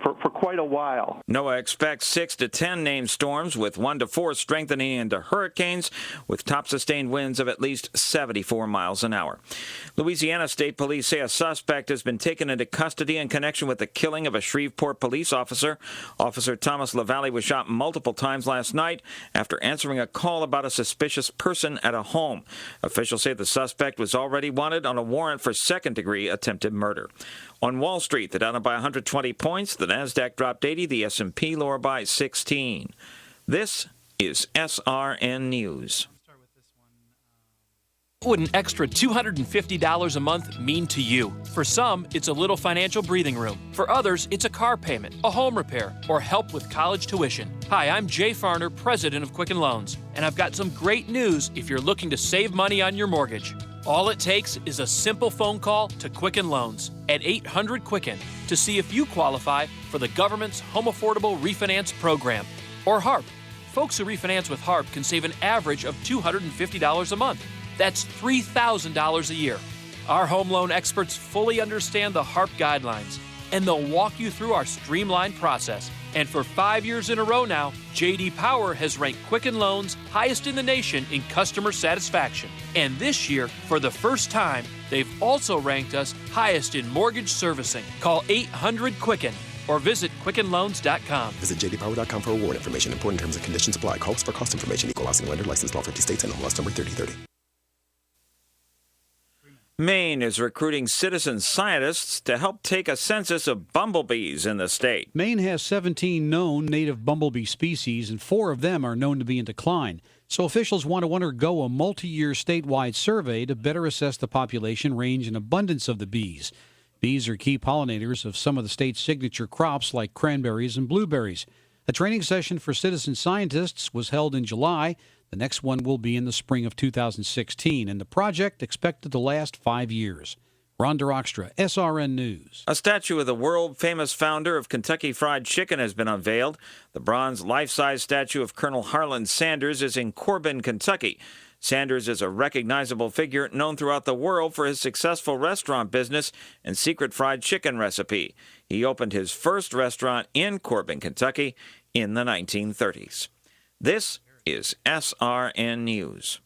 for quite a while. NOAA expects 6 to 10 named storms with 1 to 4 strengthening into hurricanes with top sustained winds of at least 74 miles an hour. Louisiana State Police say a suspect has been taken into custody in connection with the killing of a Shreveport police officer. Officer Thomas LaValle was shot multiple times last night after answering a call about a suspicious person at a home. Officials say the suspect was already wanted on a warrant for second-degree attempted murder. On Wall Street, the Dow by 120 points, the Nasdaq dropped 80, the S&P lower by 16. This is SRN News. What would an extra $250 a month mean to you? For some, it's a little financial breathing room. For others, it's a car payment, a home repair, or help with college tuition. Hi, I'm Jay Farner, president of Quicken Loans, and I've got some great news if you're looking to save money on your mortgage. All it takes is a simple phone call to Quicken Loans at 800-QUICKEN to see if you qualify for the government's Home Affordable Refinance Program, or HARP. Folks who refinance with HARP can save an average of $250 a month. That's $3,000 a year. Our home loan experts fully understand the HARP guidelines, and they'll walk you through our streamlined process. And for 5 years in a row now, J.D. Power has ranked Quicken Loans highest in the nation in customer satisfaction. And this year, for the first time, they've also ranked us highest in mortgage servicing. Call 800-QUICKEN or visit QuickenLoans.com. Visit jdpower.com for award information. Important terms and conditions apply. Calls for cost information. Equal housing lender. Licensed in all 50 states and MLS number 3030. Maine is recruiting citizen scientists to help take a census of bumblebees in the state. Maine has 17 known native bumblebee species, and 4 of them are known to be in decline. So officials want to undergo a multi-year statewide survey to better assess the population range and abundance of the bees. Bees are key pollinators of some of the state's signature crops like cranberries and blueberries. A training session for citizen scientists was held in July. The next one will be in the spring of 2016, and the project expected to last 5 years. Ron DeRockstra, SRN News. A statue of the world-famous founder of Kentucky Fried Chicken has been unveiled. The bronze life-size statue of Colonel Harlan Sanders is in Corbin, Kentucky. Sanders is a recognizable figure known throughout the world for his successful restaurant business and secret fried chicken recipe. He opened his first restaurant in Corbin, Kentucky in the 1930s. This is SRN News.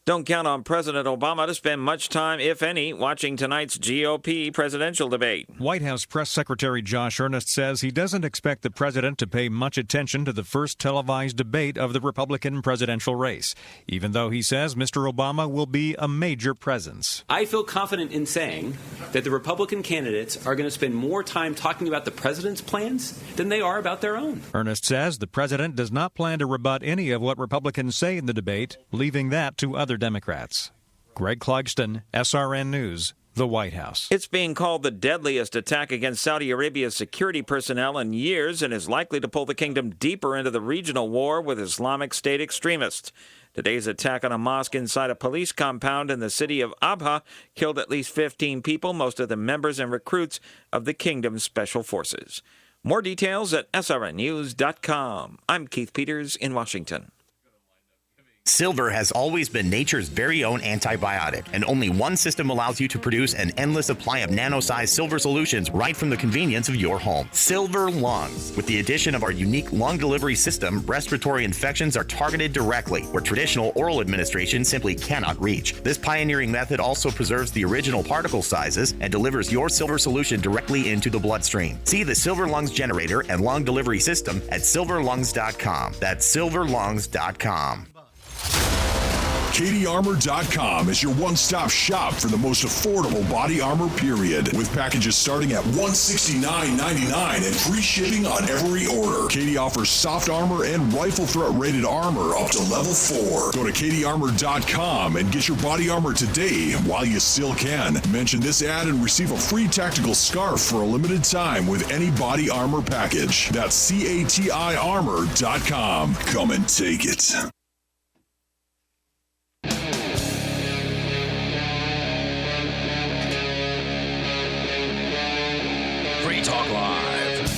Don't count on President Obama to spend much time, if any, watching tonight's GOP presidential debate. White House Press Secretary Josh Earnest says he doesn't expect the president to pay much attention to the first televised debate of the Republican presidential race, even though he says Mr. Obama will be a major presence. I feel confident in saying that the Republican candidates are going to spend more time talking about the president's plans than they are about their own. Earnest says the president does not plan to rebut any of what Republicans say in the debate, leaving that to other Democrats. Greg Clugston, SRN News, the White House. It's being called the deadliest attack against Saudi Arabia's security personnel in years and is likely to pull the kingdom deeper into the regional war with Islamic State extremists. Today's attack on a mosque inside a police compound in the city of Abha killed at least 15 people, most of them members and recruits of the kingdom's special forces. More details at srnnews.com. I'm Keith Peters in Washington. Silver has always been nature's very own antibiotic, and only one system allows you to produce an endless supply of nano-sized silver solutions right from the convenience of your home. Silver Lungs. With the addition of our unique lung delivery system, respiratory infections are targeted directly, where traditional oral administration simply cannot reach. This pioneering method also preserves the original particle sizes and delivers your silver solution directly into the bloodstream. See the Silver Lungs generator and lung delivery system at silverlungs.com. That's silverlungs.com. KDArmor.com is your one-stop shop for the most affordable body armor, period. With packages starting at $169.99 and free shipping on every order. KD offers soft armor and rifle threat rated armor up to level 4. Go to KDArmor.com and get your body armor today while you still can. Mention this ad and receive a free tactical scarf for a limited time with any body armor package. That's CATIarmor.com. Come and take it. Free Talk Live.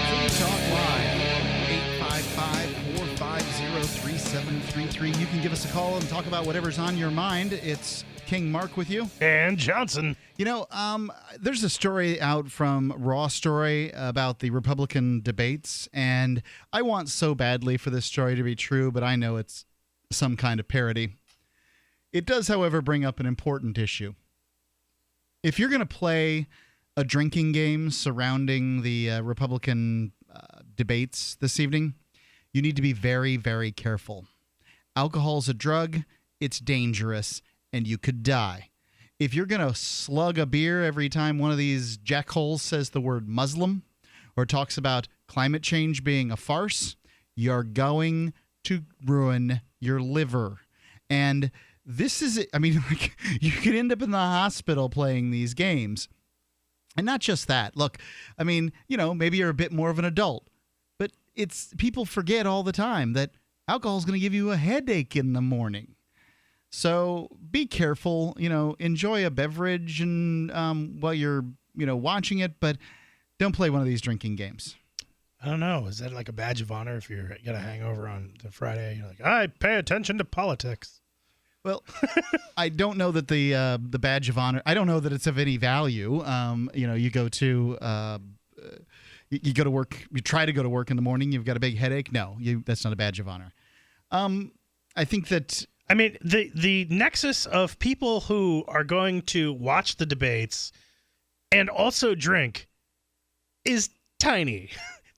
Free Talk Live. 855-450-3733. 888-938-9333. You can give us a call and talk about whatever's on your mind. It's King Mark with you. And Johnson. You know, there's a story out from Raw Story about the Republican debates, and I want so badly for this story to be true, but I know it's some kind of parody. It does, however, bring up an important issue. If you're going to play a drinking game surrounding the Republican debates this evening, you need to be very, very careful. Alcohol's a drug, it's dangerous, and you could die. If you're going to slug a beer every time one of these jackholes says the word Muslim or talks about climate change being a farce, you're going to ruin your liver. And this is, I mean, like, you could end up in the hospital playing these games. And not just that. Look, I mean, you know, maybe you're a bit more of an adult, but people forget all the time that alcohol is going to give you a headache in the morning. So be careful, you know, enjoy a beverage and while you're, you know, watching it, but don't play one of these drinking games. I don't know. Is that like a badge of honor if you're got a hangover on the Friday? You're like, I pay attention to politics. Well, I don't know that the badge of honor, I don't know that it's of any value. You know, you go to you go to work, you try to go to work in the morning, you've got a big headache. No, that's not a badge of honor. I think that, I mean, the nexus of people who are going to watch the debates and also drink is tiny.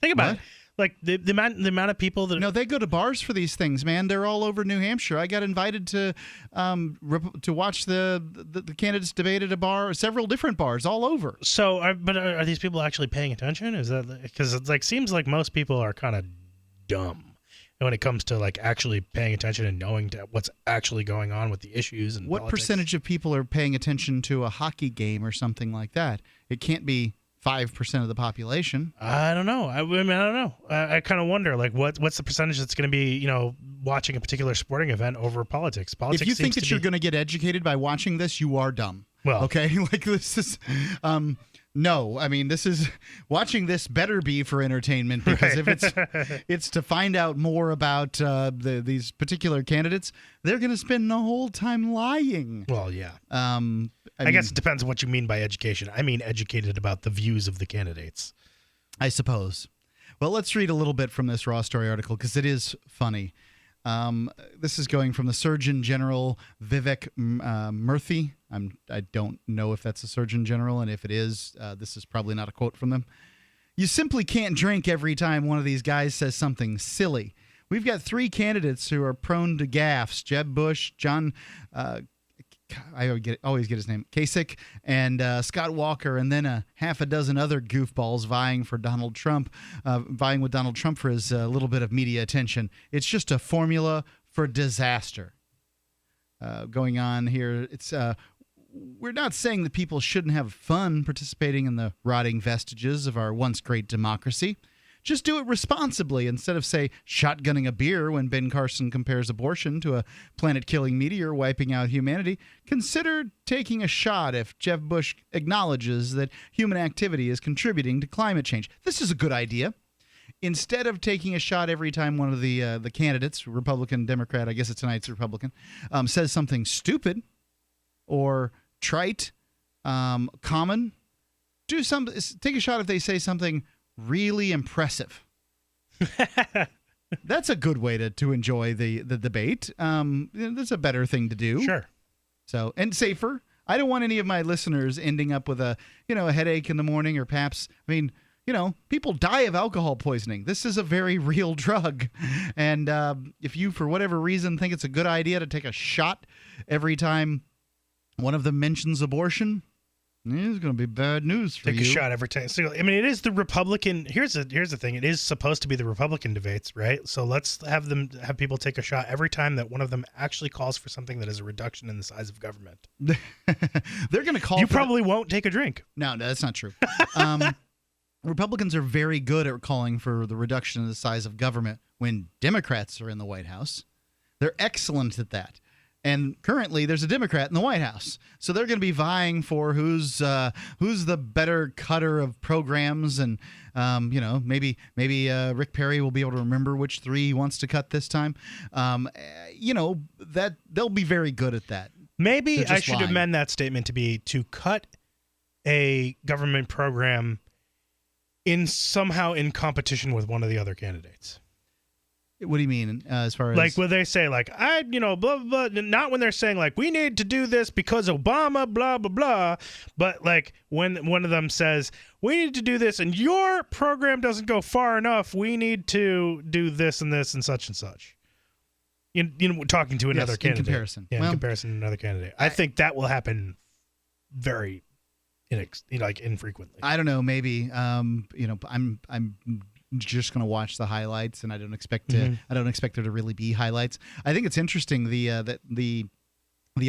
Think about it. Like the amount of people that... No, they go to bars for these things, man. They're all over New Hampshire. I got invited to watch the candidates debate at a bar, several different bars all over. So, are these people actually paying attention? Is that because it like seems like most people are kind of dumb when it comes to like actually paying attention and knowing what's actually going on with the issues and what politics. Percentage of people are paying attention to a hockey game or something like that? It can't be 5% of the population. I don't know. I mean, I don't know. I kind of wonder, like, what's the percentage that's going to be, you know, watching a particular sporting event over politics? Politics. If you think that you're going to get educated by watching this, you are dumb. Well, okay, like this is. No, I mean, watching this better be for entertainment, because if it's to find out more about these particular candidates, they're going to spend the whole time lying. Well, yeah. I guess it depends on what you mean by education. I mean educated about the views of the candidates, I suppose. Well, let's read a little bit from this Raw Story article because it is funny. This is going from the Surgeon General Vivek Murthy. I don't know if that's a Surgeon General, and if it is, this is probably not a quote from them. You simply can't drink every time one of these guys says something silly. We've got three candidates who are prone to gaffes: Jeb Bush, John, I always get his name, Kasich, and Scott Walker, and then a half a dozen other goofballs vying with Donald Trump for his little bit of media attention. It's just a formula for disaster. Going on here, it's we're not saying that people shouldn't have fun participating in the rotting vestiges of our once great democracy. Just do it responsibly instead of, say, shotgunning a beer when Ben Carson compares abortion to a planet-killing meteor wiping out humanity. Consider taking a shot if Jeb Bush acknowledges that human activity is contributing to climate change. This is a good idea. Instead of taking a shot every time one of the candidates, Republican, Democrat, I guess tonight's Republican, says something stupid or trite, common, take a shot if they say something really impressive. That's a good way to enjoy the debate. That's a better thing to do. Sure. So, and safer. I don't want any of my listeners ending up with a headache in the morning, or perhaps, I mean, people die of alcohol poisoning. This is a very real drug. And if you, for whatever reason, think it's a good idea to take a shot every time one of them mentions abortion, it's going to be bad news for you. Take a shot every time. So, I mean, it is the Republican. Here's the thing. It is supposed to be the Republican debates, right? So let's have people take a shot every time that one of them actually calls for something that is a reduction in the size of government. They're going to call. You probably won't take a drink. No, that's not true. Republicans are very good at calling for the reduction in the size of government when Democrats are in the White House. They're excellent at that. And currently, there's a Democrat in the White House, so they're going to be vying for who's the better cutter of programs, and maybe Rick Perry will be able to remember which 3 he wants to cut this time. That they'll be very good at that. Maybe I should amend that statement to be to cut a government program somehow in competition with one of the other candidates. What do you mean, as far as... Like, when they say, like, blah, blah, blah, not when they're saying, like, we need to do this because Obama, blah, blah, blah, but, like, when one of them says, we need to do this and your program doesn't go far enough, we need to do this and such and such. Talking to another candidate. In comparison. Yeah, in comparison to another candidate. I think that will happen very, infrequently. I don't know, maybe, I'm just going to watch the highlights, and I don't expect there to really be highlights. I think it's interesting that the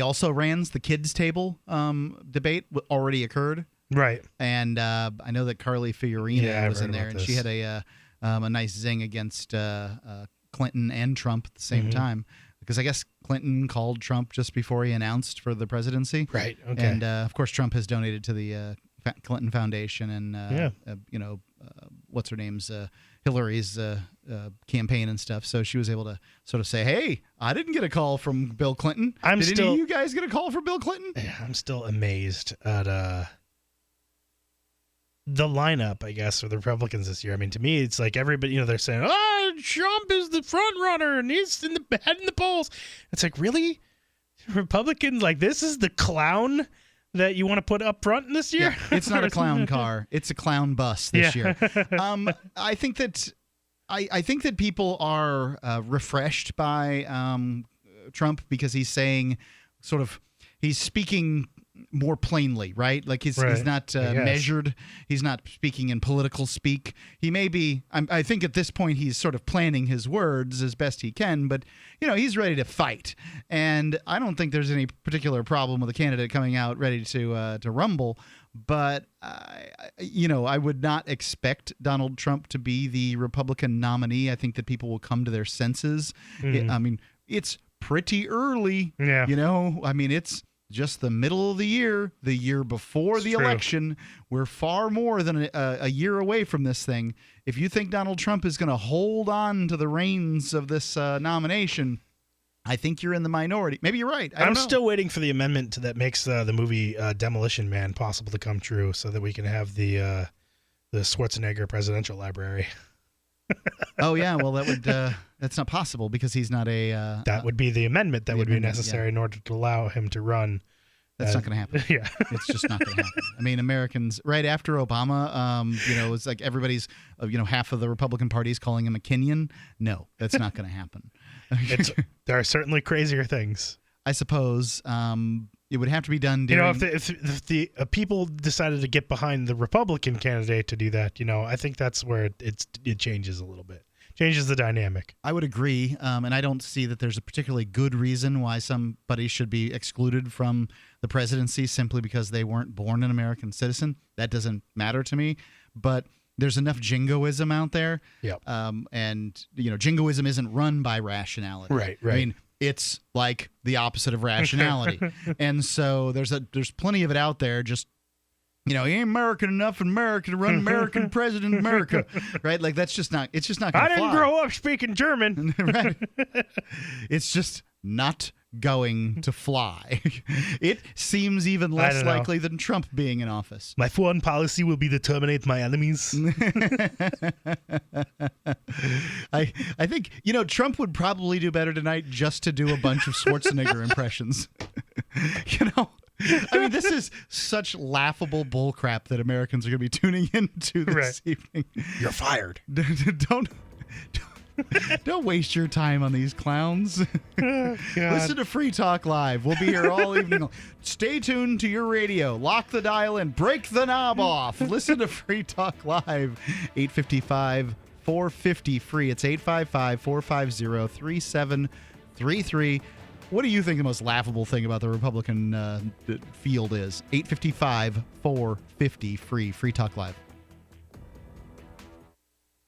also rans, the kids table debate already occurred, right? And I know that Carly Fiorina was in there, and she had a nice zing against Clinton and Trump at the same time, because I guess Clinton called Trump just before he announced for the presidency, right? Okay, and of course Trump has donated to the Clinton Foundation, and what's her name's Hillary's campaign and stuff. So she was able to sort of say, "Hey, I didn't get a call from Bill Clinton. Did any of you guys get a call from Bill Clinton?" I'm still amazed at the lineup, I guess, for the Republicans this year. I mean, to me, it's like everybody, they're saying, "Oh, Trump is the front runner and he's in the head in the polls." It's like, really, Republicans? Like, this is the clown that you want to put up front this year? Yeah, it's not a clown car; it's a clown bus this year. I think that people are refreshed by Trump because he's saying, he's speaking more plainly, right? Like he's not measured. He's not speaking in political speak. He may be. I think at this point he's sort of planning his words as best he can, but he's ready to fight, and I don't think there's any particular problem with a candidate coming out ready to rumble. But I would not expect Donald Trump to be the Republican nominee. I think that people will come to their senses. I mean, it's pretty early. Yeah. It's just the middle of the year before the election. We're far more than a year away from this thing. If you think Donald Trump is going to hold on to the reins of this nomination, I think you're in the minority. Maybe you're right. I'm still waiting for the amendment that makes the movie Demolition Man possible to come true, so that we can have the Schwarzenegger presidential library. Oh yeah, well that's not possible because he's not a. That would be the amendment that would be necessary in order to allow him to run. That's not going to happen. Yeah, it's just not going to happen. I mean, Americans right after Obama, it's like everybody's, half of the Republican Party is calling him a Kenyan. No, that's not going to happen. There are certainly crazier things. I suppose it would have to be done during... if the people decided to get behind the Republican candidate to do that, I think that's where it changes a little bit. Changes the dynamic. I would agree, and I don't see that there's a particularly good reason why somebody should be excluded from the presidency simply because they weren't born an American citizen. That doesn't matter to me, but there's enough jingoism out there. Yep. And jingoism isn't run by rationality. Right. I mean, it's like the opposite of rationality. And so there's plenty of it out there. Just, he ain't American enough in America to run American president of America. Right? Like it's just not going to fly. I didn't grow up speaking German. Right. It's just not going to fly. It seems even less likely than Trump being in office. My foreign policy will be to terminate my enemies. I think, Trump would probably do better tonight just to do a bunch of Schwarzenegger impressions. I mean, this is such laughable bullcrap that Americans are going to be tuning into this evening. You're fired. Don't waste your time on these clowns. Listen to Free Talk Live. We'll be here all evening. Stay tuned to your radio. Lock the dial and break the knob off. Listen to Free Talk Live. 855-450-FREE. It's 855-450-3733. What do you think the most laughable thing about the Republican field is? 855-450-FREE. Free Talk Live.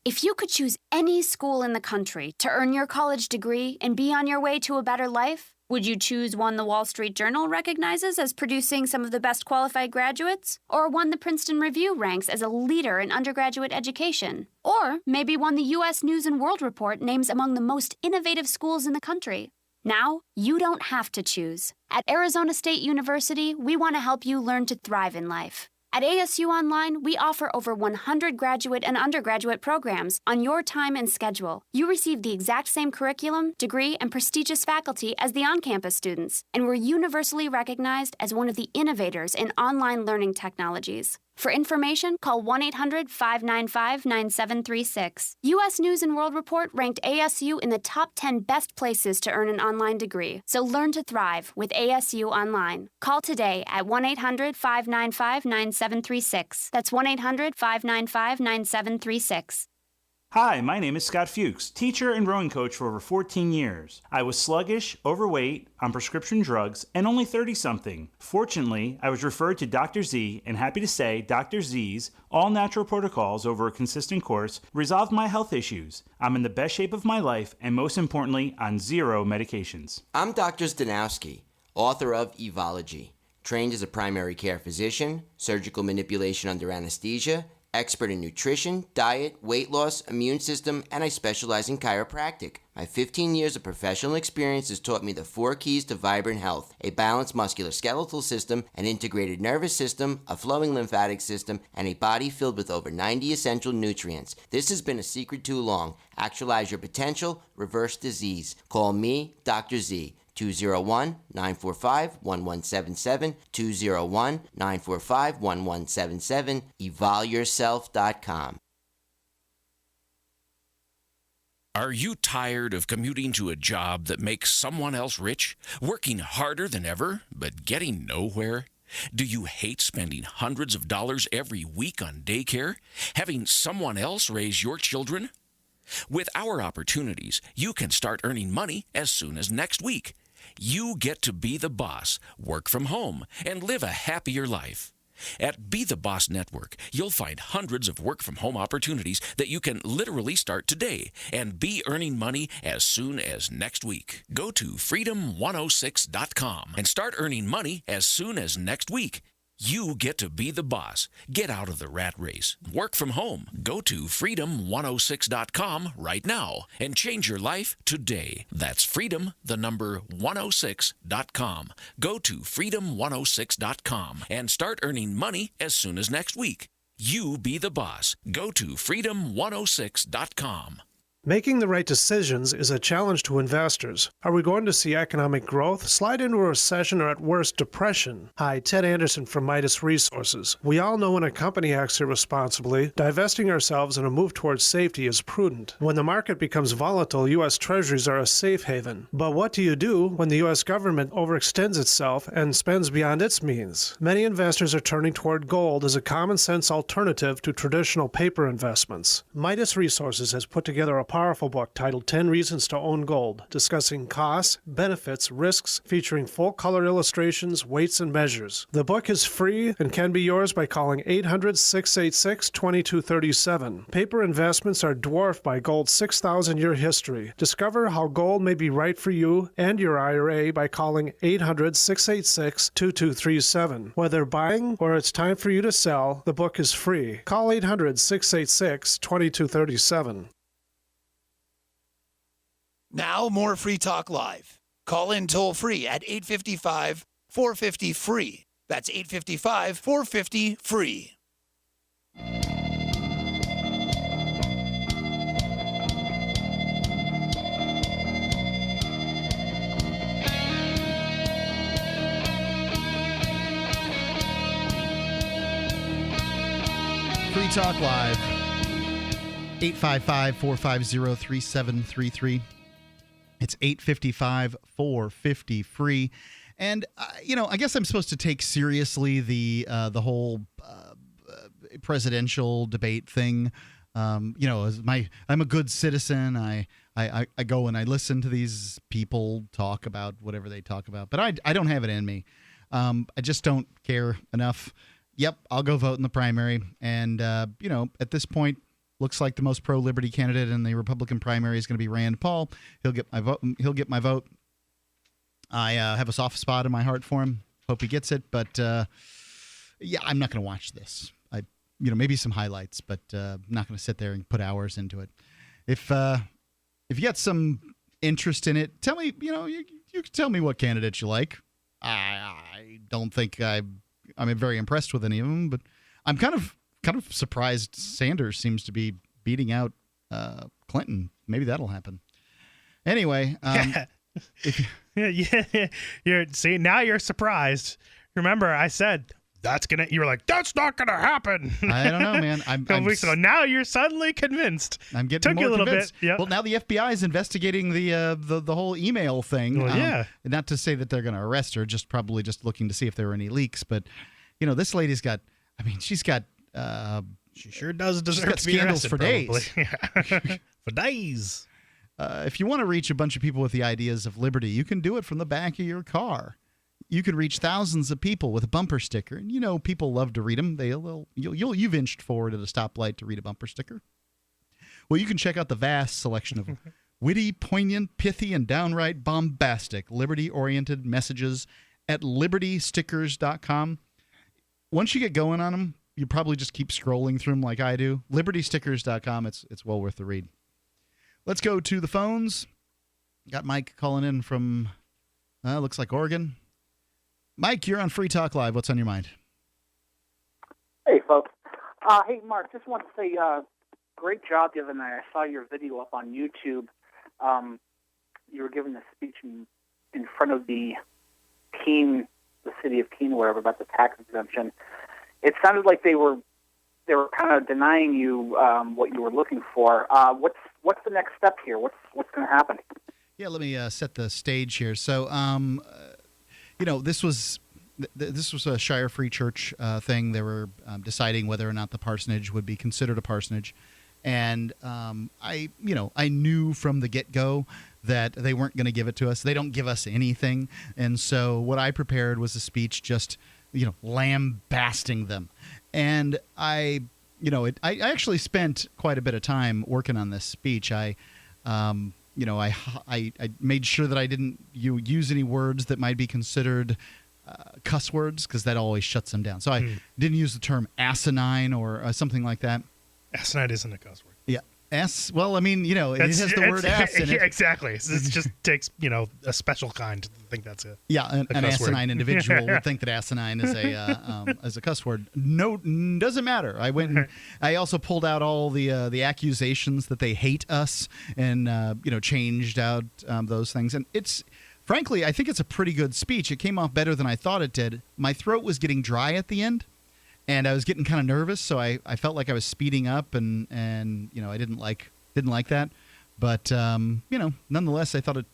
If you could choose any school in the country to earn your college degree and be on your way to a better life, Would you choose one the Wall Street Journal recognizes as producing some of the best qualified graduates? Or one the Princeton Review ranks as a leader in undergraduate education? Or maybe one the U.S. News and World Report names among the most innovative schools in the country? Now, you don't have to choose. At Arizona State University, we want to help you learn to thrive in life. At ASU Online, we offer over 100 graduate and undergraduate programs on your time and schedule. You receive the exact same curriculum, degree, and prestigious faculty as the on-campus students, and we're universally recognized as one of the innovators in online learning technologies. For information, call 1-800-595-9736. U.S. News and World Report ranked ASU in the top 10 best places to earn an online degree. So learn to thrive with ASU Online. Call today at 1-800-595-9736. That's 1-800-595-9736. Hi, my name is Scott Fuchs, teacher and rowing coach for over 14 years. I was sluggish, overweight, on prescription drugs, and only 30-something. Fortunately, I was referred to Dr. Z, and happy to say Dr. Z's all-natural protocols over a consistent course resolved my health issues. I'm in the best shape of my life, and most importantly, on 0 medications. I'm Dr. Zdanowski, author of Evology, trained as a primary care physician, surgical manipulation under anesthesia, expert in nutrition, diet, weight loss, immune system, and I specialize in chiropractic. My 15 years of professional experience has taught me the 4 keys to vibrant health: a balanced musculoskeletal system, an integrated nervous system, a flowing lymphatic system, and a body filled with over 90 essential nutrients. This has been a secret too long. Actualize your potential, reverse disease. Call me, Dr. Z. 201-945-1177, 201-945-1177, evolyourself.com. Are you tired of commuting to a job that makes someone else rich, working harder than ever, but getting nowhere? Do you hate spending hundreds of dollars every week on daycare, having someone else raise your children? With our opportunities, you can start earning money as soon as next week. You get to be the boss, work from home, and live a happier life. At Be the Boss Network, you'll find hundreds of work-from-home opportunities that you can literally start today and be earning money as soon as next week. Go to freedom106.com and start earning money as soon as next week. You get to be the boss. Get out of the rat race. Work from home. Go to freedom106.com right now and change your life today. That's freedom, the number 106.com. Go to freedom106.com and start earning money as soon as next week. You be the boss. Go to freedom106.com. Making the right decisions is a challenge to investors. Are we going to see economic growth, slide into a recession, or at worst, depression? Hi, Ted Anderson from Midas Resources. We all know when a company acts irresponsibly, divesting ourselves in a move towards safety is prudent. When the market becomes volatile, U.S. Treasuries are a safe haven. But what do you do when the U.S. government overextends itself and spends beyond its means? Many investors are turning toward gold as a common-sense alternative to traditional paper investments. Midas Resources has put together a powerful book titled 10 Reasons to Own Gold, discussing costs, benefits, risks, featuring full-color illustrations, weights, and measures. The book is free and can be yours by calling 800-686-2237. Paper investments are dwarfed by gold's 6,000-year history. Discover how gold may be right for you and your IRA by calling 800-686-2237. Whether buying or it's time for you to sell, the book is free. Call 800-686-2237. Now, more Free Talk Live. Call in toll-free at 855-450-FREE. That's 855-450-FREE. Free Talk Live. 855-450-3733. It's 855-450-FREE. And, I guess I'm supposed to take seriously the whole presidential debate thing. I'm a good citizen. I go and I listen to these people talk about whatever they talk about. But I don't have it in me. I just don't care enough. Yep, I'll go vote in the primary. And, at this point, looks like the most pro-liberty candidate in the Republican primary is going to be Rand Paul. He'll get my vote. I have a soft spot in my heart for him. Hope he gets it, but yeah, I'm not going to watch this. Maybe some highlights, but I'm not going to sit there and put hours into it. If you got some interest in it, tell me. You can tell me what candidates you like. I don't think I'm very impressed with any of them, but I'm kind of surprised Sanders seems to be beating out Clinton. Maybe that'll happen. Anyway, See, now you're surprised. Remember, I said you were like, that's not gonna happen. I don't know, man. A couple weeks ago. Now you're suddenly convinced. I'm getting Took more you a little convinced. bit. Yep. Well, now the FBI is investigating the whole email thing. Well, yeah. Not to say that they're going to arrest her, probably just looking to see if there were any leaks. But this lady's got. I mean, she's got. She sure does deserve got to be scandals arrested for days. For days. If you want to reach a bunch of people with the ideas of liberty, you can do it from the back of your car. You can reach thousands of people with a bumper sticker, and people love to read them. You've inched forward at a stoplight to read a bumper sticker. Well, you can check out the vast selection of witty, poignant, pithy, and downright bombastic liberty-oriented messages at libertystickers.com. Once you get going on them, you probably just keep scrolling through them like I do. libertystickers.com. It's well worth the read. Let's go to the phones. Got Mike calling in from looks like Oregon. Mike, you're on Free Talk Live. What's on your mind? Hey, folks. Hey, Mark, just want to say great job the other night. I saw your video up on YouTube. You were giving a speech in front of the city of Keene, whatever, about the tax exemption. It sounded like they were kind of denying you what you were looking for. What's the next step here? What's going to happen? Yeah, let me set the stage here. So, this was a Shire Free Church thing. They were deciding whether or not the parsonage would be considered a parsonage, and I knew from the get-go that they weren't going to give it to us. They don't give us anything, and so what I prepared was a speech just lambasting them, and I actually spent quite a bit of time working on this speech. I made sure that I didn't use any words that might be considered cuss words, because that always shuts them down. So I didn't use the term asinine or something like that. Asinine isn't a cuss word. Yeah. Well, I mean, it has the word ass in it. Yeah, exactly. It just takes, a special kind to think that's it. Yeah, an asinine individual would think that asinine is a cuss word. No, doesn't matter. I went and I also pulled out all the accusations that they hate us, and changed out those things. And frankly, I think it's a pretty good speech. It came off better than I thought it did. My throat was getting dry at the end, and I was getting kind of nervous, so I felt like I was speeding up, and I didn't like that. But nonetheless, I thought it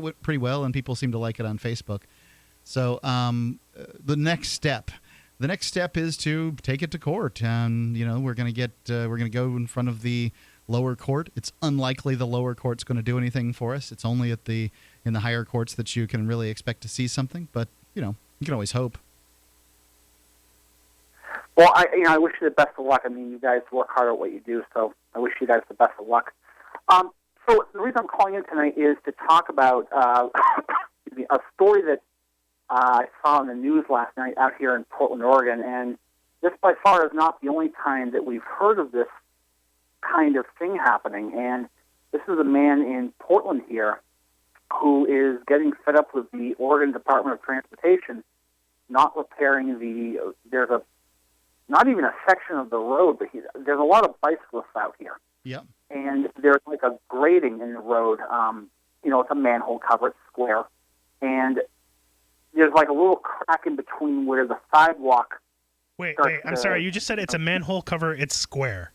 went pretty well, and people seem to like it on Facebook. So the next step is to take it to court, and we're going to go in front of the lower court. It's unlikely the lower court's going to do anything for us. It's only in the higher courts that you can really expect to see something. But you can always hope. Well, I wish you the best of luck. I mean, you guys work hard at what you do, so I wish you guys the best of luck. So the reason I'm calling in tonight is to talk about a story that I saw in the news last night out here in Portland, Oregon, and this by far is not the only time that we've heard of this kind of thing happening. And this is a man in Portland here who is getting fed up with the Oregon Department of Transportation not repairing not even a section of the road, but there's a lot of bicyclists out here. Yep. And there's like a grading in the road. It's a manhole cover, it's square. And there's like a little crack in between where the sidewalk. Wait, I'm sorry. You just said it's a manhole cover, it's square.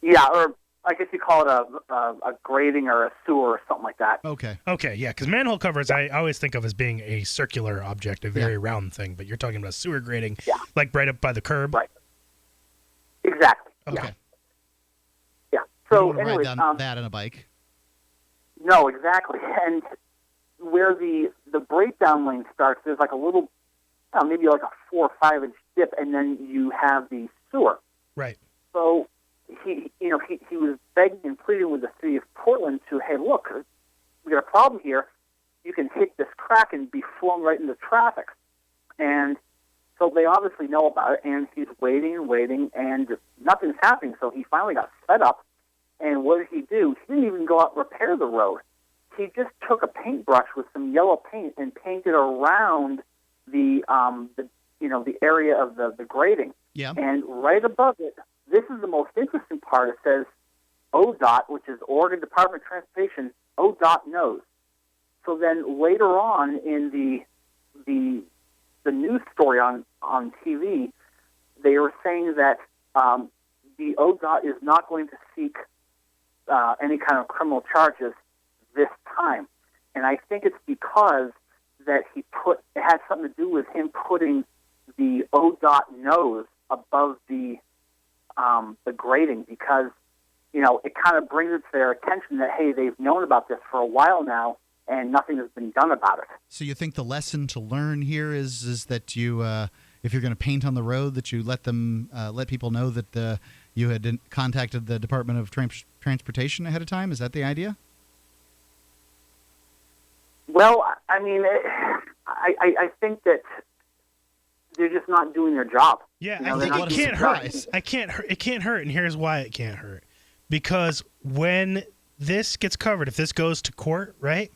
Yeah, or I guess you call it a grading or a sewer or something like that. Okay, yeah, because manhole covers I always think of as being a circular object, a very round thing, but you're talking about sewer grading, like right up by the curb? Right. Exactly. Okay. Yeah. So, you don't anyways, ride down that on a bike. No, exactly. And where the breakdown lane starts, there's like a little, maybe like a 4 or 5 inch dip, and then you have the sewer. Right. So he was begging and pleading with the city of Portland to, hey, look, we got a problem here. you can hit this crack and be flown right into traffic. And so they obviously know about it, and he's waiting and waiting, and nothing's happening. So he finally got fed up, and what did he do? He didn't even go out and repair the road. He just took a paintbrush with some yellow paint and painted around the area of the grading. Yeah. And right above it, this is the most interesting part. It says ODOT, which is Oregon Department of Transportation. ODOT knows. So then later on in the news story on TV, they were saying that the ODOT is not going to seek any kind of criminal charges this time. And I think it's because that it had something to do with him putting the ODOT nose above the grading, because, it kind of brings it to their attention that, hey, they've known about this for a while now, and nothing has been done about it. So you think the lesson to learn here is that you, if you're going to paint on the road, that you let people know that you had contacted the Department of Transportation ahead of time? Is that the idea? Well, I mean, I think that they're just not doing their job. Yeah, I think it can't hurt. It can't hurt, and here's why it can't hurt. Because when this gets covered, if this goes to court, right,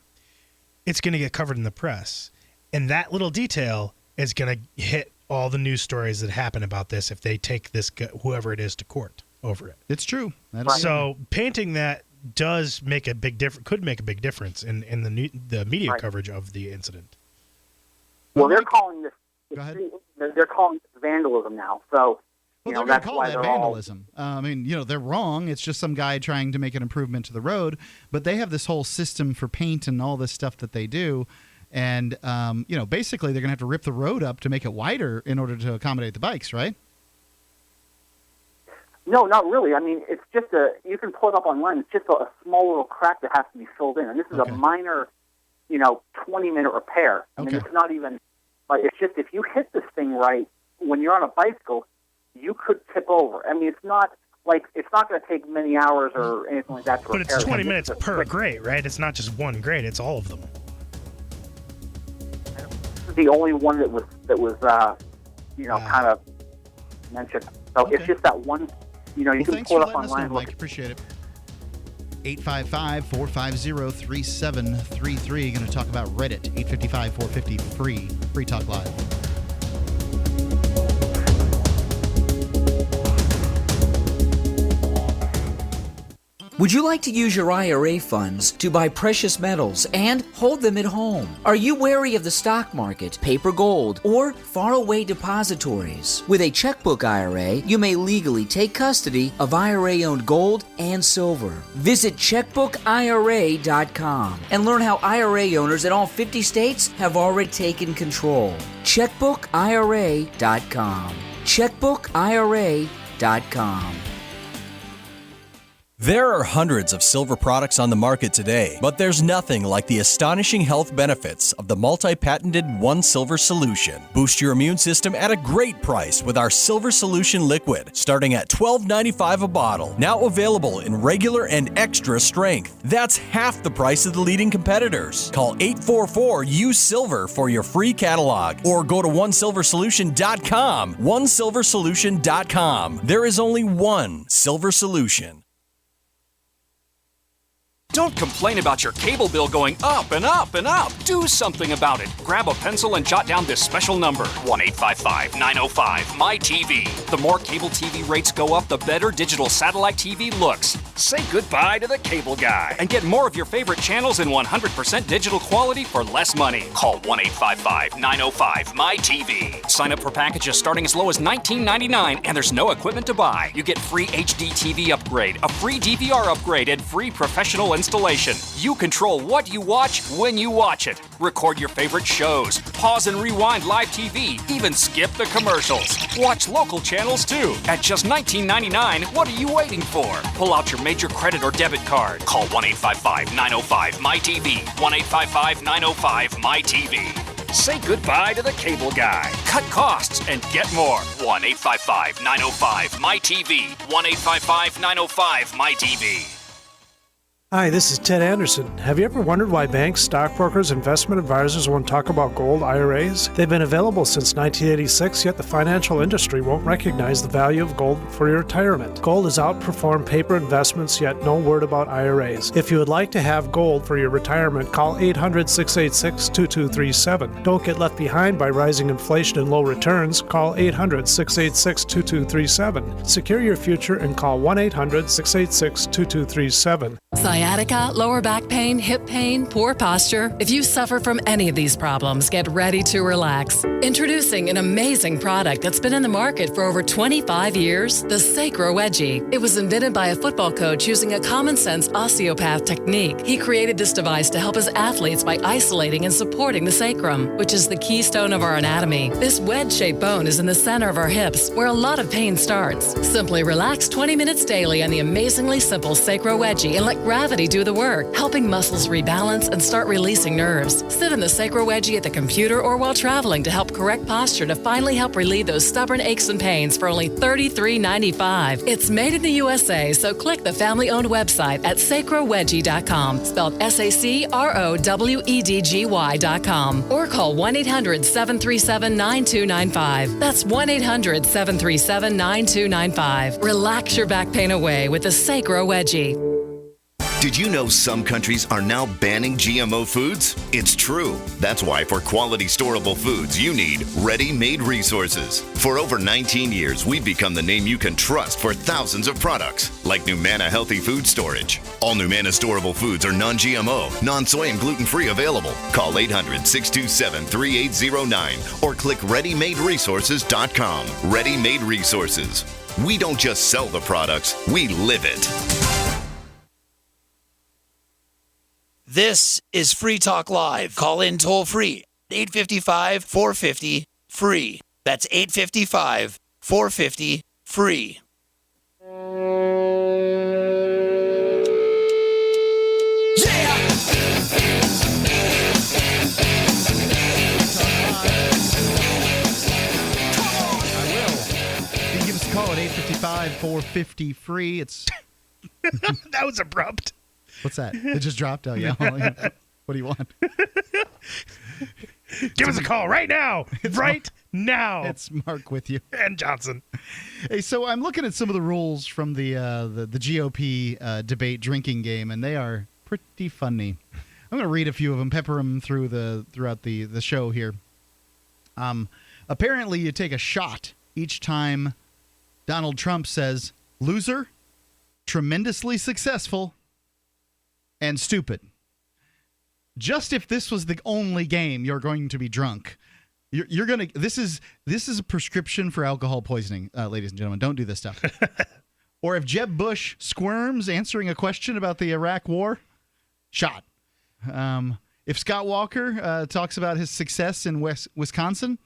it's going to get covered in the press. And that little detail is going to hit all the news stories that happen about this if they take this, whoever it is, to court over it. It's true. So painting that does make a big could make a big difference in the media coverage of the incident. Well, they're calling this. Go ahead. They're calling it vandalism now. So, that's why they're vandalism. I mean, they're wrong. It's just some guy trying to make an improvement to the road. But they have this whole system for paint and all this stuff that they do. And, basically they're going to have to rip the road up to make it wider in order to accommodate the bikes, right? No, not really. I mean, it's just you can pull it up online. It's just a small little crack that has to be filled in. And this is a minor, 20-minute repair. I mean, it's not even, but it's just if you hit this thing right, when you're on a bicycle, you could tip over. I mean, it's not going to take many hours or anything like that to repair. But it's 20 minutes per grade, right? It's not just one grade, it's all of them. This is the only one that was kind of mentioned. So it's just that one. You can pull it up online. Mike. Appreciate it. 855-450-3733. Going to talk about Reddit. 855-450-FREE. Free Talk Live. Would you like to use your IRA funds to buy precious metals and hold them at home? Are you wary of the stock market, paper gold, or faraway depositories? With a checkbook IRA, you may legally take custody of IRA-owned gold and silver. Visit checkbookira.com and learn how IRA owners in all 50 states have already taken control. checkbookira.com. checkbookira.com. There are hundreds of silver products on the market today, but there's nothing like the astonishing health benefits of the multi-patented One Silver Solution. Boost your immune system at a great price with our Silver Solution Liquid, starting at $12.95 a bottle. Now available in regular and extra strength. That's half the price of the leading competitors. Call 844-USE-SILVER for your free catalog, or go to onesilversolution.com. onesilversolution.com. There is only one Silver Solution. Don't complain about your cable bill going up and up and up. Do something about it. Grab a pencil and jot down this special number, 1-855-905-MY-TV. The more cable TV rates go up, the better digital satellite TV looks. Say goodbye to the cable guy and get more of your favorite channels in 100% digital quality for less money. Call 1-855-905-MY-TV. Sign up for packages starting as low as $19.99, and there's no equipment to buy. You get free HD TV upgrade, a free DVR upgrade, and free professional installation. You control what you watch when you watch it. Record your favorite shows, pause and rewind live TV, even skip the commercials. Watch local channels too. At just $19.99, what are you waiting for? Pull out your major credit or debit card. Call 1-855-905-MY-TV. 1-855-905-MY-TV. Say goodbye to the cable guy. Cut costs and get more. 1-855-905-MY-TV. 1-855-905-MY-TV. Hi, this is Ted Anderson. Have you ever wondered why banks, stockbrokers, investment advisors won't talk about gold IRAs? They've been available since 1986, yet the financial industry won't recognize the value of gold for your retirement. Gold has outperformed paper investments, yet no word about IRAs. If you would like to have gold for your retirement, call 800-686-2237. Don't get left behind by rising inflation and low returns. Call 800-686-2237. Secure your future and call 1-800-686-2237. Sciatica, lower back pain, hip pain, poor posture. If you suffer from any of these problems, get ready to relax. Introducing an amazing product that's been in the market for over 25 years, the Sacro Wedgie. It was invented by a football coach using a common sense osteopath technique. He created this device to help his athletes by isolating and supporting the sacrum, which is the keystone of our anatomy. This wedge-shaped bone is in the center of our hips, where a lot of pain starts. Simply relax 20 minutes daily on the amazingly simple Sacro Wedgie and let gravity do the work, helping muscles rebalance and start releasing nerves. Sit in the Sacro Wedgie at the computer or while traveling to help correct posture to finally help relieve those stubborn aches and pains for only $33.95. It's made in the USA, so click the family-owned website at sacrowedgie.com, spelled SACROWEDGY.com, or call 1-800-737-9295. That's 1-800-737-9295. Relax your back pain away with the Sacro Wedgie. Did you know some countries are now banning GMO foods? It's true. That's why for quality storable foods, you need ready-made resources. For over 19 years, we've become the name you can trust for thousands of products, like Numana Healthy Food Storage. All Numana storable foods are non-GMO, non-soy, and gluten-free available. Call 800-627-3809 or click ReadyMadeResources.com. Ready Made Resources. We don't just sell the products, we live it. This is Free Talk Live. Call in toll free, 855-450-FREE. That's 855-450-FREE. Give us a call at 855-450-FREE. It's That was abrupt. What's that? It just dropped? Oh, yeah. What do you want? Give us a call right now. Now. It's Mark with you. And Johnson. Hey, so I'm looking at some of the rules from the GOP debate drinking game, and they are pretty funny. I'm going to read a few of them, pepper them throughout the show here. Apparently, you take a shot each time Donald Trump says, loser, tremendously successful, and stupid. Just if this was the only game you're going to be drunk, you're gonna. This is a prescription for alcohol poisoning, ladies and gentlemen. Don't do this stuff. Or if Jeb Bush squirms answering a question about the Iraq War, shot. If Scott Walker talks about his success in Wisconsin,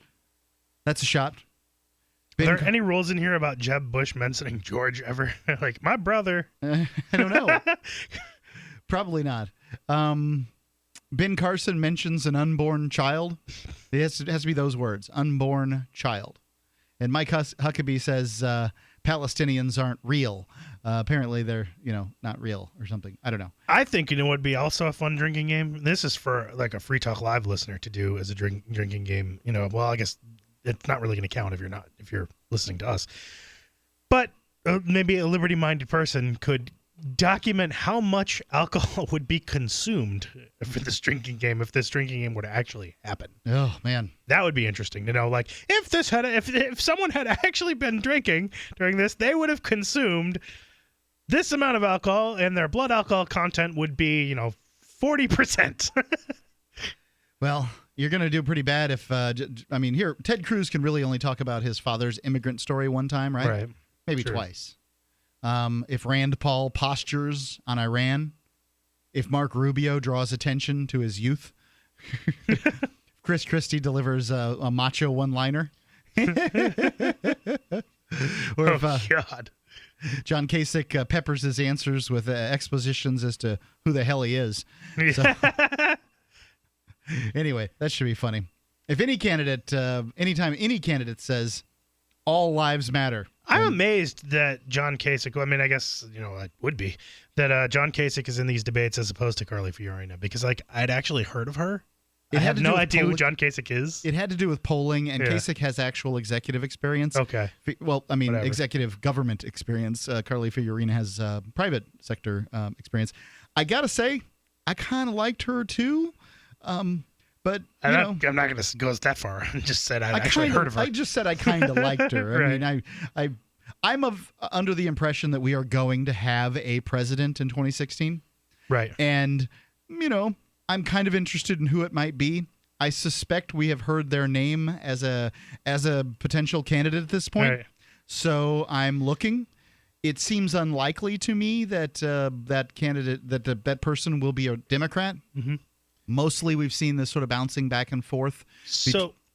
that's a shot. Are there any rules in here about Jeb Bush mentioning George ever? Like, my brother. I don't know. Probably not. Ben Carson mentions an unborn child. It has to be those words, unborn child. And Mike Huckabee says Palestinians aren't real. Apparently they're, not real or something. I don't know. I think, what would be also a fun drinking game? This is for like a Free Talk Live listener to do as a drinking game. Well, I guess it's not really going to count if you're listening to us. But maybe a liberty-minded person could document how much alcohol would be consumed for this drinking game if this drinking game were to actually happen. Oh man, that would be interesting to know. Like, if someone had actually been drinking during this, they would have consumed this amount of alcohol, and their blood alcohol content would be 40%. Well, you're going to do pretty bad if here Ted Cruz can really only talk about his father's immigrant story one time, right? Right. Maybe twice. If Rand Paul postures on Iran, if Mark Rubio draws attention to his youth, Chris Christie delivers a macho one-liner, or if God. John Kasich peppers his answers with expositions as to who the hell he is. So, anyway, that should be funny. If any candidate, anytime any candidate says, all lives matter. I'm amazed that John Kasich, I mean, I guess, it would be, that John Kasich is in these debates as opposed to Carly Fiorina, because, I'd actually heard of her. I have no idea who John Kasich is. It had to do with polling, and Kasich has actual executive experience. Okay. Well, I mean, Whatever. executive government experience. Carly Fiorina has private sector experience. I got to say, I kind of liked her, too. But, I'm not going to go that far. I just said I actually heard of her. I just said I kind of liked her. Right. I mean, I'm under the impression that we are going to have a president in 2016. Right. And, I'm kind of interested in who it might be. I suspect we have heard their name as a potential candidate at this point. Right. So I'm looking. It seems unlikely to me that that candidate, that person will be a Democrat. Mm-hmm. Mostly, we've seen this sort of bouncing back and forth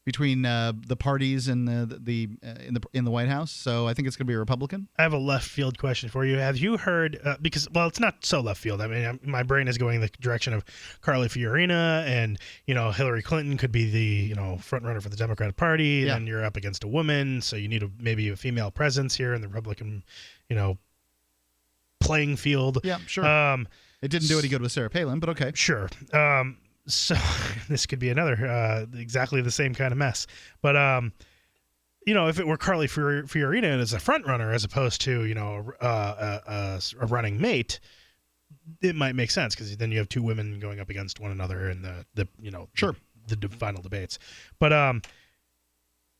between the parties and in the White House. So I think it's going to be a Republican. I have a left field question for you. Have you heard, because it's not so left field. I mean, my brain is going the direction of Carly Fiorina, and, Hillary Clinton could be the, front runner for the Democratic Party, and then you're up against a woman, so you need maybe a female presence here in the Republican, playing field. Yeah, sure. It didn't do any good with Sarah Palin, but okay. Sure. So this could be another exactly the same kind of mess. But, if it were Carly Fiorina as a front runner as opposed to, a running mate, it might make sense, because then you have two women going up against one another in the final debates. But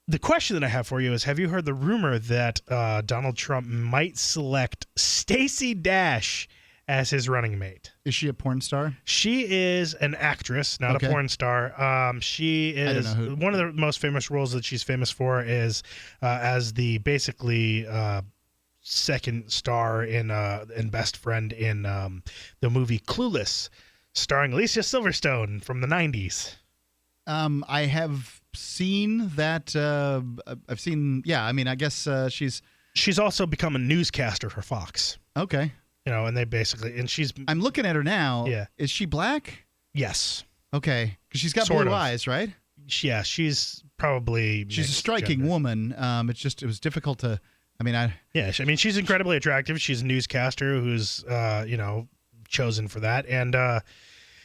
the question that I have for you is, have you heard the rumor that Donald Trump might select Stacey Dash as his running mate? Is she a porn star? She is an actress, not a porn star. She is one of the most famous roles that she's famous for is as the basically second star in best friend in the movie Clueless, starring Alicia Silverstone from the 90s. I have seen that. I've seen. Yeah, I mean, I guess she's also become a newscaster for Fox. Okay. And they basically, and I'm looking at her now. Yeah. Is she black? Yes. Okay. Because she's got Sort blue of. eyes, right? Yeah, she's probably. She's a striking gender. woman. It was difficult to. Yeah, she's incredibly attractive. She's a newscaster who's, chosen for that. And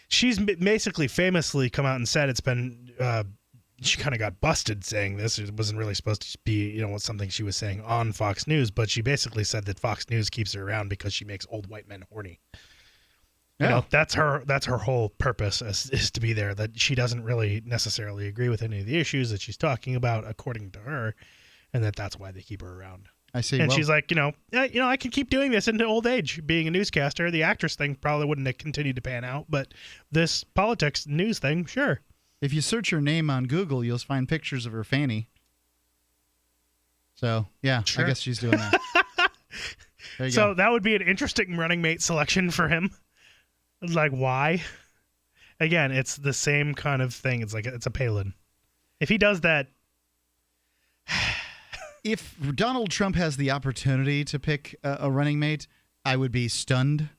she's basically famously come out and said it's been. She kind of got busted saying this. It wasn't really supposed to be, something she was saying on Fox News, but she basically said that Fox News keeps her around because she makes old white men horny. That's her whole purpose is to be there, that she doesn't really necessarily agree with any of the issues that she's talking about, according to her, and that's why they keep her around. I see. And she's like, I can keep doing this into old age, being a newscaster. The actress thing probably wouldn't have continued to pan out, but this politics news thing, sure. If you search her name on Google, you'll find pictures of her fanny. So, yeah, Sure. I guess she's doing that. There you go. That would be an interesting running mate selection for him. Like, why? Again, it's the same kind of thing. It's like, it's a Palin. If he does that. If Donald Trump has the opportunity to pick a running mate, I would be stunned.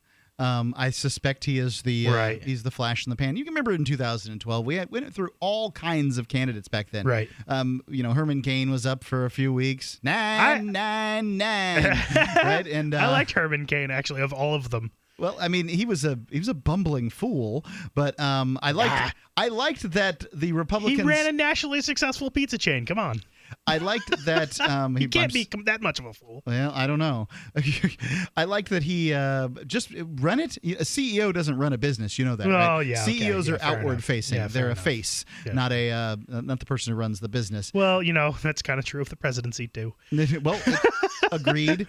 I suspect he is he's the flash in the pan. You can remember in 2012, we went through all kinds of candidates back then. Right. Herman Cain was up for a few weeks. 999. Right. And I liked Herman Cain, actually, of all of them. Well, I mean, he was a bumbling fool, but I liked that the Republicans. He ran a nationally successful pizza chain. Come on. I liked that he can't be that much of a fool. Well, I don't know. I liked that he just run it. A CEO doesn't run a business, you know that, right? Oh yeah. CEOs are outward facing. Yeah, they're a enough. face, Yeah. not the person who runs the business. Well, that's kind of true of the presidency too. Well, agreed.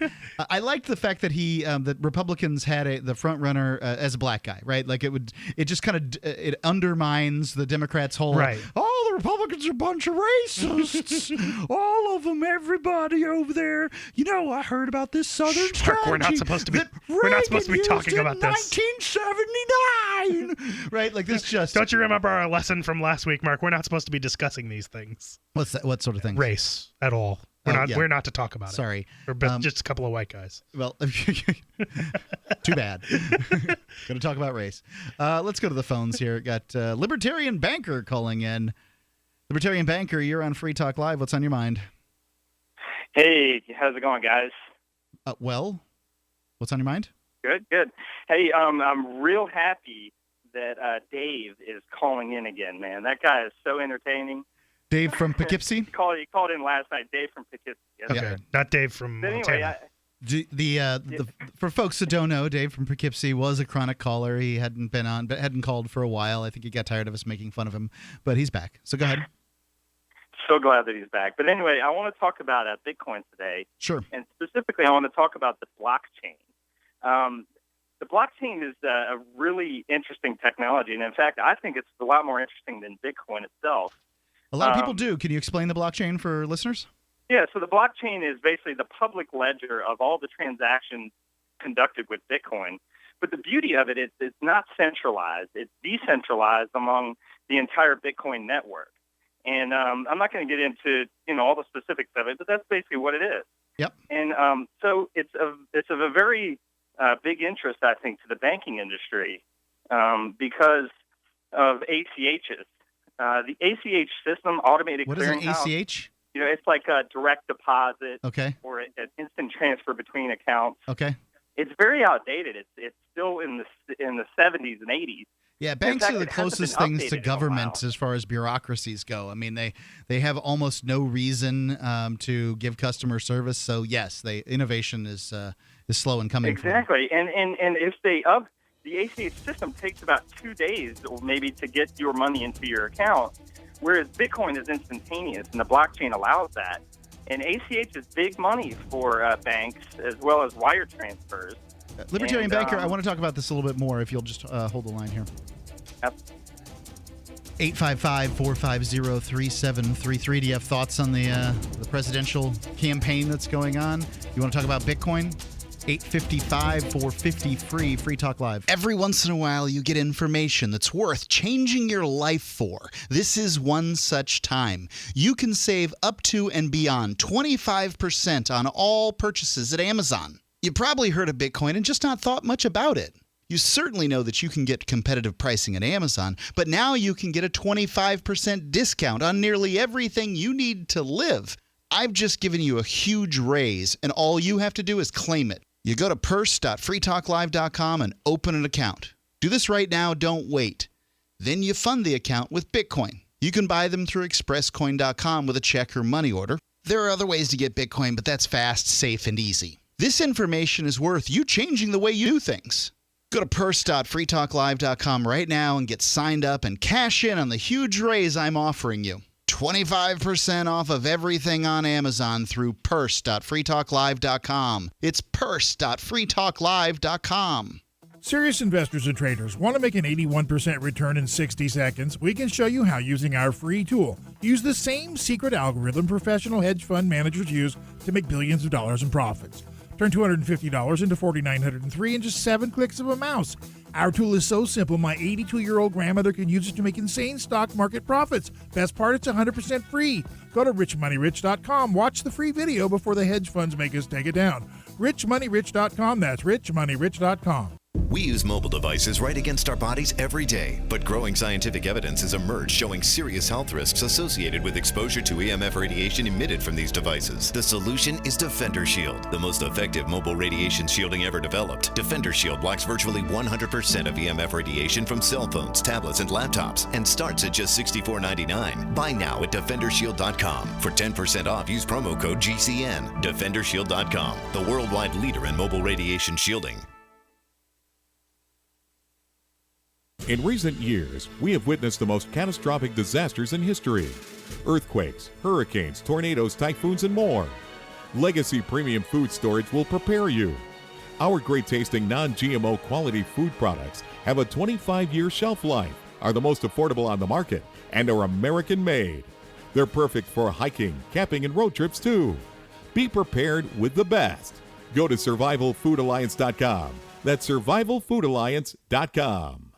I liked the fact that that Republicans had the front runner as a black guy, right? Like it just kind of it undermines the Democrats' whole Right. Oh, the Republicans are a bunch of racists. All of them, everybody over there. I heard about this Southern strategy. We're not supposed to be talking about this. 1979, right? Like this just. Don't you remember our lesson from last week, Mark? We're not supposed to be discuing these things. What's that? What sort of thing? Race at all. We're not to talk about it. Sorry. We're just a couple of white guys. Well, too bad. Going to talk about race. Let's go to the phones here. Got Libertarian Banker calling in. Libertarian Banker, you're on Free Talk Live. What's on your mind? Hey, how's it going, guys? Well, what's on your mind? Good. Hey, I'm real happy that Dave is calling in again, man. That guy is so entertaining. Dave from Poughkeepsie? He called in last night. Dave from Poughkeepsie. Okay, not Dave from But Montana. anyway, For folks that don't know, Dave from Poughkeepsie was a chronic caller. He hadn't called for a while. I think he got tired of us making fun of him, but he's back. So go ahead. so glad that he's back. But anyway, I want to talk about Bitcoin today. Sure. And specifically, I want to talk about the blockchain. The blockchain is a really interesting technology. And in fact, I think it's a lot more interesting than Bitcoin itself. A lot of people do. Can you explain the blockchain for listeners? Yeah, so the blockchain is basically the public ledger of all the transactions conducted with Bitcoin. But the beauty of it is it's not centralized. It's decentralized among the entire Bitcoin network. And I'm not going to get into all the specifics of it, but that's basically what it is. Yep. And so it's of a very big interest, I think, to the banking industry because of ACHs. The ACH system, automated clearinghouse. What is an ACH? It's like a direct deposit, Okay. or an instant transfer between accounts. Okay. It's very outdated. It's still in the 70s and 80s. Yeah, banks fact, are the it hasn't closest been things to updated in a government as far as bureaucracies go. I mean, they have almost no reason to give customer service. So yes, innovation is slow in coming. Exactly, and if the ACH system takes about 2 days or maybe to get your money into your account, whereas Bitcoin is instantaneous, and the blockchain allows that. And ACH is big money for banks as well as wire transfers. Libertarian Banker, I want to talk about this a little bit more if you'll just hold the line here. Yep. 855-450-3733. Do you have thoughts on the presidential campaign that's going on? You want to talk about Bitcoin? 855-450-FREE, Free Talk Live. Every once in a while, you get information that's worth changing your life for. This is one such time. You can save up to and beyond 25% on all purchases at Amazon. You probably heard of Bitcoin and just not thought much about it. You certainly know that you can get competitive pricing at Amazon, but now you can get a 25% discount on nearly everything you need to live. I've just given you a huge raise, and all you have to do is claim it. You go to purse.freetalklive.com and open an account. Do this right now, don't wait. Then you fund the account with Bitcoin. You can buy them through expresscoin.com with a check or money order. There are other ways to get Bitcoin, but that's fast, safe, and easy. This information is worth you changing the way you do things. Go to purse.freetalklive.com right now and get signed up and cash in on the huge raise I'm offering you. 25% off of everything on Amazon through purse.freetalklive.com. It's purse.freetalklive.com. Serious investors and traders want to make an 81% return in 60 seconds. We can show you how using our free tool. Use the same secret algorithm professional hedge fund managers use to make billions of dollars in profits. Turn $250 into $4,903 in just 7 clicks of a mouse. Our tool is so simple, my 82-year-old grandmother can use it to make insane stock market profits. Best part, it's 100% free. Go to richmoneyrich.com. Watch the free video before the hedge funds make us take it down. richmoneyrich.com. That's richmoneyrich.com. We use mobile devices right against our bodies every day, but growing scientific evidence has emerged showing serious health risks associated with exposure to EMF radiation emitted from these devices. The solution is Defender Shield, the most effective mobile radiation shielding ever developed. Defender Shield blocks virtually 100% of EMF radiation from cell phones, tablets, and laptops, and starts at just $64.99. Buy now at DefenderShield.com. For 10% off, use promo code GCN. DefenderShield.com, the worldwide leader in mobile radiation shielding. In recent years, we have witnessed the most catastrophic disasters in history. Earthquakes, hurricanes, tornadoes, typhoons, and more. Legacy Premium Food Storage will prepare you. Our great-tasting non-GMO quality food products have a 25-year shelf life, are the most affordable on the market, and are American-made. They're perfect for hiking, camping, and road trips, too. Be prepared with the best. Go to survivalfoodalliance.com. That's survivalfoodalliance.com.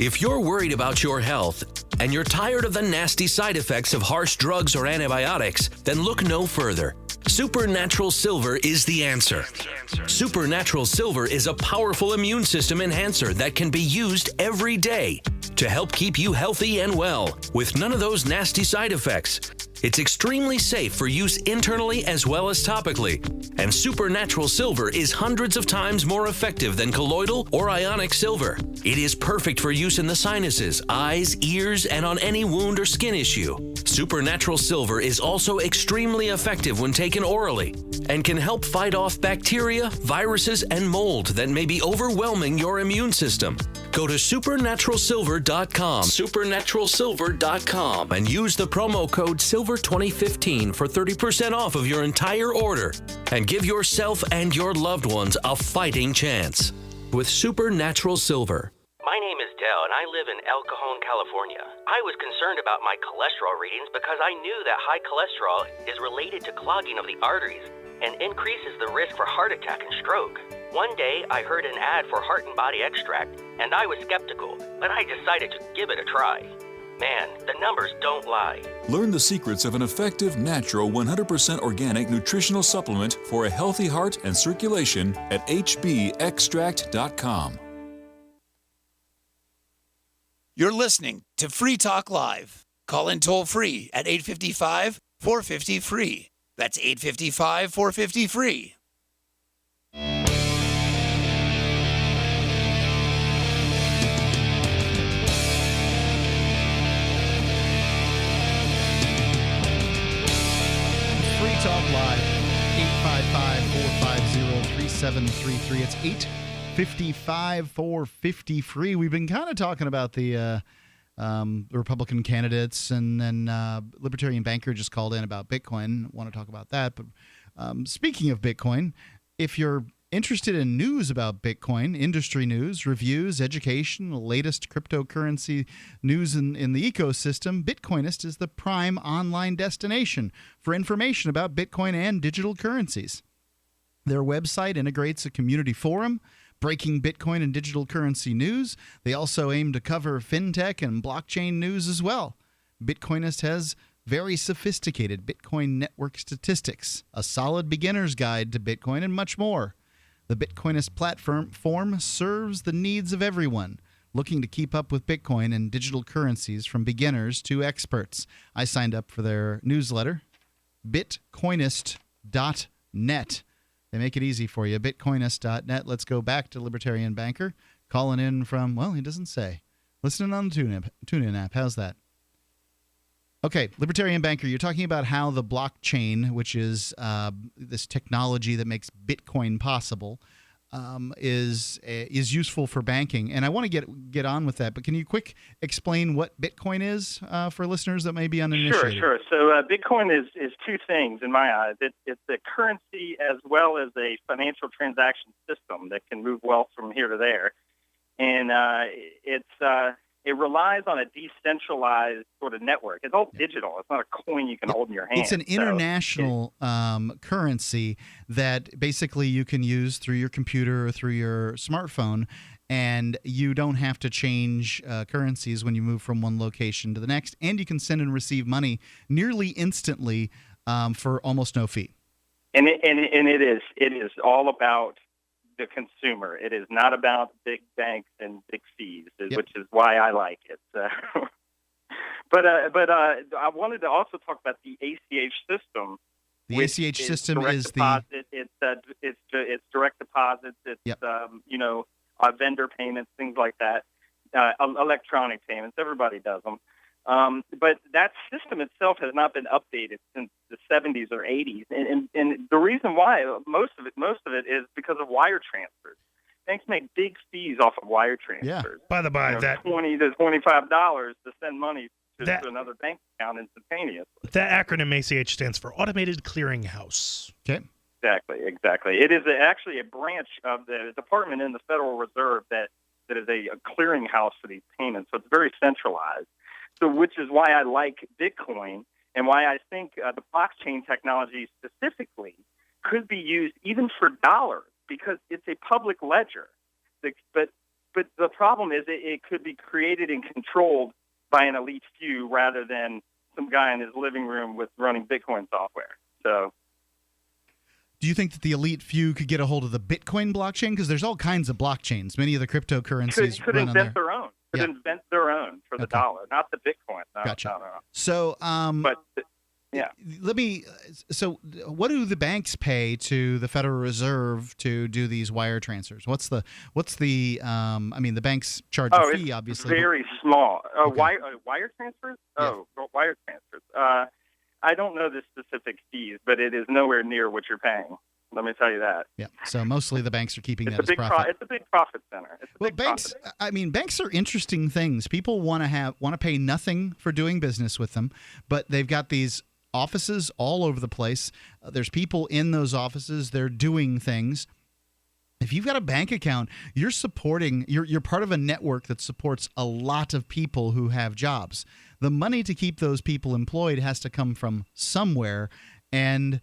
If you're worried about your health and you're tired of the nasty side effects of harsh drugs or antibiotics, then look no further. Supernatural Silver is the answer. Supernatural Silver is a powerful immune system enhancer that can be used every day. to help keep you healthy and well with none of those nasty side effects. It's extremely safe for use internally as well as topically. And Supernatural Silver is hundreds of times more effective than colloidal or ionic silver. It is perfect for use in the sinuses, eyes, ears, and on any wound or skin issue. Supernatural Silver is also extremely effective when taken orally and can help fight off bacteria, viruses, and mold that may be overwhelming your immune system. Go to supernaturalsilver.com, supernaturalsilver.com, and use the promo code SILVER2015 for 30% off of your entire order. And give yourself and your loved ones a fighting chance with Supernatural Silver. My name is Dell, and I live in El Cajon, California. I was concerned about my cholesterol readings because I knew that high cholesterol is related to clogging of the arteries and increases the risk for heart attack and stroke. One day, I heard an ad for Heart and Body Extract, and I was skeptical, but I decided to give it a try. Man, the numbers don't lie. Learn the secrets of an effective, natural, 100% organic nutritional supplement for a healthy heart and circulation at hbextract.com. You're listening to Free Talk Live. Call in toll free at 855-450-FREE. That's 855-450-FREE. Free Talk Live, 855-450-3733. It's 855-450-FREE. We've been kind of talking about the Republican candidates, and then Libertarian Banker just called in about Bitcoin. Want to talk about that. But speaking of Bitcoin, if you're interested in news about Bitcoin, industry news, reviews, education, the latest cryptocurrency news in the ecosystem, Bitcoinist is the prime online destination for information about Bitcoin and digital currencies. Their website integrates a community forum, breaking Bitcoin and digital currency news. They also aim to cover fintech and blockchain news as well. Bitcoinist has very sophisticated Bitcoin network statistics, a solid beginner's guide to Bitcoin, and much more. The Bitcoinist platform serves the needs of everyone looking to keep up with Bitcoin and digital currencies, from beginners to experts. I signed up for their newsletter, bitcoinist.net. They make it easy for you, bitcoinist.net. Let's go back to Libertarian Banker, calling in from, well, he doesn't say. Listening on the TuneIn app. How's that? Okay, Libertarian Banker, you're talking about how the blockchain, which is this technology that makes Bitcoin possible, is useful for banking. And I want to get on with that, but can you quick explain what Bitcoin is for listeners that may be uninitiated? Sure. So Bitcoin is two things in my eyes. It's a currency as well as a financial transaction system that can move wealth from here to there. And it relies on a decentralized sort of network. It's all digital. It's not a coin you can hold in your hand. It's an international currency that basically you can use through your computer or through your smartphone, and you don't have to change currencies when you move from one location to the next, and you can send and receive money nearly instantly for almost no fee. And it is all about the consumer. It is not about big banks and big fees, which is why I like it. But I wanted to also talk about the ACH system. The ACH system is deposit. It's direct deposits. It's vendor payments, things like that. Electronic payments. Everybody does them. But that system itself has not been updated since the 70s or 80s, and the reason why most of it is because of wire transfers. Banks make big fees off of wire transfers. Yeah. By the by, that $20 to $25 to send money to another bank account instantaneously. That acronym ACH stands for Automated Clearinghouse. Okay. Exactly. It is actually a branch of the department in the Federal Reserve that is a clearinghouse for these payments. So it's very centralized. So which is why I like Bitcoin and why I think the blockchain technology specifically could be used even for dollars, because it's a public ledger. But the problem is it could be created and controlled by an elite few rather than some guy in his living room with running Bitcoin software. So, do you think that the elite few could get a hold of the Bitcoin blockchain? Because there's all kinds of blockchains. Many of the cryptocurrencies could run on invent there. their own. to invent their own for the dollar, not the Bitcoin. No, Gotcha. No. So, yeah. So, what do the banks pay to the Federal Reserve to do these wire transfers? What's the? I mean, the banks charge a fee, it's obviously. very small. Wire transfers? Yeah. Wire transfers. I don't know the specific fees, but it is nowhere near what you're paying. Let me tell you that. Yeah. So mostly the banks are keeping that as profit. It's a big profit center. Banks. I mean, banks are interesting things. People want to pay nothing for doing business with them, but they've got these offices all over the place. There's people in those offices. They're doing things. If you've got a bank account, you're supporting. You're part of a network that supports a lot of people who have jobs. The money to keep those people employed has to come from somewhere, and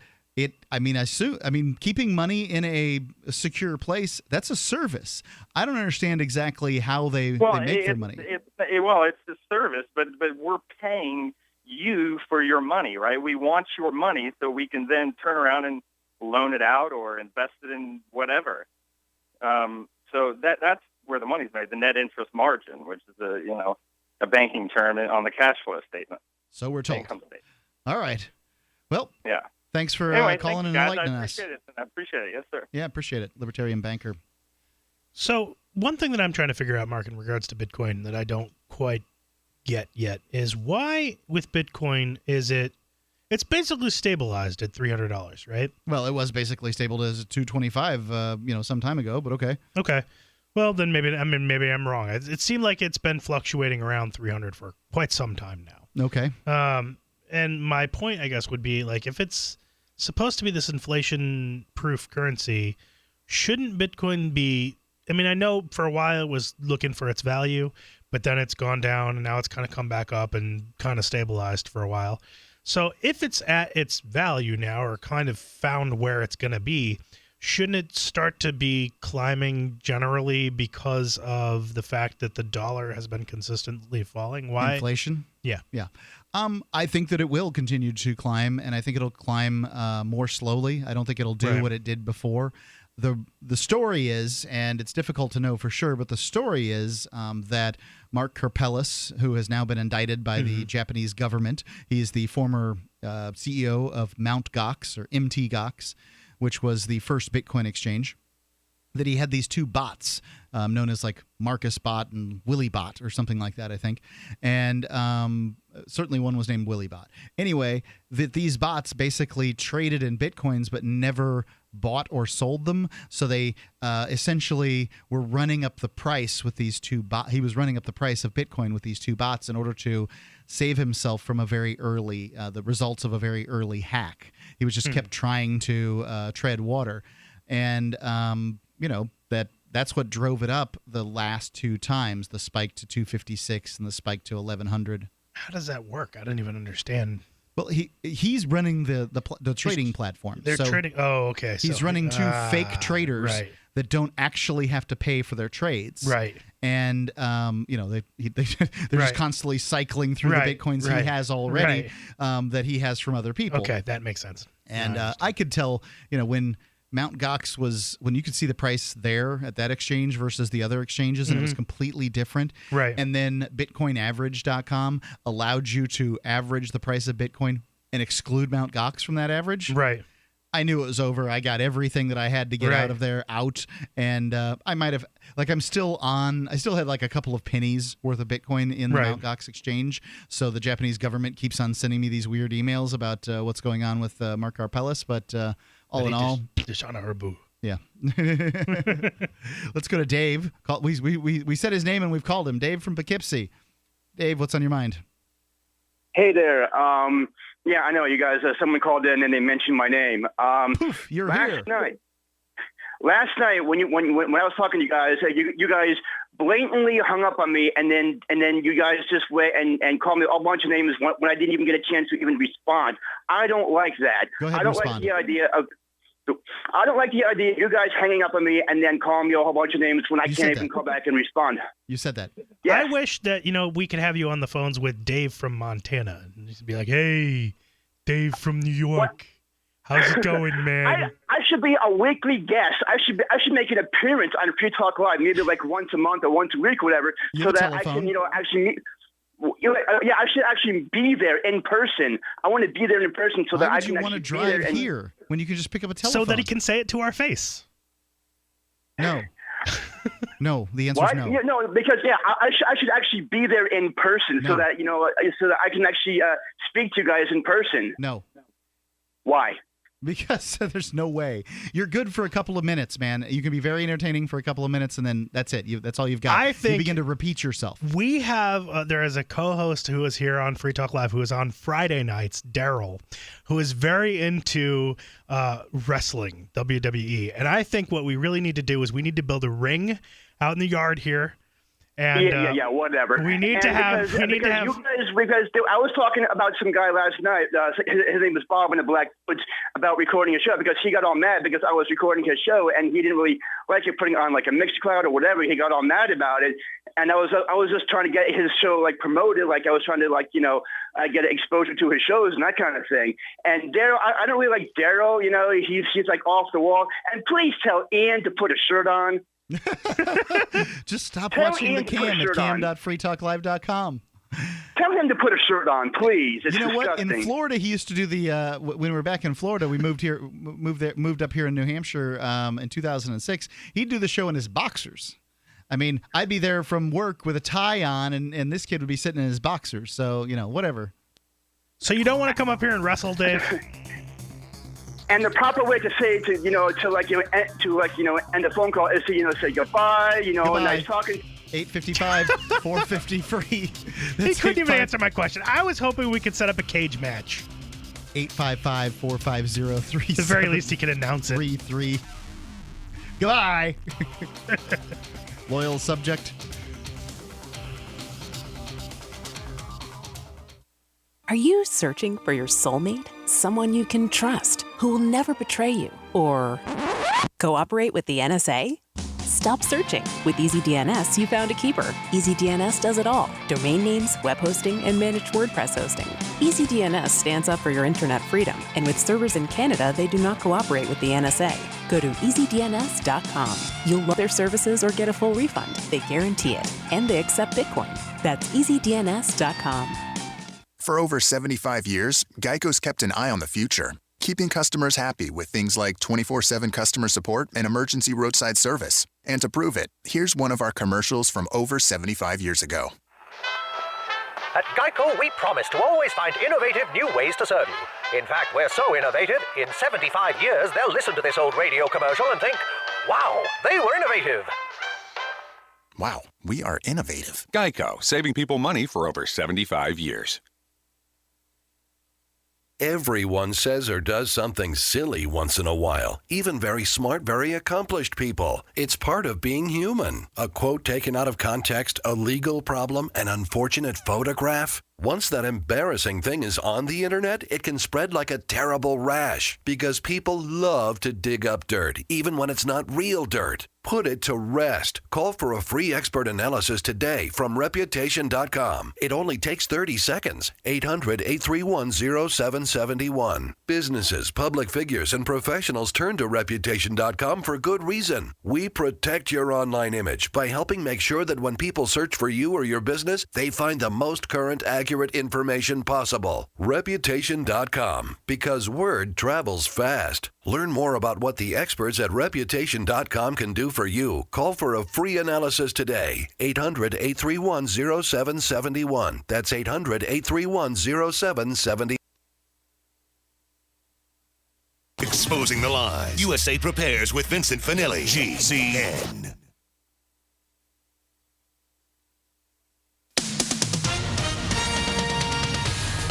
keeping money in a secure place, that's a service. I don't understand exactly how they make their money. It's a service, but we're paying you for your money, right? We want your money so we can then turn around and loan it out or invest it in whatever. So that's where the money's made, the net interest margin, which is a banking term on the cash flow statement. So we're told. All right. Well, yeah. Thanks for calling and enlightening us. I appreciate it. Yes, sir. Yeah, appreciate it. Libertarian banker. So one thing that I'm trying to figure out, Mark, in regards to Bitcoin that I don't quite get yet is why with Bitcoin it's basically stabilized at $300, right? Well, it was basically stable as $225, some time ago, but okay. Okay. Well, then maybe I'm wrong. It seemed like it's been fluctuating around 300 for quite some time now. Okay. And my point, I guess, would be like if it's supposed to be this inflation-proof currency, shouldn't Bitcoin be? I mean, I know for a while it was looking for its value, but then it's gone down, and now it's kind of come back up and kind of stabilized for a while. So if it's at its value now, or kind of found where it's going to be, shouldn't it start to be climbing generally because of the fact that the dollar has been consistently falling? Why? Inflation? Yeah. Yeah. I think that it will continue to climb, and I think it'll climb more slowly. I don't think it'll do what it did before. The story is, and it's difficult to know for sure, but the story is that Mark Karpelès, who has now been indicted by the Japanese government, he is the former CEO of Mt. Gox, or MT Gox, which was the first Bitcoin exchange, that he had these two bots known as like Marcus Bot and Willy Bot or something like that, I think. And certainly one was named Willy Bot. Anyway, these bots basically traded in Bitcoins but never bought or sold them. So they essentially were running up the price with these two bots. He was running up the price of Bitcoin with these two bots in order to save himself from a very early, the results of a very early hack. He was just kept trying to tread water. And, that's what drove it up the last two times, the spike to 256 and the spike to 1100. How does that work? I don't even understand. Well, he's running the trading platform. They're trading. Oh, okay. He's running two fake traders that don't actually have to pay for their trades. Right. And they're just constantly cycling through the Bitcoins he has already that he has from other people. Okay, that makes sense. And I could tell, when Mt. Gox when you could see the price there at that exchange versus the other exchanges, and it was completely different. Right. And then BitcoinAverage.com allowed you to average the price of Bitcoin and exclude Mt. Gox from that average. Right. I knew it was over. I got everything that I had to get out of there out. And I might have, I still had like a couple of pennies worth of Bitcoin in the Mt. Gox exchange. So the Japanese government keeps on sending me these weird emails about what's going on with Mark Karpelès. But all in all, yeah. Let's go to Dave. We said his name and we've called him. Dave from Poughkeepsie. Dave, what's on your mind? Hey there. Yeah, I know you guys. Someone called in and they mentioned my name. Poof, you're last here. Last night, when I was talking to you guys, you guys blatantly hung up on me, and then you guys just went and called me a bunch of names when I didn't even get a chance to even respond. I don't like that. Go ahead, I don't respond. like the idea of. I don't like the idea of you guys hanging up on me and then calling me a whole bunch of names when I can't even call back and respond. You said that. I wish that, we could have you on the phones with Dave from Montana. And just be like, hey, Dave from New York. How's it going, man? I should be a weekly guest. I should make an appearance on Free Talk Live, maybe like once a month or once a week, or whatever, so that I can, actually meet. I should actually be there in person. I want to be there in person so that I can Why would you want to drive here when you can just pick up a telephone? So that he can say it to our face. No. No, the answer is no. Yeah, no, because I should actually be there in person so that so that I can actually speak to you guys in person. No. Why? Because there's no way. You're good for a couple of minutes, man. You can be very entertaining for a couple of minutes, and then that's it. That's all you've got. I think you begin to repeat yourself. We have there is a co-host who is here on Free Talk Live who is on Friday nights, Daryl, who is very into wrestling, WWE. And I think what we really need to do is we need to build a ring out in the yard here. And, whatever. We need to have. You guys, because I was talking about some guy last night. His name was Bob in the Black Boots, about recording a show because he got all mad because I was recording his show and he didn't really like it putting on like a Mixcloud or whatever. He got all mad about it, and I was just trying to get his show like promoted. Like I was trying to get exposure to his shows and that kind of thing. And Daryl, I don't really like Daryl. He's like off the wall. And please tell Ian to put a shirt on. Just stop watching the Cam at cam.freetalklive.com. Tell him to put a shirt on, please. It's disgusting. What? In disgusting. Florida, he used to do the when we were back in Florida. We moved up here in New Hampshire in 2006. He'd do the show in his boxers. I mean, I'd be there from work with a tie on, and this kid would be sitting in his boxers. So whatever. So you don't want to come up here and wrestle, Dave? And the proper way to say end the phone call is to say goodbye. Goodbye. Nice talking. 8:55, 4:50 free. He couldn't even answer my question. I was hoping we could set up a cage match. 855-450-3733. At the very least, he can announce it. 33. Goodbye. Loyal subject. Are you searching for your soulmate? Someone you can trust, who will never betray you? Or cooperate with the NSA? Stop searching. With EasyDNS, you found a keeper. EasyDNS does it all. Domain names, web hosting, and managed WordPress hosting. EasyDNS stands up for your internet freedom. And with servers in Canada, they do not cooperate with the NSA. Go to EasyDNS.com. You'll love their services or get a full refund. They guarantee it. And they accept Bitcoin. That's EasyDNS.com. For over 75 years, Geico's kept an eye on the future, keeping customers happy with things like 24/7 customer support and emergency roadside service. And to prove it, here's one of our commercials from over 75 years ago. At Geico, we promise to always find innovative new ways to serve you. In fact, we're so innovative, in 75 years, they'll listen to this old radio commercial and think, wow, they were innovative. Wow, we are innovative. Geico, saving people money for over 75 years. Everyone says or does something silly once in a while, even very smart, very accomplished people. It's part of being human. A quote taken out of context, a legal problem, an unfortunate photograph. Once that embarrassing thing is on the internet, it can spread like a terrible rash because people love to dig up dirt, even when it's not real dirt. Put it to rest. Call for a free expert analysis today from Reputation.com. It only takes 30 seconds. 800-831-0771. Businesses, public figures, and professionals turn to Reputation.com for good reason. We protect your online image by helping make sure that when people search for you or your business, they find the most current, accurate information possible. Reputation.com, because word travels fast. Learn more about what the experts at Reputation.com can do for you. Call for a free analysis today. 800-831-0771. That's 800-831-0770. Exposing the lies. USA Prepares with Vincent Finelli. GCN.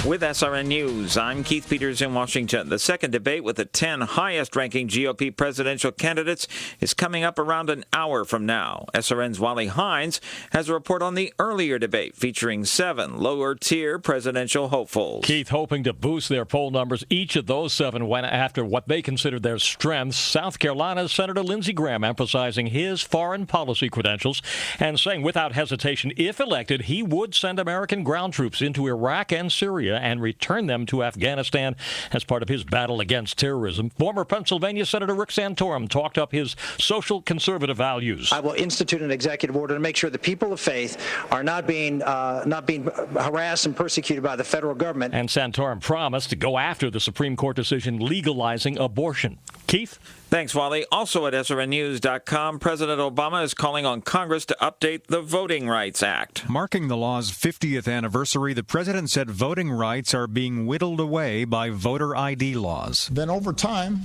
With SRN News, I'm Keith Peters in Washington. The second debate with the 10 highest-ranking GOP presidential candidates is coming up around an hour from now. SRN's Wally Hines has a report on the earlier debate featuring 7 lower-tier presidential hopefuls. Keith, hoping to boost their poll numbers, each of those 7 went after what they considered their strengths. South Carolina's Senator Lindsey Graham emphasizing his foreign policy credentials and saying without hesitation, if elected, he would send American ground troops into Iraq and Syria Syria and return them to Afghanistan as part of his battle against terrorism. Former Pennsylvania Senator Rick Santorum talked up his social conservative values. I will institute an executive order to make sure the people of faith are not being harassed and persecuted by the federal government. And Santorum promised to go after the Supreme Court decision legalizing abortion. Keith? Thanks, Wally. Also at srnnews.com, President Obama is calling on Congress to update the Voting Rights Act. Marking the law's 50th anniversary, the president said voting rights are being whittled away by voter ID laws. Then over time,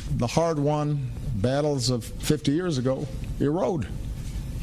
the hard-won battles of 50 years ago erode,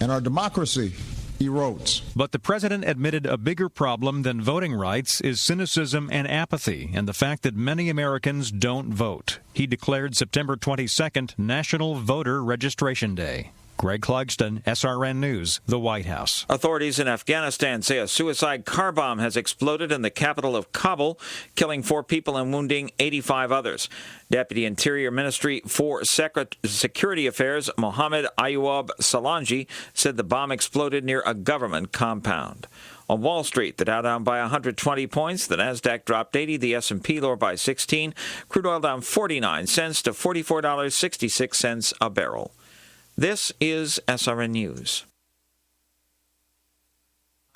and our democracy erodes. But the president admitted a bigger problem than voting rights is cynicism and apathy, and the fact that many Americans don't vote. He declared September 22nd National Voter Registration Day. Greg Clugston, SRN News, the White House. Authorities in Afghanistan say a suicide car bomb has exploded in the capital of Kabul, killing 4 people and wounding 85 others. Deputy Interior Ministry for Security Affairs Mohammed Ayub Salanji said the bomb exploded near a government compound. On Wall Street, the Dow down by 120 points, the Nasdaq dropped 80, the S&P lower by 16, crude oil down 49 cents to $44.66 a barrel. This is SRN News.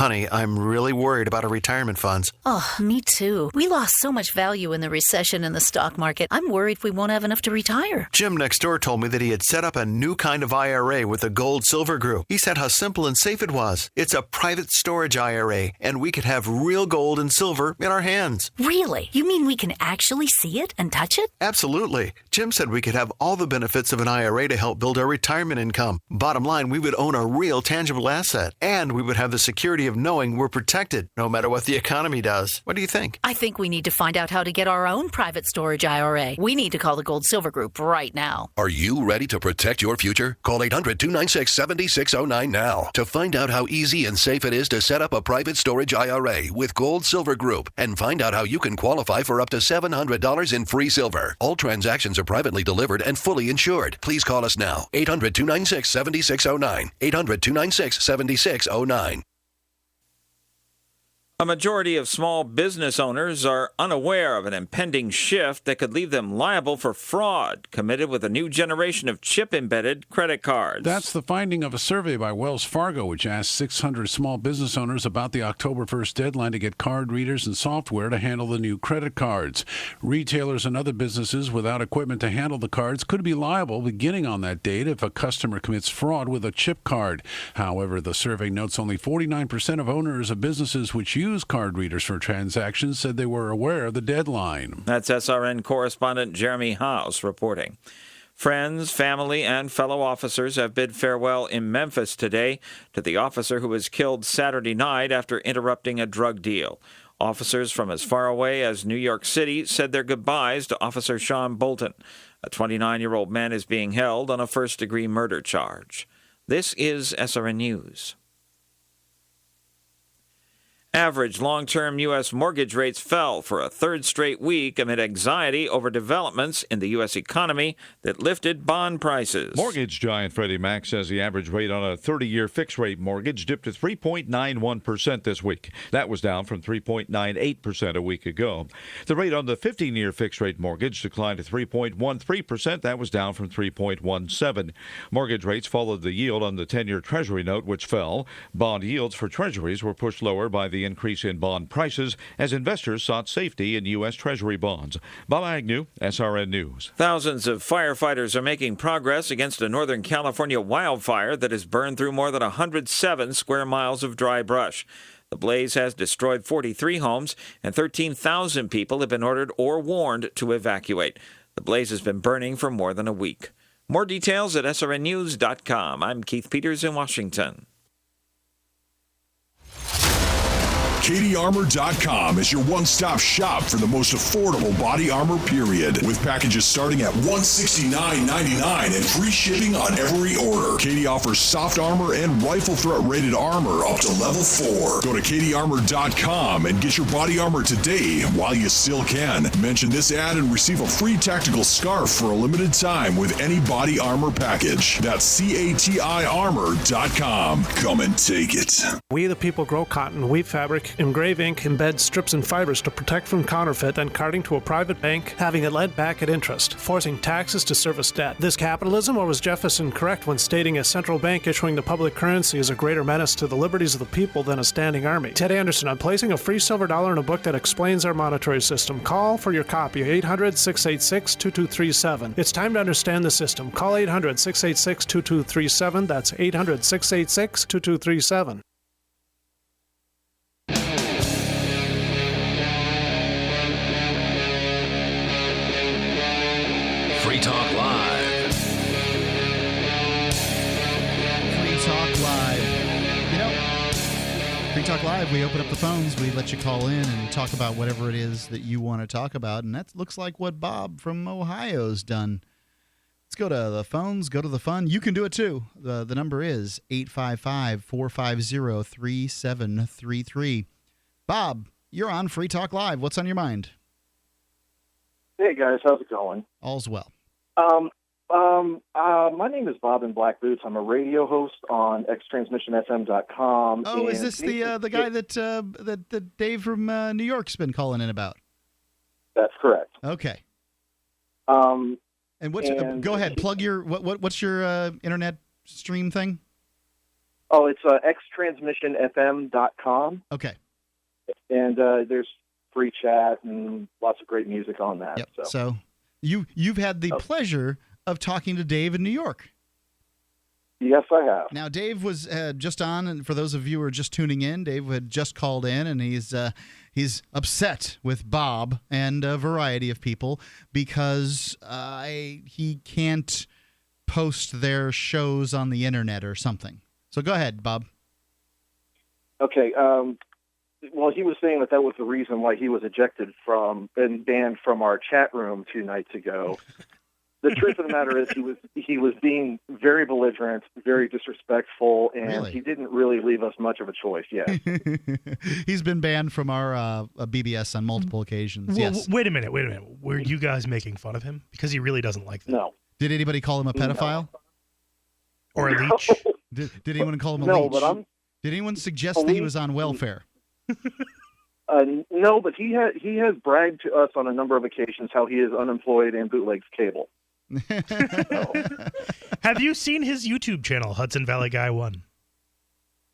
Honey, I'm really worried about our retirement funds. Oh, me too. We lost so much value in the recession in the stock market. I'm worried we won't have enough to retire. Jim next door told me that he had set up a new kind of IRA with the Gold Silver Group. He said how simple and safe it was. It's a private storage IRA, and we could have real gold and silver in our hands. Really? You mean we can actually see it and touch it? Absolutely. Jim said we could have all the benefits of an IRA to help build our retirement income. Bottom line, we would own a real tangible asset, and we would have the security of knowing we're protected no matter what the economy does. What do you think? I think we need to find out how to get our own private storage IRA. We need to call the Gold Silver Group right now. Are you ready to protect your future? Call 800-296-7609 now to find out how easy and safe it is to set up a private storage IRA with Gold Silver Group, and find out how you can qualify for up to $700 in free silver. All transactions are privately delivered and fully insured. Please call us now. 800-296-7609. 800-296-7609. A majority of small business owners are unaware of an impending shift that could leave them liable for fraud committed with a new generation of chip-embedded credit cards. That's the finding of a survey by Wells Fargo, which asked 600 small business owners about the October 1st deadline to get card readers and software to handle the new credit cards. Retailers and other businesses without equipment to handle the cards could be liable beginning on that date if a customer commits fraud with a chip card. However, the survey notes only 49% of owners of businesses which use card readers for transactions said they were aware of the deadline. That's SRN correspondent Jeremy House reporting. Friends, family, and fellow officers have bid farewell in Memphis today to the officer who was killed Saturday night after interrupting a drug deal. Officers from as far away as New York City said their goodbyes to Officer Sean Bolton. A 29-year-old man is being held on a first-degree murder charge. This is SRN News. Average long-term U.S. mortgage rates fell for a third straight week amid anxiety over developments in the U.S. economy that lifted bond prices. Mortgage giant Freddie Mac says the average rate on a 30-year fixed-rate mortgage dipped to 3.91% this week. That was down from 3.98% a week ago. The rate on the 15-year fixed-rate mortgage declined to 3.13%. That was down from 3.17%. Mortgage rates followed the yield on the 10-year Treasury note, which fell. Bond yields for Treasuries were pushed lower by the increase in bond prices as investors sought safety in U.S. Treasury bonds. Bob Agnew, SRN News. Thousands of firefighters are making progress against a Northern California wildfire that has burned through more than 107 square miles of dry brush. The blaze has destroyed 43 homes, and 13,000 people have been ordered or warned to evacuate. The blaze has been burning for more than a week. More details at srnnews.com. I'm Keith Peters in Washington. CatieArmor.com is your one-stop shop for the most affordable body armor, period. With packages starting at $169.99 and free shipping on every order. Katie offers soft armor and rifle threat rated armor up to level 4. Go to CatieArmor.com and get your body armor today while you still can. Mention this ad and receive a free tactical scarf for a limited time with any body armor package. That's CATIArmor.com. Come and take it. We the people grow cotton, weave fabric, Engrave Inc. embeds strips and fibers to protect from counterfeit, then carting to a private bank, having it lent back at interest, forcing taxes to service debt. This capitalism, or was Jefferson correct when stating a central bank issuing the public currency is a greater menace to the liberties of the people than a standing army? Ted Anderson, I'm placing a free silver dollar in a book that explains our monetary system. Call for your copy, 800-686-2237. It's time to understand the system. Call 800-686-2237. That's 800-686-2237. Free Talk Live. Free Talk Live. You know, Free Talk Live, we open up the phones, we let you call in and talk about whatever it is that you want to talk about, and that looks like what Bob from Ohio's done. Let's go to the phones, go to the fun. You can do it too. The number is 855-450-3733. Bob, you're on Free Talk Live. What's on your mind? Hey guys, how's it going? All's well. My name is Bob in Black Boots. I'm a radio host on xtransmissionfm.com. Oh, is this the guy that Dave from New York's been calling in about? That's correct. Okay. And what's go ahead, plug your what's your internet stream thing? Oh, it's xtransmissionfm.com. Okay. And there's free chat and lots of great music on that. Yep. So you've had the pleasure of talking to Dave in New York. Yes, I have. Now, Dave was just on, and for those of you who are just tuning in, Dave had just called in, and he's upset with Bob and a variety of people because he can't post their shows on the internet or something. So go ahead, Bob. Okay. Well, he was saying that was the reason why he was ejected from and banned from our chat room 2 nights ago. The truth of the matter is he was being very belligerent, very disrespectful, and Really? he didn't really leave us much of a choice. Yeah. He's been banned from our BBS on multiple occasions. Well, Yes. Wait a minute. Were you guys making fun of him? Because he really doesn't like that. No. Did anybody call him a pedophile? Or a leech? Did anyone call him a No, leech? but Did anyone suggest that he was on welfare? No, but he has bragged to us on a number of occasions how he is unemployed and bootlegs cable. Have you seen his YouTube channel, Hudson Valley Guy 1?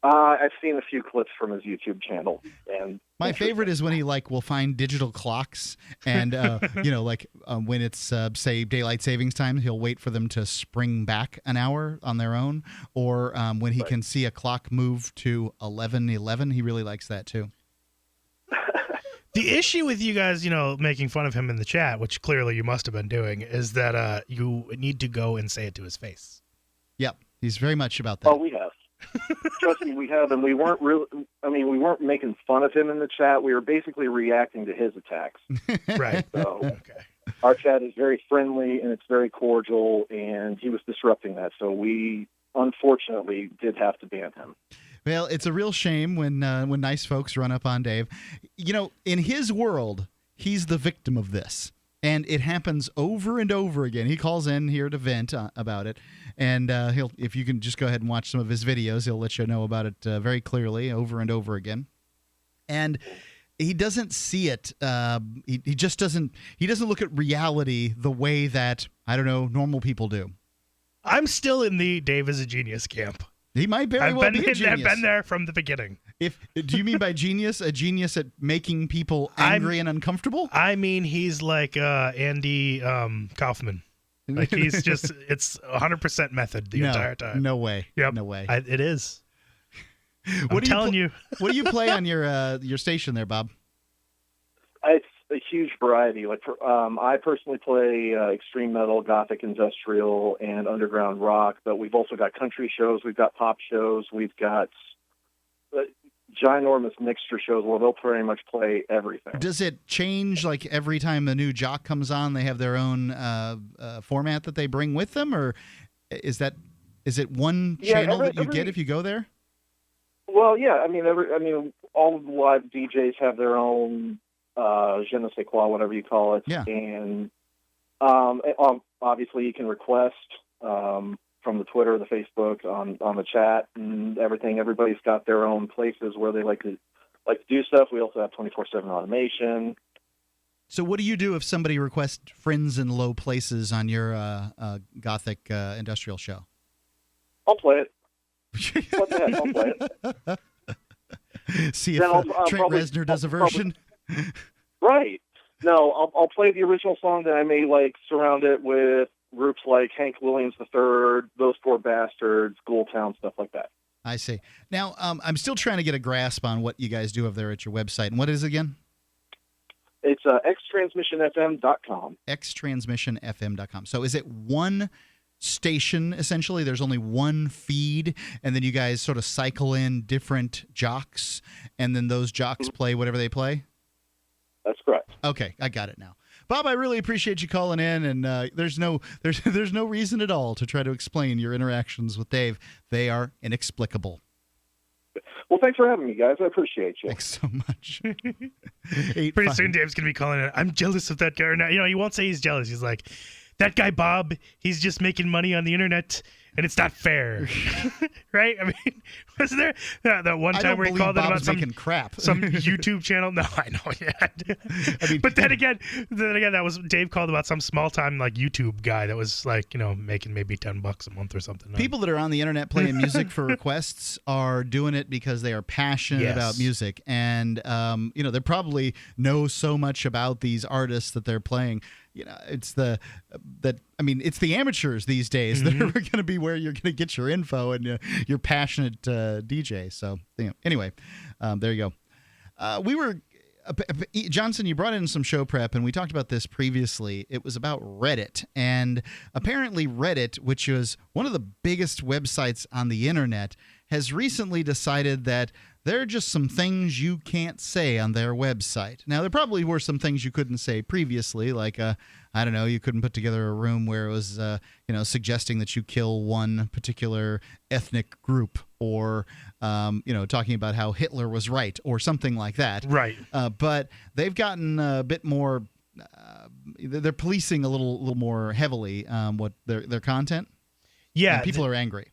I've seen a few clips from his YouTube channel, and My favorite is when he will find digital clocks and when it's say daylight savings time, he'll wait for them to spring back an hour on their own, or when he can see a clock move to 11:11. He really likes that too. The issue with you guys, making fun of him in the chat, which clearly you must have been doing, is that you need to go and say it to his face. Yep, he's very much about that. Oh, we have. Trust me, we have, and we weren't we weren't making fun of him in the chat. We were basically reacting to his attacks. Right. So okay. Our chat is very friendly and it's very cordial, and he was disrupting that. So we unfortunately did have to ban him. Well, it's a real shame when nice folks run up on Dave. In his world, he's the victim of this. And it happens over and over again. He calls in here to vent about it. And if you can just go ahead and watch some of his videos, he'll let you know about it very clearly over and over again. And he doesn't see it. He just doesn't. He doesn't look at reality the way that, I don't know, normal people do. I'm still in the Dave is a genius camp. He might very well be a genius. I've been there from the beginning. Do you mean by genius a genius at making people angry and uncomfortable? I mean he's like Andy Kaufman. Like he's just it's 100% method the entire time. No way. Yep. No way. It is. I'm telling you. What do you play on your station there, Bob? It's a huge variety. I personally play extreme metal, gothic, industrial, and underground rock. But we've also got country shows. We've got pop shows. We've got ginormous mixture shows where they'll pretty much play everything. Does it change every time a new jock comes on? They have their own format that they bring with them, or is it one channel that you get if you go there? Well, yeah. All of the live DJs have their own je ne sais quoi, whatever you call it. Yeah. And obviously you can request from the Twitter, the Facebook, on the chat and everything. Everybody's got their own places where they like to like to do stuff. We also have 24/7 automation. So what do you do if somebody requests Friends in Low Places on your Gothic industrial show? I'll play it. What the heck? I'll play it. See if Trent Reznor does a version. Right. No, I'll play the original song, that I may surround it with groups like Hank Williams III, Those Four Bastards, Ghoul Town, stuff like that. I see. Now, I'm still trying to get a grasp on what you guys do over there at your website. And what is it again? It's xtransmissionfm.com. xtransmissionfm.com. So is it one station, essentially? There's only one feed, and then you guys sort of cycle in different jocks, and then those jocks play whatever they play? That's correct. Okay, I got it now. Bob, I really appreciate you calling in, and there's no reason at all to try to explain your interactions with Dave. They are inexplicable. Well, thanks for having me, guys. I appreciate you. Thanks so much. Pretty soon, Dave's going to be calling it, I'm jealous of that guy. Now, he won't say he's jealous. He's like, that guy, Bob, he's just making money on the internet, and it's not fair. Right? I mean, was there that one time where he called it about some YouTube channel? No, I know. Yeah. But then again, that was Dave called about some small time YouTube guy that was making maybe $10 a month or something. People that are on the internet playing music for requests are doing it because they are passionate about music, and they probably know so much about these artists that they're playing. It's the amateurs these days that are going to be where you're going to get your info and your passionate DJ. So anyway, there you go. We were Johnson, you brought in some show prep, and we talked about this previously. It was about Reddit, and apparently Reddit, which was one of the biggest websites on the internet, has recently decided that there are just some things you can't say on their website. Now, there probably were some things you couldn't say previously, like, I don't know, you couldn't put together a room where it was, suggesting that you kill one particular ethnic group, or, talking about how Hitler was right, or something like that. Right. But they've gotten a bit more, they're policing a little more heavily what their content. Yeah. And people are angry.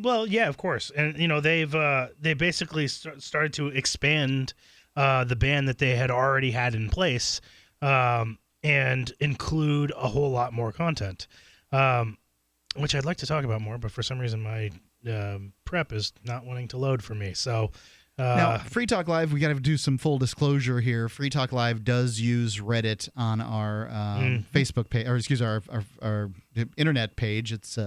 Well, yeah, of course, and they basically started to expand the ban that they had already had in place, and include a whole lot more content, which I'd like to talk about more, but for some reason my prep is not wanting to load for me. So now, Free Talk Live, we got to do some full disclosure here. Free Talk Live does use Reddit on our Facebook page, or excuse our internet page. It's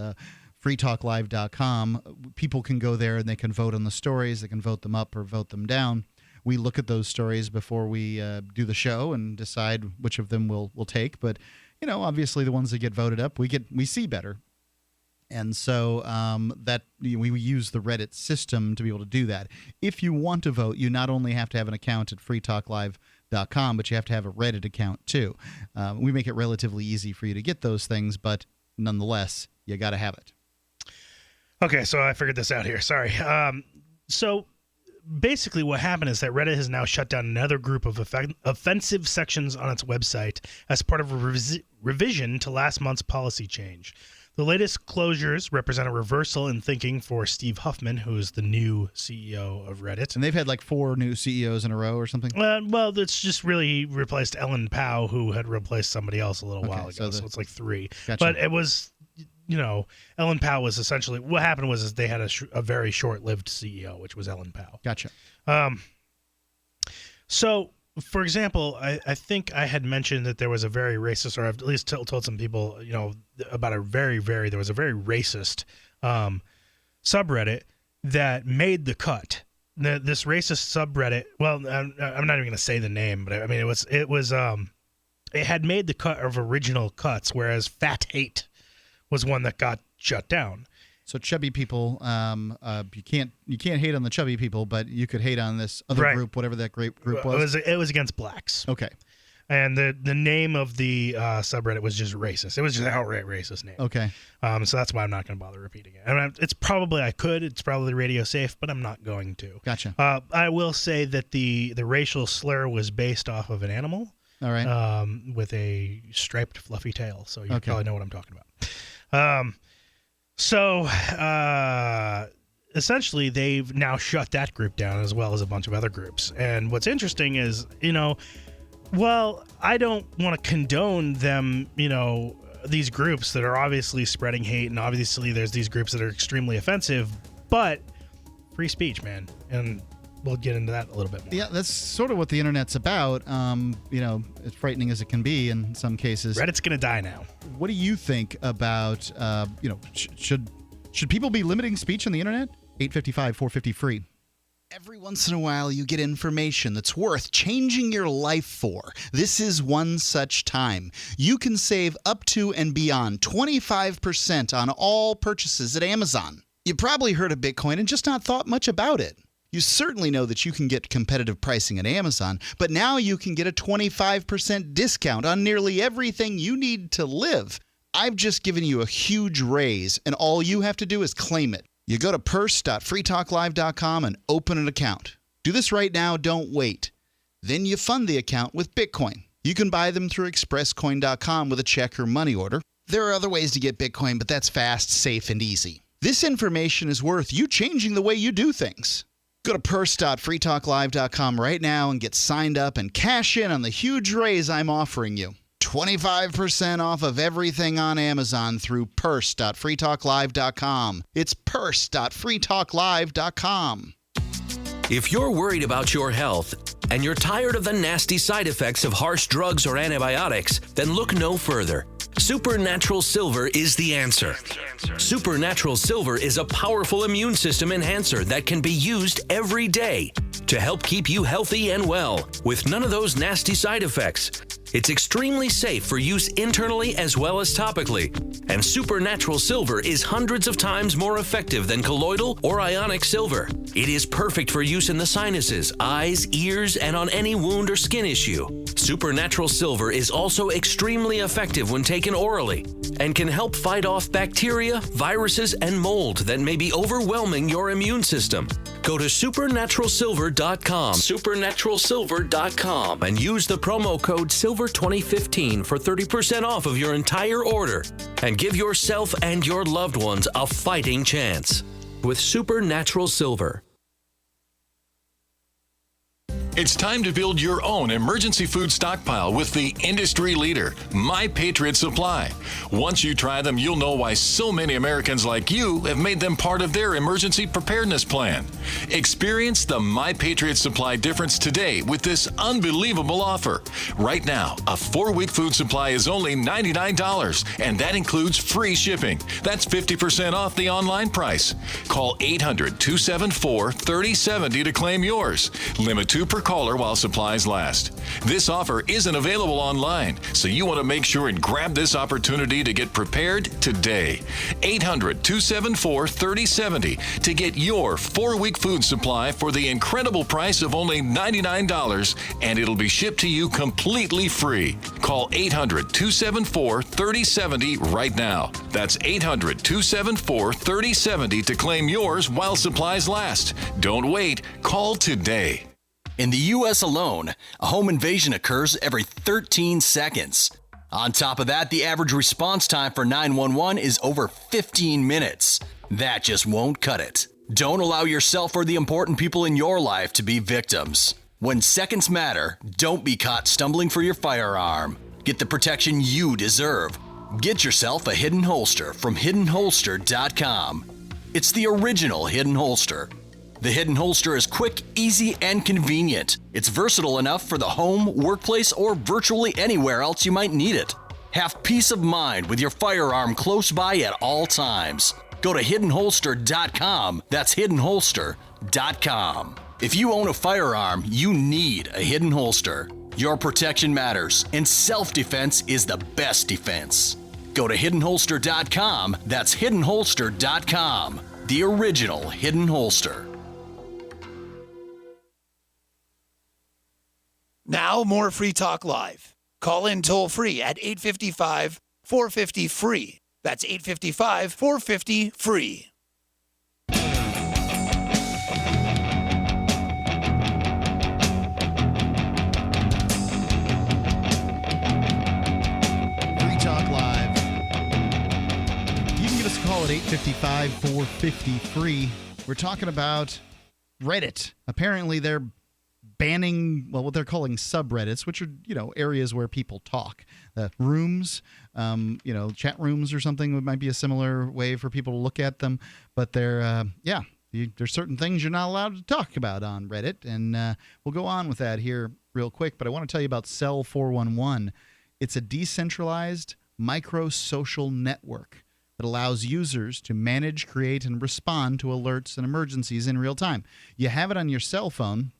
freetalklive.com. People can go there and they can vote on the stories. They can vote them up or vote them down. We look at those stories before we do the show and decide which of them we'll take. But obviously the ones that get voted up, we see better, and so we use the Reddit system to be able to do that. If you want to vote, you not only have to have an account at freetalklive.com, but you have to have a Reddit account too. We make it relatively easy for you to get those things, but nonetheless, you got to have it. Okay, so I figured this out here. Sorry. So basically what happened is that Reddit has now shut down another group of offensive sections on its website as part of a revision to last month's policy change. The latest closures represent a reversal in thinking for Steve Huffman, who is the new CEO of Reddit. And they've had 4 new CEOs in a row or something? Well, it's just really replaced Ellen Pao, who had replaced somebody else a little while ago. So it's 3. Gotcha. But it was... Ellen Pao was essentially what happened was they had a very short-lived CEO, which was Ellen Pao. Gotcha. So, for example, I think I had mentioned that there was a very racist, or I've at least told some people, about there was a very racist subreddit that made the cut. This racist subreddit. Well, I'm not even going to say the name, but I mean it had made the cut of original cuts, whereas Fat Hate was one that got shut down. So chubby people, you can't hate on the chubby people, but you could hate on this other group, whatever that group was. It was against blacks. Okay. And the name of the subreddit was just racist. It was just an outright racist name. Okay. So that's why I'm not going to bother repeating it. I mean, it's probably radio safe, but I'm not going to. Gotcha. I will say that the racial slur was based off of an animal. All right. With a striped fluffy tail. So you probably know what I'm talking about. essentially they've now shut that group down as well as a bunch of other groups. And what's interesting is, well, I don't want to condone them, these groups that are obviously spreading hate, and obviously there's these groups that are extremely offensive, but free speech, man. And we'll get into that a little bit more. Yeah, that's sort of what the internet's about. As frightening as it can be in some cases. Reddit's going to die now. What do you think about, should people be limiting speech on the internet? 855-450-FREE. Every once in a while, you get information that's worth changing your life for. This is one such time. You can save up to and beyond 25% on all purchases at Amazon. You probably heard of Bitcoin and just not thought much about it. You certainly know that you can get competitive pricing at Amazon, but now you can get a 25% discount on nearly everything you need to live. I've just given you a huge raise, and all you have to do is claim it. You go to purse.freetalklive.com and open an account. Do this right now, don't wait. Then you fund the account with Bitcoin. You can buy them through expresscoin.com with a check or money order. There are other ways to get Bitcoin, but that's fast, safe, and easy. This information is worth you changing the way you do things. Go to purse.freetalklive.com right now and get signed up and cash in on the huge raise I'm offering you. 25% off of everything on Amazon through purse.freetalklive.com. It's purse.freetalklive.com. If you're worried about your health and you're tired of the nasty side effects of harsh drugs or antibiotics, then look no further. Supernatural Silver is the answer. Supernatural Silver is a powerful immune system enhancer that can be used every day to help keep you healthy and well with none of those nasty side effects. It's extremely safe for use internally as well as topically. And Supernatural Silver is hundreds of times more effective than colloidal or ionic silver. It is perfect for use in the sinuses, eyes, ears, and on any wound or skin issue. Supernatural Silver is also extremely effective when taken orally and can help fight off bacteria, viruses, and mold that may be overwhelming your immune system. Go to supernaturalsilver.com, supernaturalsilver.com, and use the promo code SILVER2015 for 30% off of your entire order. And give yourself and your loved ones a fighting chance with Supernatural Silver. It's time to build your own emergency food stockpile with the industry leader, My Patriot Supply. Once you try them, you'll know why so many Americans like you have made them part of their emergency preparedness plan. Experience the My Patriot Supply difference today with this unbelievable offer. Right now, a 4-week food supply is only $99, and that includes free shipping. That's 50% off the online price. Call 800-274-3070 to claim yours. Limit 2 per caller while supplies last. This offer isn't available online, so you want to make sure and grab this opportunity to get prepared today. 800-274-3070 to get your 4-week food supply for the incredible price of only $99, and it'll be shipped to you completely free. Call 800-274-3070 right now. That's 800-274-3070 to claim yours while supplies last. Don't wait. Call today. In the U.S. alone, a home invasion occurs every 13 seconds. On top of that, the average response time for 911 is over 15 minutes. That just won't cut it. Don't allow yourself or the important people in your life to be victims. When seconds matter, don't be caught stumbling for your firearm. Get the protection you deserve. Get yourself a hidden holster from hiddenholster.com. It's the original hidden holster. The hidden holster is quick, easy, and convenient. It's versatile enough for the home, workplace, or virtually anywhere else you might need it. Have peace of mind with your firearm close by at all times. Go to hiddenholster.com. That's hiddenholster.com. If you own a firearm, you need a hidden holster. Your protection matters, and self-defense is the best defense. Go to hiddenholster.com. That's hiddenholster.com. The original hidden holster. Now, more Free Talk Live. Call in toll free at 855-450-FREE. That's 855-450-FREE. Free Talk Live. You can give us a call at 855-450-FREE. We're talking about Reddit. Apparently, they're banning, well, what they're calling subreddits, which are, areas where people talk. Rooms, chat rooms or something might be a similar way for people to look at them. But they're, there's certain things you're not allowed to talk about on Reddit. And we'll go on with that here real quick. But I want to tell you about Cell 411. It's a decentralized micro-social network that allows users to manage, create, and respond to alerts and emergencies in real time. You have it on your cell phone,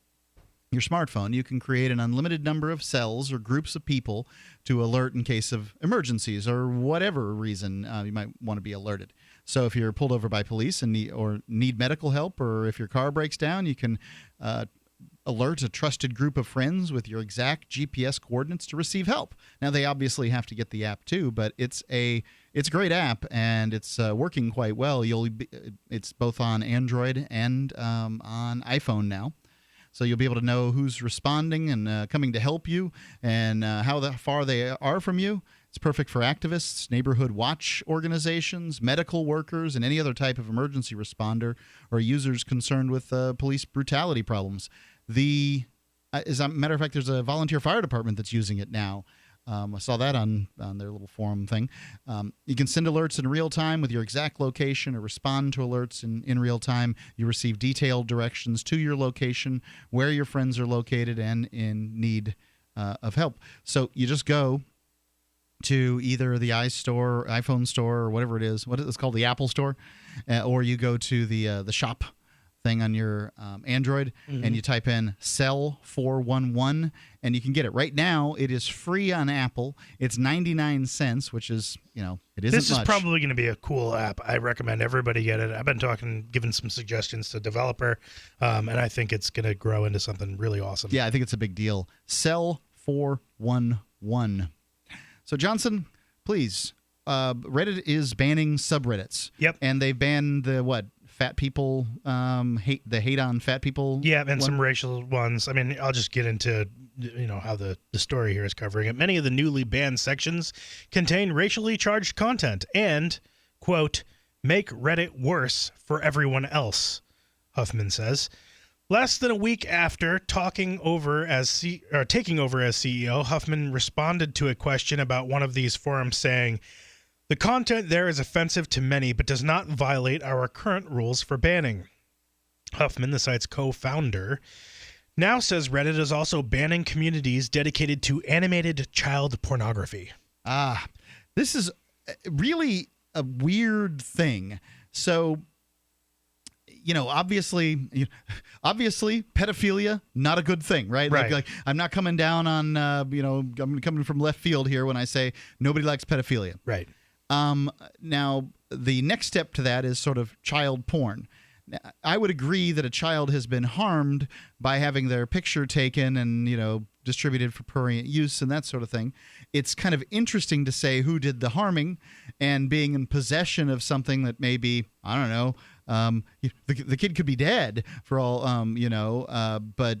your smartphone. You can create an unlimited number of cells or groups of people to alert in case of emergencies or whatever reason you might want to be alerted. So if you're pulled over by police and need medical help, or if your car breaks down, you can alert a trusted group of friends with your exact GPS coordinates to receive help. Now, they obviously have to get the app too, but it's a great app, and it's working quite well. It's both on Android and on iPhone now. So you'll be able to know who's responding and coming to help you, and how far they are from you. It's perfect for activists, neighborhood watch organizations, medical workers, and any other type of emergency responder or users concerned with police brutality problems. As a matter of fact, there's a volunteer fire department that's using it now. I saw that on their little forum thing. You can send alerts in real time with your exact location, or respond to alerts in real time. You receive detailed directions to your location, where your friends are located, and in need of help. So you just go to either the iPhone store, or whatever it is. What it's called, the Apple Store, or you go to the shop thing on your Android, and you type in Cell 411, and you can get it. Right now, it is free on Apple. It's 99 cents, which is, it isn't much. This is probably going to be a cool app. I recommend everybody get it. I've been giving some suggestions to developer, and I think it's going to grow into something really awesome. Yeah, I think it's a big deal. Cell 411. So, Johnson, please, Reddit is banning subreddits. Yep. And they banned the fat people, hate on fat people. Yeah, and some racial ones. I mean, I'll just get into how the story here is covering it. Many of the newly banned sections contain racially charged content and, quote, make Reddit worse for everyone else, Huffman says. Less than a week after taking over as CEO, Huffman responded to a question about one of these forums saying, "The content there is offensive to many, but does not violate our current rules for banning." Huffman, the site's co-founder, now says Reddit is also banning communities dedicated to animated child pornography. This is really a weird thing. So, obviously, pedophilia, not a good thing, right? Right. Like I'm not coming down on, I'm coming from left field here when I say nobody likes pedophilia. Right. Now, the next step to that is sort of child porn. Now, I would agree that a child has been harmed by having their picture taken and, distributed for prurient use and that sort of thing. It's kind of interesting to say who did the harming, and being in possession of something that maybe, I don't know, the kid could be dead for all, but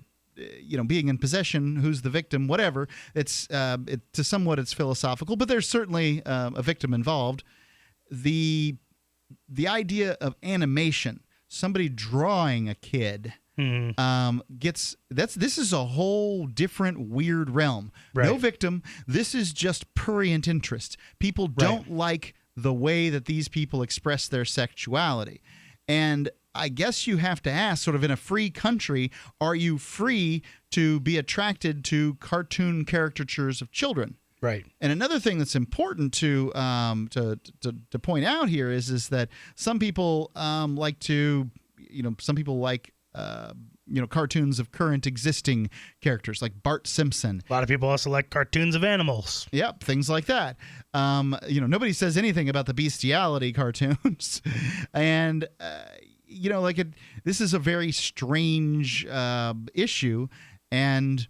being in possession, who's the victim, whatever. It's it's philosophical, but there's certainly a victim involved. The idea of animation, somebody drawing a kid, this is a whole different weird realm. Right. No victim. This is just prurient interest. People don't like the way that these people express their sexuality. And I guess you have to ask, sort of in a free country, are you free to be attracted to cartoon caricatures of children? Right. And another thing that's important to point out here is that some people like cartoons of current existing characters like Bart Simpson. A lot of people also like cartoons of animals. Yep, things like that. Nobody says anything about the bestiality cartoons. And, this is a very strange issue. And,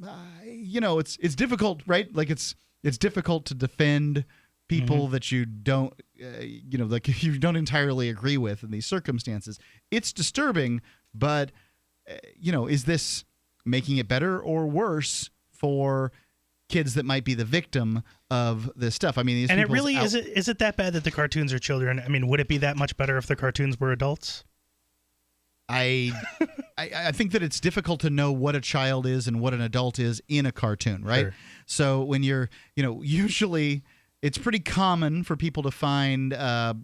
it's difficult, right? Like it's difficult to defend people that you don't, you don't entirely agree with in these circumstances. It's disturbing, but, is this making it better or worse for kids that might be the victim of this stuff? I mean, and it really is it that bad that the cartoons are children? I mean, would it be that much better if the cartoons were adults? I think that it's difficult to know what a child is and what an adult is in a cartoon, right? Sure. So when you're, usually it's pretty common for people to find,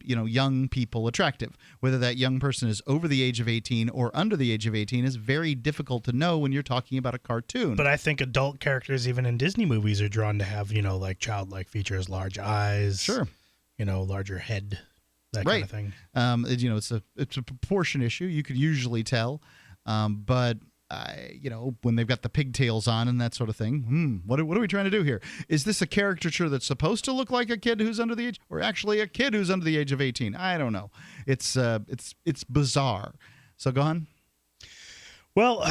young people attractive. Whether that young person is over the age of 18 or under the age of 18 is very difficult to know when you're talking about a cartoon. But I think adult characters, even in Disney movies, are drawn to have, like childlike features, large eyes, sure, larger head, that right. kind of thing. It's a proportion issue. You could usually tell, but when they've got the pigtails on and that sort of thing, what are we trying to do here? Is this a caricature that's supposed to look like a kid who's under the age, or actually a kid who's under the age of 18? I don't know. It's bizarre. So go on. Well,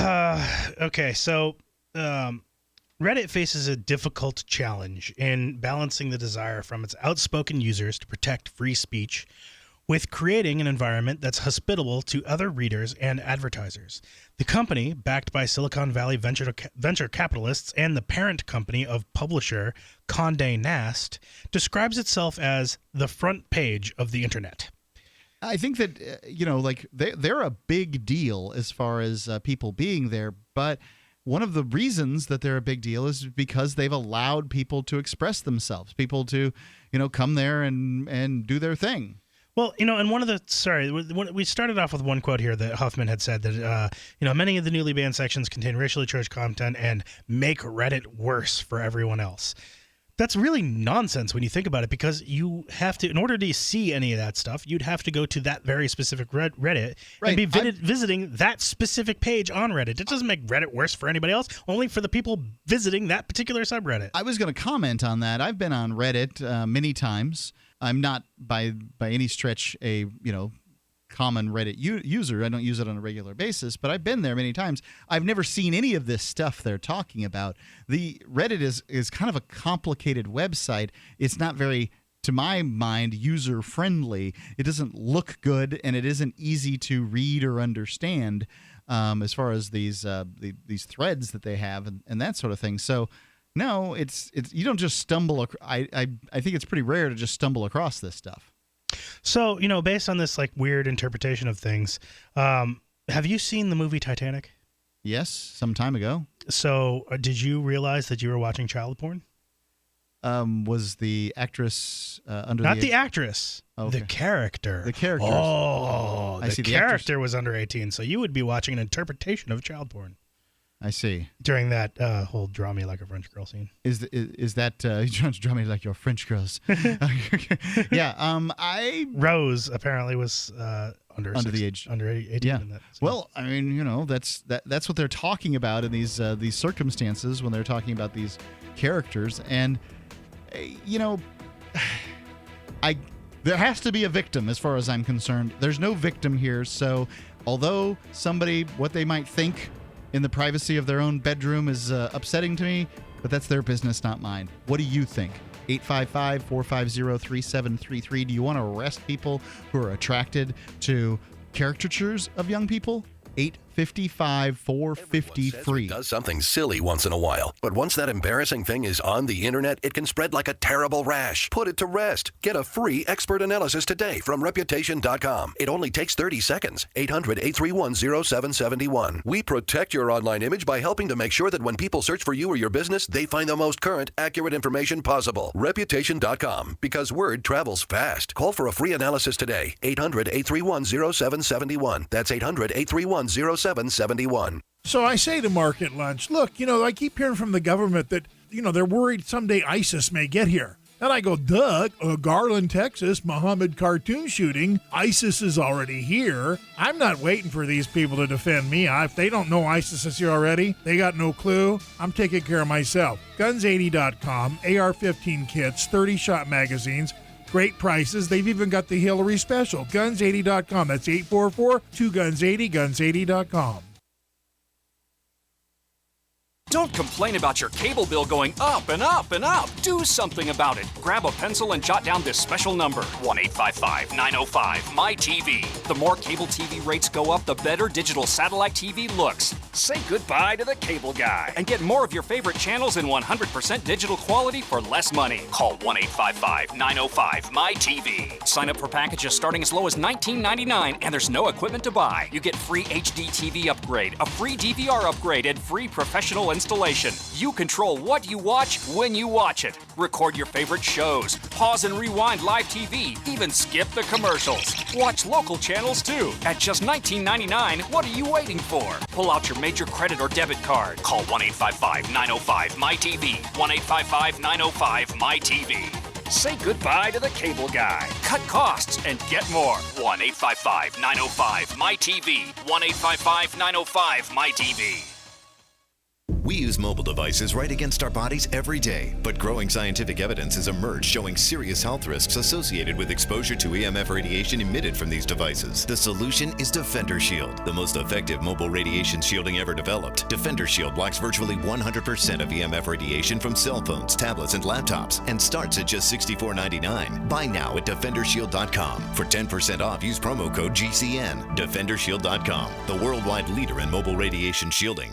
okay. So Reddit faces a difficult challenge in balancing the desire from its outspoken users to protect free speech with creating an environment that's hospitable to other readers and advertisers. The company, backed by Silicon Valley venture capitalists and the parent company of publisher Condé Nast, describes itself as the front page of the internet. I think that, they're a big deal as far as people being there, but one of the reasons that they're a big deal is because they've allowed people to express themselves, people to, come there and do their thing. Well, and we started off with one quote here that Huffman had said that, many of the newly banned sections contain racially charged content and make Reddit worse for everyone else. That's really nonsense when you think about it, because you have to, in order to see any of that stuff, you'd have to go to that very specific Reddit and be visiting that specific page on Reddit. It doesn't make Reddit worse for anybody else, only for the people visiting that particular subreddit. I was going to comment on that. I've been on Reddit many times. I'm not by any stretch a common Reddit user. I don't use it on a regular basis, but I've been there many times. I've never seen any of this stuff they're talking about. The Reddit is kind of a complicated website. It's not very, to my mind, user friendly. It doesn't look good, and it isn't easy to read or understand as far as these threads that they have and that sort of thing. So. No, it's you don't just stumble. I think it's pretty rare to just stumble across this stuff. So, based on this weird interpretation of things, have you seen the movie Titanic? Yes, some time ago. So, did you realize that you were watching child porn? Was the actress under Not the the actress. Oh, okay. The character. The character. Oh, I see. The character was under 18, so you would be watching an interpretation of child porn. I see. During that whole "draw me like a French girl" scene. Is that you're trying to draw me like your French girls? Yeah. Rose apparently was under the age, under 18. Yeah. In that scene. Well, I mean, that's what they're talking about in these circumstances when they're talking about these characters, and there has to be a victim as far as I'm concerned. There's no victim here, so although what they might think in the privacy of their own bedroom is upsetting to me, but that's their business, not mine. What do you think? 855-450-3733. Do you want to arrest people who are attracted to caricatures of young people? 855-450-FREE. Does something silly once in a while, but once that embarrassing thing is on the internet, it can spread like a terrible rash. Put it to rest. Get a free expert analysis today from Reputation.com. It only takes 30 seconds. 800-831-0771. We protect your online image by helping to make sure that when people search for you or your business, they find the most current, accurate information possible. Reputation.com, because word travels fast. Call for a free analysis today. 800-831-0771. That's 800-831-0771. So I say to Mark at lunch, look, I keep hearing from the government that, they're worried someday ISIS may get here. And I go, duh, Garland, Texas, Muhammad cartoon shooting. ISIS is already here. I'm not waiting for these people to defend me. If they don't know ISIS is here already, they got no clue. I'm taking care of myself. Guns80.com, AR-15 kits, 30-shot magazines, great prices. They've even got the Hillary special. Guns80.com. That's 844-2-GUNS80, Guns80.com. Don't complain about your cable bill going up and up and up. Do something about it. Grab a pencil and jot down this special number, 1-855-905-MY-TV. The more cable TV rates go up, the better digital satellite TV looks. Say goodbye to the cable guy and get more of your favorite channels in 100% digital quality for less money. Call 1-855-905-MyTV. Sign up for packages starting as low as $19.99, and there's no equipment to buy. You get free HD TV upgrade, a free DVR upgrade, and free professional installation. You control what you watch when you watch it. Record your favorite shows, pause and rewind live TV, even skip the commercials. Watch local channels too. At just $19.99, what are you waiting for? Pull out your major credit or debit card. Call 1-855-905-MyTV. 1-855-905-MyTV. Say goodbye to the cable guy. Cut costs and get more. 1-855-905-MyTV. 1-855-905-MyTV. We use mobile devices right against our bodies every day, but growing scientific evidence has emerged showing serious health risks associated with exposure to EMF radiation emitted from these devices. The solution is Defender Shield, the most effective mobile radiation shielding ever developed. Defender Shield blocks virtually 100% of EMF radiation from cell phones, tablets, and laptops, and starts at just $64.99. Buy now at DefenderShield.com. For 10% off, use promo code GCN. DefenderShield.com, the worldwide leader in mobile radiation shielding.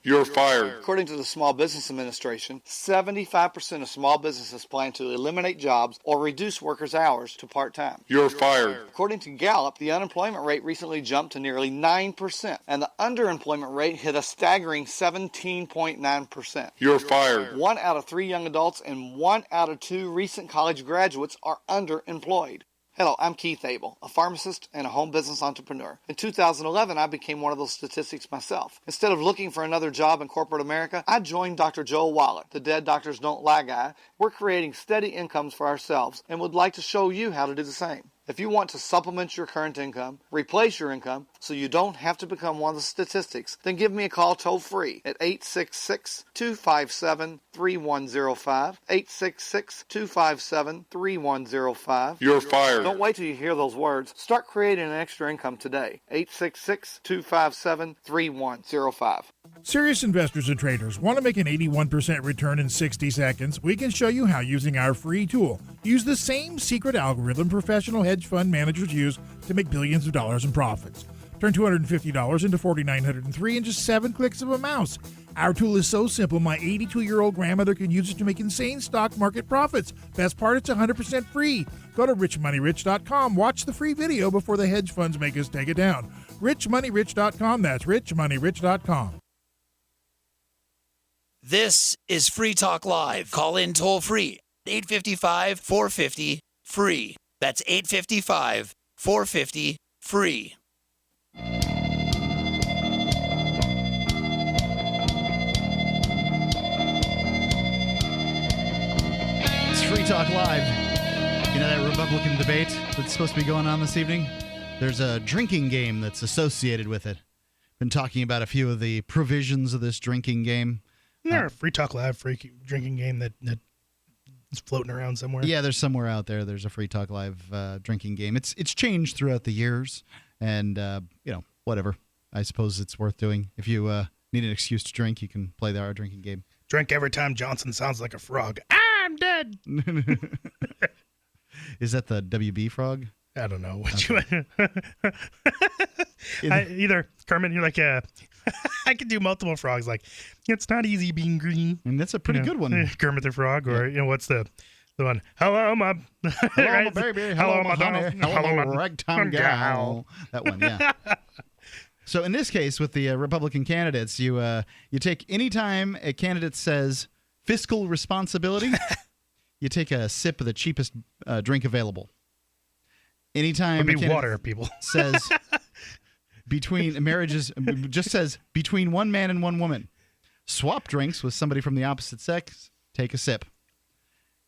You're fired. According to the Small Business Administration, 75% of small businesses plan to eliminate jobs or reduce workers' hours to part-time. You're fired. According to Gallup, the unemployment rate recently jumped to nearly 9%, and the underemployment rate hit a staggering 17.9%. You're fired. 1 out of 3 young adults and 1 out of 2 recent college graduates are underemployed. Hello, I'm Keith Abel, a pharmacist and a home business entrepreneur. In 2011, I became one of those statistics myself. Instead of looking for another job in corporate America, I joined Dr. Joel Wallach, the Dead Doctors Don't Lie guy. We're creating steady incomes for ourselves and would like to show you how to do the same. If you want to supplement your current income, replace your income, so you don't have to become one of the statistics, then give me a call toll-free at 866-257-3105, 866-257-3105. You're fired. Don't wait till you hear those words. Start creating an extra income today. 866-257-3105. Serious investors and traders want to make an 81% return in 60 seconds? We can show you how using our free tool. Use the same secret algorithm professional hedge fund managers use to make billions of dollars in profits. Turn $250 into $4,903 in just 7 clicks of a mouse. Our tool is so simple, my 82-year-old grandmother can use it to make insane stock market profits. Best part, it's 100% free. Go to richmoneyrich.com. Watch the free video before the hedge funds make us take it down. richmoneyrich.com. That's richmoneyrich.com. This is Free Talk Live. Call in toll free. 855-450-FREE. That's 855-450-FREE. It's Free Talk Live. You know that Republican debate that's supposed to be going on this evening? There's a drinking game that's associated with it. Been talking about a few of the provisions of this drinking game. Isn't there a Free Talk Live free drinking game that is floating around somewhere? Yeah, there's somewhere out there. There's a Free Talk Live drinking game. It's changed throughout the years, and whatever. I suppose it's worth doing. If you need an excuse to drink, you can play our drinking game. Drink every time Johnson sounds like a frog. I'm dead. Is that the WB frog? I don't know. Either Kermit, you're like, I can do multiple frogs. Like, it's not easy being green. And that's a pretty good one. Kermit the Frog, or what's the one? Hello, my hello, my baby. Hello, my honey. Donald. Hello, my ragtime gal. That one, yeah. So in this case, with the Republican candidates, you take any time a candidate says fiscal responsibility, you take a sip of the cheapest drink available. Anytime a water, people says between marriages, just says between one man and one woman, swap drinks with somebody from the opposite sex, take a sip.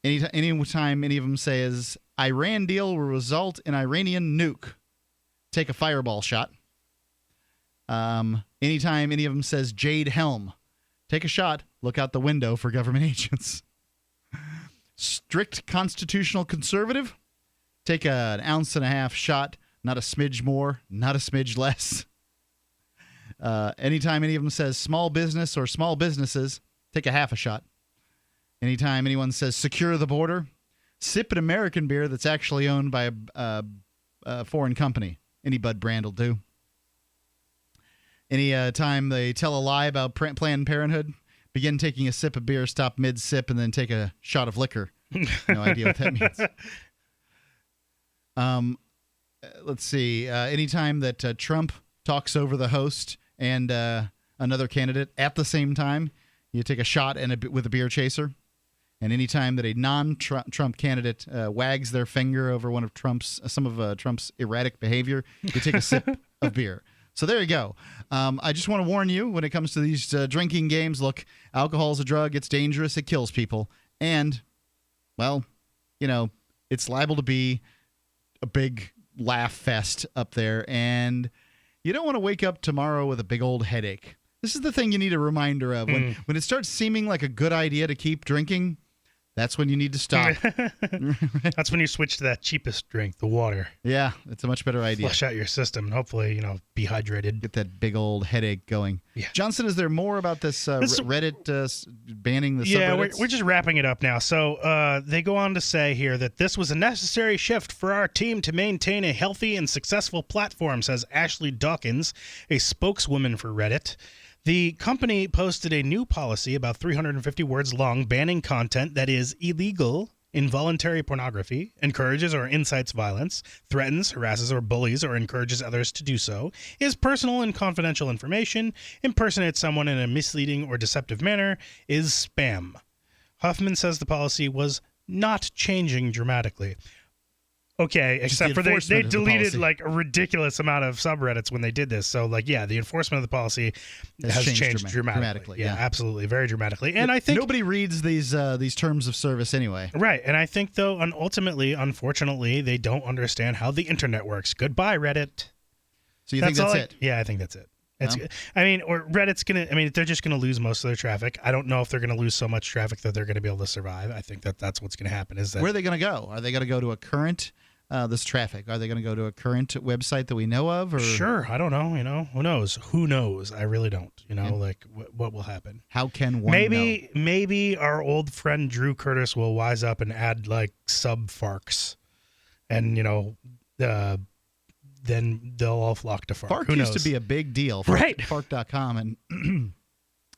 Anytime any of them says Iran deal will result in Iranian nuke, take a fireball shot. Anytime any of them says Jade Helm, take a shot, look out the window for government agents. Strict constitutional conservative, take an 1.5 ounce shot, not a smidge more, not a smidge less. Anytime any of them says small business or small businesses, take a half a shot. Anytime anyone says secure the border, sip an American beer that's actually owned by a foreign company. Any Bud brand will do. Any time they tell a lie about Planned Parenthood, begin taking a sip of beer, stop mid-sip, and then take a shot of liquor. No idea what that means. Let's see. Anytime that Trump talks over the host and another candidate at the same time, you take a shot with a beer chaser. And anytime that a non-Trump candidate wags their finger over some of Trump's erratic behavior, you take a sip of beer. So there you go. I just want to warn you when it comes to these drinking games. Look, alcohol is a drug. It's dangerous. It kills people. And, well, it's liable to be a big laugh fest up there. And you don't want to wake up tomorrow with a big old headache. This is the thing you need a reminder of. When it starts seeming like a good idea to keep drinking, that's when you need to stop. That's when you switch to that cheapest drink, the water. Yeah, it's a much better idea. Flush out your system and hopefully, be hydrated. Get that big old headache going. Yeah. Johnson, is there more about this Reddit banning the subreddits? Yeah, we're just wrapping it up now. So they go on to say here that this was a necessary shift for our team to maintain a healthy and successful platform, says Ashley Dawkins, a spokeswoman for Reddit. The company posted a new policy about 350 words long banning content that is illegal, involuntary pornography, encourages or incites violence, threatens, harasses, or bullies or encourages others to do so, is personal and confidential information, impersonates someone in a misleading or deceptive manner, is spam. Huffman says the policy was not changing dramatically. Okay, except for they deleted like a ridiculous amount of subreddits when they did this. So the enforcement of the policy has changed dramatically. Yeah, absolutely, very dramatically. And I think nobody reads these terms of service anyway. Right, and I think though, ultimately, unfortunately, they don't understand how the internet works. Goodbye, Reddit. So you think that's it? Yeah, I think that's it. Or Reddit's they're just gonna lose most of their traffic. I don't know if they're gonna lose so much traffic that they're gonna be able to survive. I think that's what's gonna happen. Where are they gonna go? Are they gonna go to a current? This traffic? Are they going to go to a current website that we know of? Or? Sure. I don't know. Who knows? Who knows? I really don't. What will happen? How can one know? Maybe our old friend Drew Curtis will wise up and add sub-farks. And, then they'll all flock to Fark. Fark used to be a big deal. Right. Fark.com. And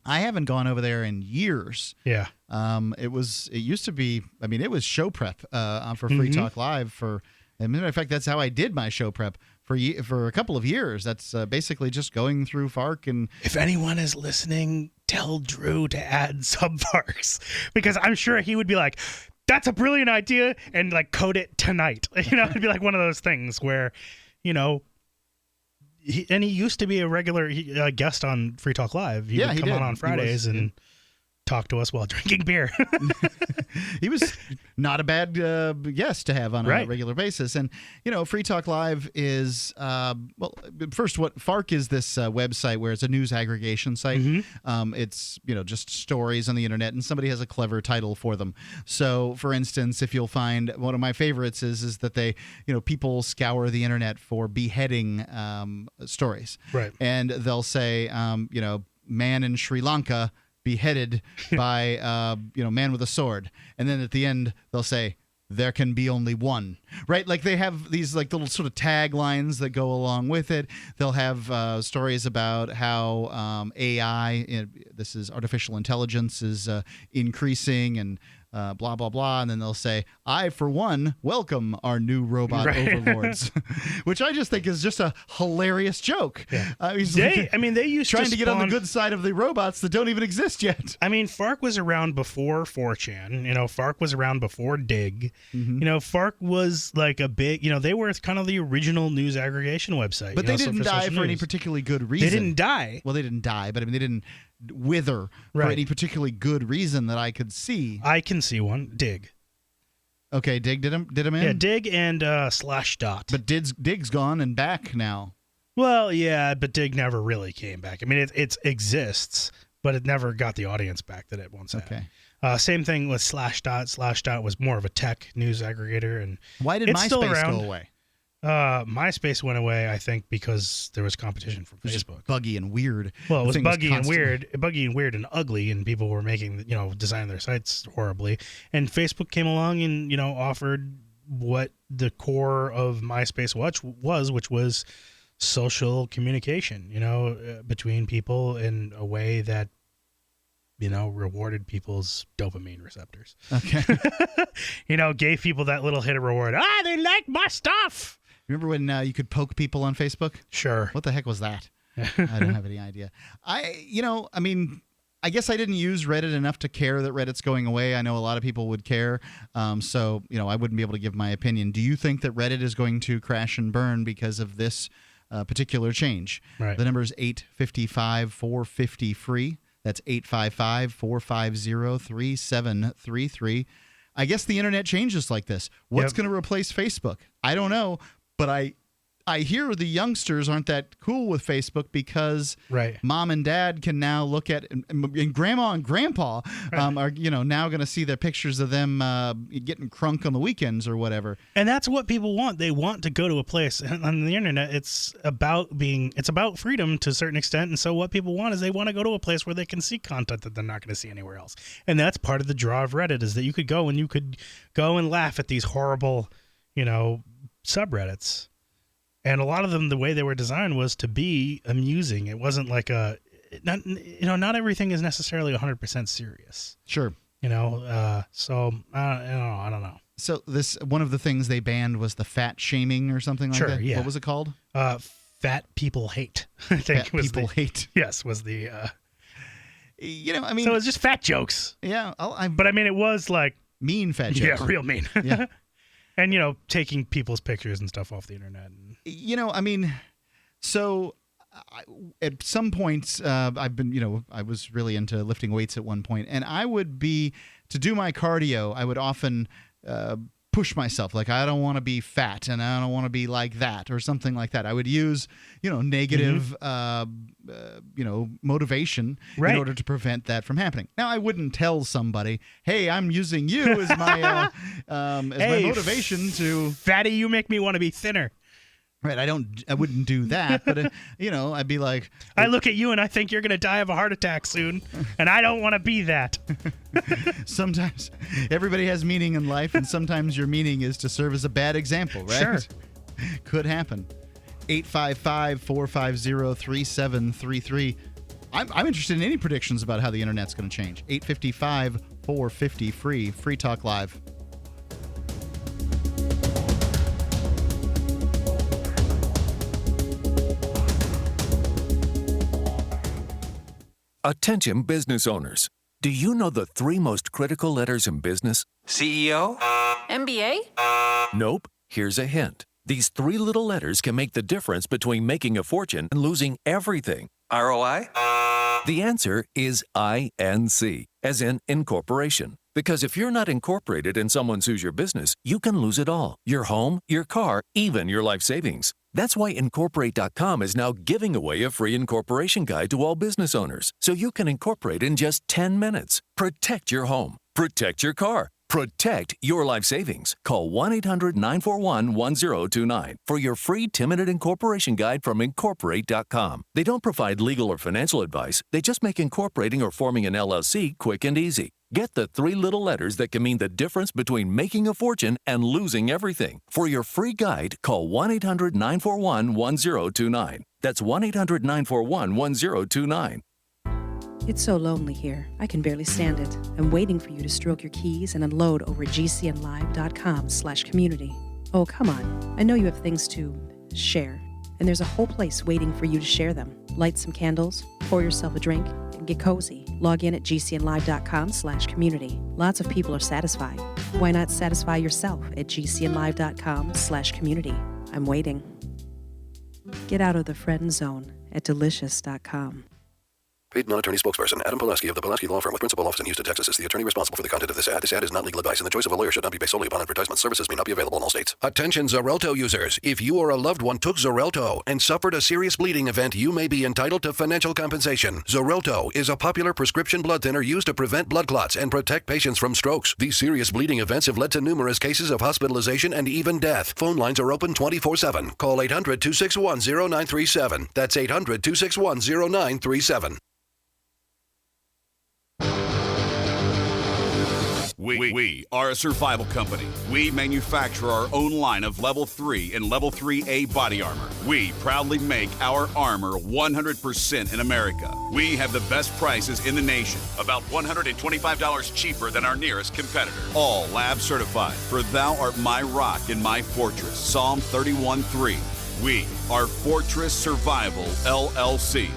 I haven't gone over there in years. Yeah. It used to be, it was show prep for Free Talk Live as a matter of fact, that's how I did my show prep for a couple of years. That's basically just going through Fark. And if anyone is listening, tell Drew to add sub-farks, because I'm sure he would be like, that's a brilliant idea, and code it tonight. It'd be like one of those things where, he used to be a regular guest on Free Talk Live. He would come on Fridays and talk to us while drinking beer. He was not a bad guest to have on a regular basis. And, Free Talk Live is, first, what Fark is this website where it's a news aggregation site. It's, just stories on the internet, and somebody has a clever title for them. So, for instance, if you'll find one of my favorites is that they, people scour the internet for beheading stories. Right. And they'll say, man in Sri Lanka beheaded by man with a sword, and then at the end they'll say there can be only one, right? They have these little sort of taglines that go along with it. They'll have stories about how AI, this is artificial intelligence, is increasing and blah blah blah, and then they'll say, I for one welcome our new robot overlords, which I just think is just a hilarious joke. Yeah. They used trying to get on the spawn good side of the robots that don't even exist yet. Fark was around before 4chan. Fark was around before Dig. Fark was a big. They were kind of the original news aggregation website. But they didn't die for any particularly good reason. They didn't die. Well, they didn't die, but they didn't wither for any particularly good reason that I could see. I can see one. Dig. Okay, Dig did him in? Yeah, Dig and Slashdot. But Dig's gone and back now. Well, yeah, but Dig never really came back. It exists, but it never got the audience back that it once had. Okay. Same thing with Slashdot. Slashdot was more of a tech news aggregator. And why did MySpace go away? MySpace went away, I think, because there was competition from Facebook. Buggy and weird. Well, it was buggy and weird and ugly, and people were designing their sites horribly. And Facebook came along and, offered what the core of MySpace was, which was social communication, between people in a way that, rewarded people's dopamine receptors. Okay. Gave people that little hit of reward. They like my stuff. Remember when you could poke people on Facebook? Sure. What the heck was that? I don't have any idea. I guess I didn't use Reddit enough to care that Reddit's going away. I know a lot of people would care. So, I wouldn't be able to give my opinion. Do you think that Reddit is going to crash and burn because of this particular change? Right. The number is 855-450-FREE. That's 855-450-3733. I guess the internet changes like this. What's going to replace Facebook? I don't know, but I hear the youngsters aren't that cool with Facebook because mom and dad can now look at, and grandma and grandpa are now going to see the pictures of them getting crunk on the weekends or whatever. And that's what people want. They want to go to a place. And on the internet, it's about freedom to a certain extent. And so what people want is they want to go to a place where they can see content that they're not going to see anywhere else. And that's part of the draw of Reddit, is that you could go and laugh at these horrible, subreddits. And a lot of them, the way they were designed was to be amusing. It wasn't like not everything is necessarily 100% serious. Sure. So I don't know. So one of the things they banned was the fat shaming or something like that. Yeah. What was it called? Fat people hate. I think fat people hate. Yes, was the. So it was just fat jokes. Yeah, but it was like mean fat jokes. Yeah, real mean. Yeah. And, taking people's pictures and stuff off the internet. At some points, I've been, I was really into lifting weights at one point, and to do my cardio, I would often push myself. Like, I don't want to be fat, and I don't want to be like that, or something like that. I would use, negative, motivation in order to prevent that from happening. Now, I wouldn't tell somebody, hey, I'm using you as my my motivation to... Fatty, you make me want to be thinner. Right, I wouldn't do that, but I'd be like, I look at you and I think you're going to die of a heart attack soon, and I don't want to be that. Sometimes everybody has meaning in life, and sometimes your meaning is to serve as a bad example, right? Sure. Could happen. 855-450-3733. I'm interested in any predictions about how the internet's going to change. 855-450-FREE. Free Talk Live. Attention business owners. Do you know the 3 most critical letters in business? CEO? MBA? Nope. Here's a hint. These 3 little letters can make the difference between making a fortune and losing everything. ROI? The answer is INC, as in incorporation. Because if you're not incorporated and someone sues your business, you can lose it all. Your home, your car, even your life savings. That's why Incorporate.com is now giving away a free incorporation guide to all business owners, so you can incorporate in just 10 minutes. Protect your home. Protect your car. Protect your life savings. Call 1-800-941-1029 for your free 10-minute incorporation guide from Incorporate.com. They don't provide legal or financial advice. They just make incorporating or forming an LLC quick and easy. Get the 3 little letters that can mean the difference between making a fortune and losing everything. For your free guide, call 1-800-941-1029. That's 1-800-941-1029. It's so lonely here. I can barely stand it. I'm waiting for you to stroke your keys and unload over gcnlive.com/community. Oh, come on. I know you have things to share, and there's a whole place waiting for you to share them. Light some candles, pour yourself a drink, and get cozy. Log in at gcnlive.com/community. Lots of people are satisfied. Why not satisfy yourself at gcnlive.com/community? I'm waiting. Get out of the friend zone at delicious.com. Paid non-attorney spokesperson Adam Pulaski of the Pulaski Law Firm with principal office in Houston, Texas is the attorney responsible for the content of this ad. This ad is not legal advice, and the choice of a lawyer should not be based solely upon advertisement. Services may not be available in all states. Attention Xarelto users. If you or a loved one took Xarelto and suffered a serious bleeding event, you may be entitled to financial compensation. Xarelto is a popular prescription blood thinner used to prevent blood clots and protect patients from strokes. These serious bleeding events have led to numerous cases of hospitalization and even death. Phone lines are open 24/7. Call 800-261-0937. That's 800-261-0937. We are a survival company. We manufacture our own line of Level 3 and Level 3A body armor. We proudly make our armor 100% in America. We have the best prices in the nation, about $125 cheaper than our nearest competitor. All lab certified, for thou art my rock and my fortress. Psalm 31:3. We are Fortress Survival LLC.com.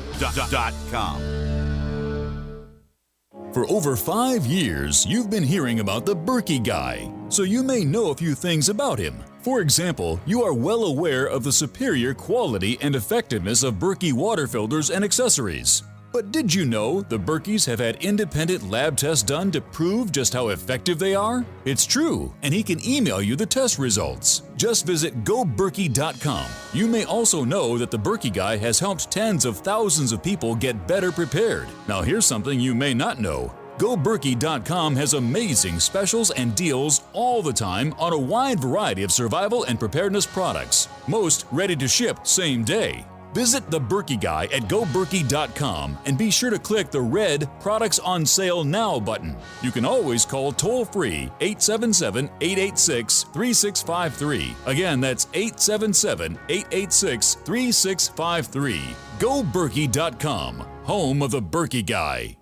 For over 5 years, you've been hearing about the Berkey Guy, so you may know a few things about him. For example, you are well aware of the superior quality and effectiveness of Berkey water filters and accessories. But did you know the Berkeys have had independent lab tests done to prove just how effective they are? It's true, and he can email you the test results. Just visit goberkey.com. You may also know that the Berkey Guy has helped tens of thousands of people get better prepared. Now here's something you may not know. GoBerkey.com has amazing specials and deals all the time on a wide variety of survival and preparedness products, most ready to ship same day. Visit the Berkey Guy at goberkey.com and be sure to click the red Products on Sale Now button. You can always call toll-free 877-886-3653. Again, that's 877-886-3653. GoBerkey.com, home of the Berkey Guy.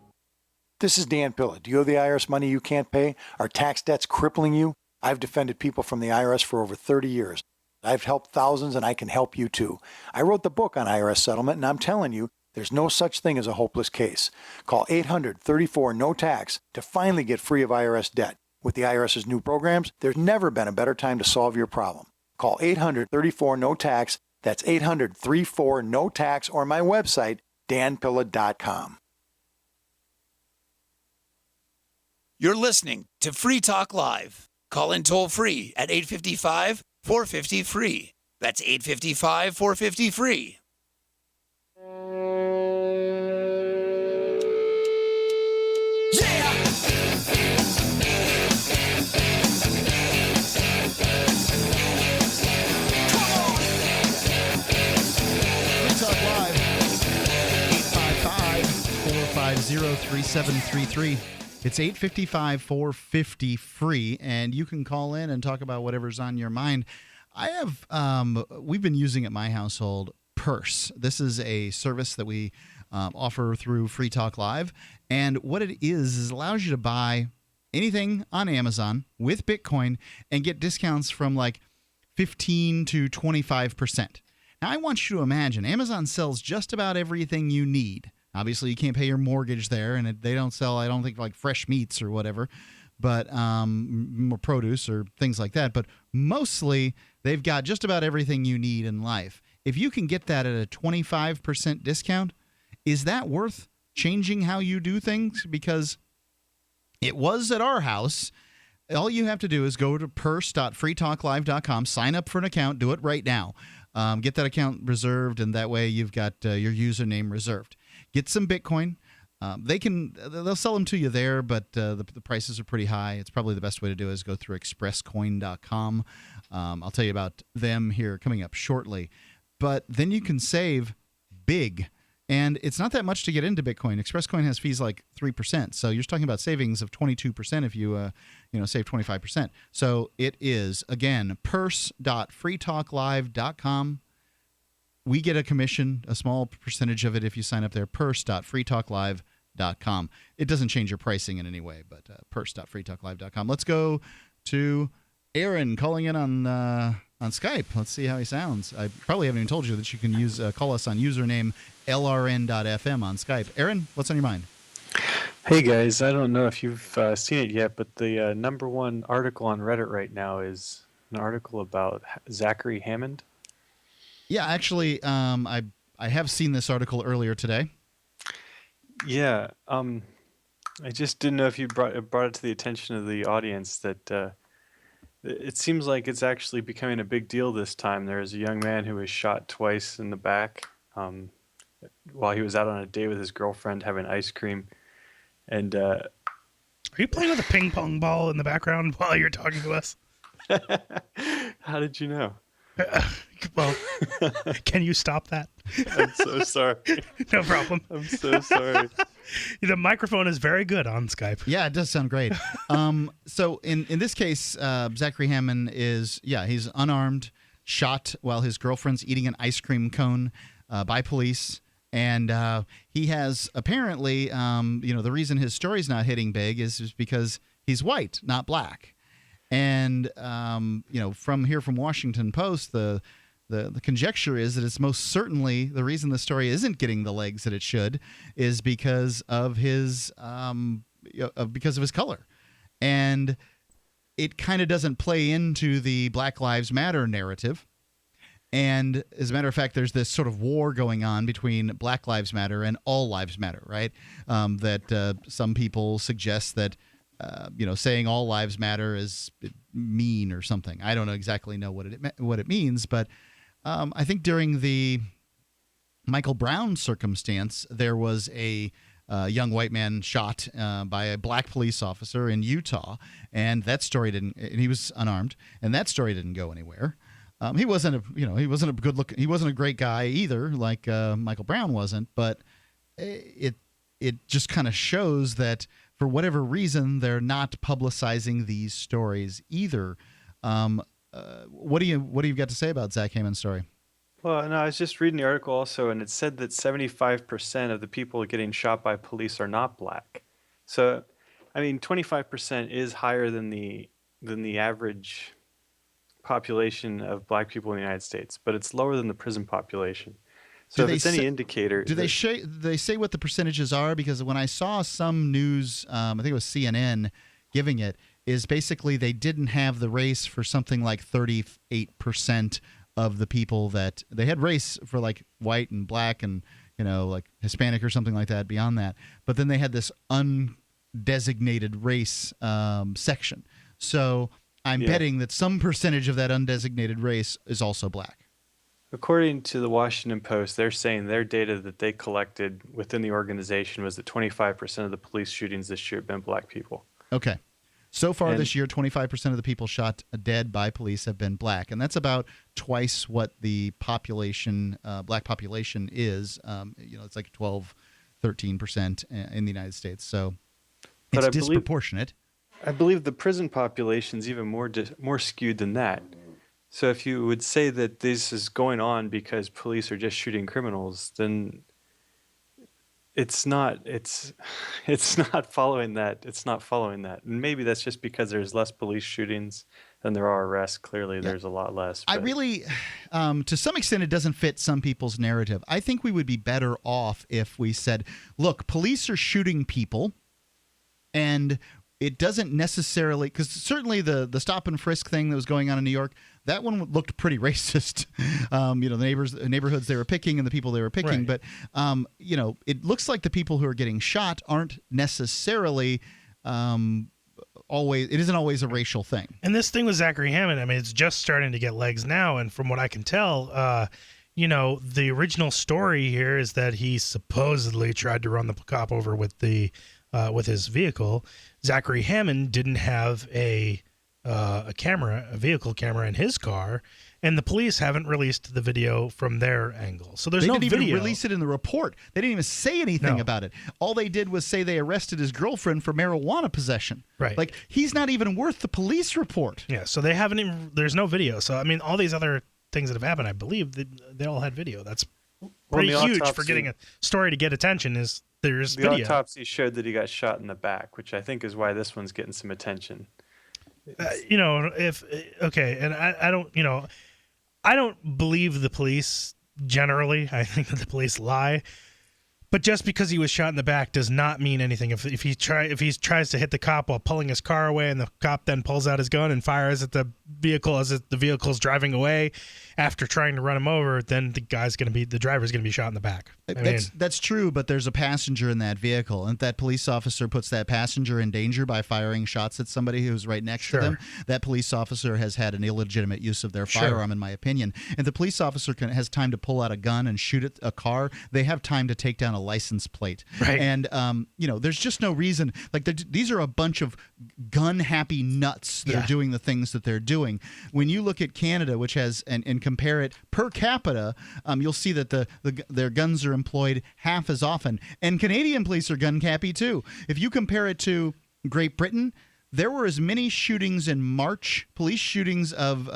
This is Dan Pilla. Do you owe the IRS money you can't pay? Are tax debts crippling you? I've defended people from the IRS for over 30 years. I've helped thousands, and I can help you too. I wrote the book on IRS settlement, and I'm telling you, there's no such thing as a hopeless case. Call 800-34-NO-TAX to finally get free of IRS debt. With the IRS's new programs, there's never been a better time to solve your problem. Call 800-34-NO-TAX. That's 800-34-NO-TAX, or my website, danpilla.com. You're listening to Free Talk Live. Call in toll free at 855-450-FREE. That's 855-450-FREE. Yeah! Free Talk Live, 855-450-3733. It's 855-450-FREE, and you can call in and talk about whatever's on your mind. I have, we've been using at my household Purse. This is a service that we offer through Free Talk Live, and what it is it allows you to buy anything on Amazon with Bitcoin and get discounts from like 15 to 25%. Now, I want you to imagine Amazon sells just about everything you need. Obviously, you can't pay your mortgage there, and they don't sell, I don't think, like fresh meats or whatever, but more produce or things like that. But mostly, they've got just about everything you need in life. If you can get that at a 25% discount, is that worth changing how you do things? Because it was at our house. All you have to do is go to purse.freetalklive.com, sign up for an account, do it right now. Get that account reserved, and that way you've got your username reserved. Get some Bitcoin. They'll sell them to you there, but the prices are pretty high. It's probably the best way to do it is go through expresscoin.com. I'll tell you about them here coming up shortly. But then you can save big. And it's not that much to get into Bitcoin. ExpressCoin has fees like 3%. So you're talking about savings of 22% if you save 25%. So it is, again, purse.freetalklive.com. We get a commission, a small percentage of it if you sign up there, purse.freetalklive.com. It doesn't change your pricing in any way, but purse.freetalklive.com. Let's go to Aaron calling in on Skype. Let's see how he sounds. I probably haven't even told you that you can call us on username LRN.FM on Skype. Aaron, what's on your mind? Hey guys, I don't know if you've seen it yet, but the number one article on Reddit right now is an article about Zachary Hammond. Yeah, actually, I have seen this article earlier today. Yeah, I just didn't know if you brought it to the attention of the audience that it seems like it's actually becoming a big deal this time. There is a young man who was shot twice in the back while he was out on a date with his girlfriend having ice cream. And are you playing with a ping pong ball in the background while you're talking to us? How did you know? Well, can you stop that? I'm so sorry. No problem. I'm so sorry. The microphone is very good on Skype. Yeah, it does sound great. So in this case, Zachary Hammond he's unarmed, shot while his girlfriend's eating an ice cream cone by police. And he has apparently, the reason his story's not hitting big is because he's white, not black. And, from Washington Post, the conjecture is that it's most certainly the reason the story isn't getting the legs that it should is because of his color. And it kind of doesn't play into the Black Lives Matter narrative. And as a matter of fact, there's this sort of war going on between Black Lives Matter and All Lives Matter, right? That some people suggest that, saying all lives matter is mean or something. I don't exactly know what it means, but I think during the Michael Brown circumstance, there was a young white man shot by a black police officer in Utah, and that story didn't. And he was unarmed, and that story didn't go anywhere. He wasn't a good look. He wasn't a great guy either, like Michael Brown wasn't. But it just kind of shows that for whatever reason they're not publicizing these stories either. What do you got to say about Zach Hammond's story? Well, no, I was just reading the article also, and it said that 75% of the people getting shot by police are not black. So, 25% is higher than the average population of black people in the United States, but it's lower than the prison population. So if it's any indicator... Do they say what the percentages are? Because when I saw some news, I think it was CNN giving it, is basically they didn't have the race for something like 38% of the people that... They had race for like white and black and, like Hispanic or something like that beyond that. But then they had this undesignated race section. So I'm betting that some percentage of that undesignated race is also black. According to the Washington Post, they're saying their data that they collected within the organization was that 25% of the police shootings this year have been black people. Okay. So far this year, 25% of the people shot dead by police have been black, and that's about twice what the population, black population is. It's like 12, 13% in the United States. So it's disproportionate. I believe the prison population is even more skewed than that. So if you would say that this is going on because police are just shooting criminals, then it's not following that. It's not following that. And maybe that's just because there's less police shootings than there are arrests. Clearly, there's a lot less. I really, to some extent, it doesn't fit some people's narrative. I think we would be better off if we said, look, police are shooting people, and it doesn't necessarily, because certainly the stop and frisk thing that was going on in New York, that one looked pretty racist. The neighborhoods they were picking and the people they were picking. Right. But, it looks like the people who are getting shot aren't necessarily it isn't always a racial thing. And this thing with Zachary Hammond, it's just starting to get legs now. And from what I can tell, the original story here is that he supposedly tried to run the cop over with his vehicle. Zachary Hammond didn't have a vehicle camera in his car, and the police haven't released the video from their angle. So there's no video. They didn't even release it in the report. They didn't even say anything about it. All they did was say they arrested his girlfriend for marijuana possession. Right. Like, he's not even worth the police report. Yeah, so they haven't even, there's no video. So, all these other things that have happened, I believe they all had video. That's pretty huge for getting a story to get attention is there's video. The autopsy showed that he got shot in the back, which I think is why this one's getting some attention. I don't believe the police generally. I think that the police lie. But just because he was shot in the back does not mean anything. If he tries to hit the cop while pulling his car away, and the cop then pulls out his gun and fires at the vehicle as the vehicle's driving away after trying to run him over, then the driver's gonna be shot in the back. That's true, but there's a passenger in that vehicle, and if that police officer puts that passenger in danger by firing shots at somebody who's right next to them, that police officer has had an illegitimate use of their firearm, in my opinion. And the police officer has time to pull out a gun and shoot at a car. They have time to take down a license plate. Right. And, there's just no reason. Like, these are a bunch of gun-happy nuts that are doing the things that they're doing. When you look at Canada, which has, and compare it per capita, you'll see that their guns are employed half as often. And Canadian police are gun-happy, too. If you compare it to Great Britain, there were as many shootings in March, police shootings of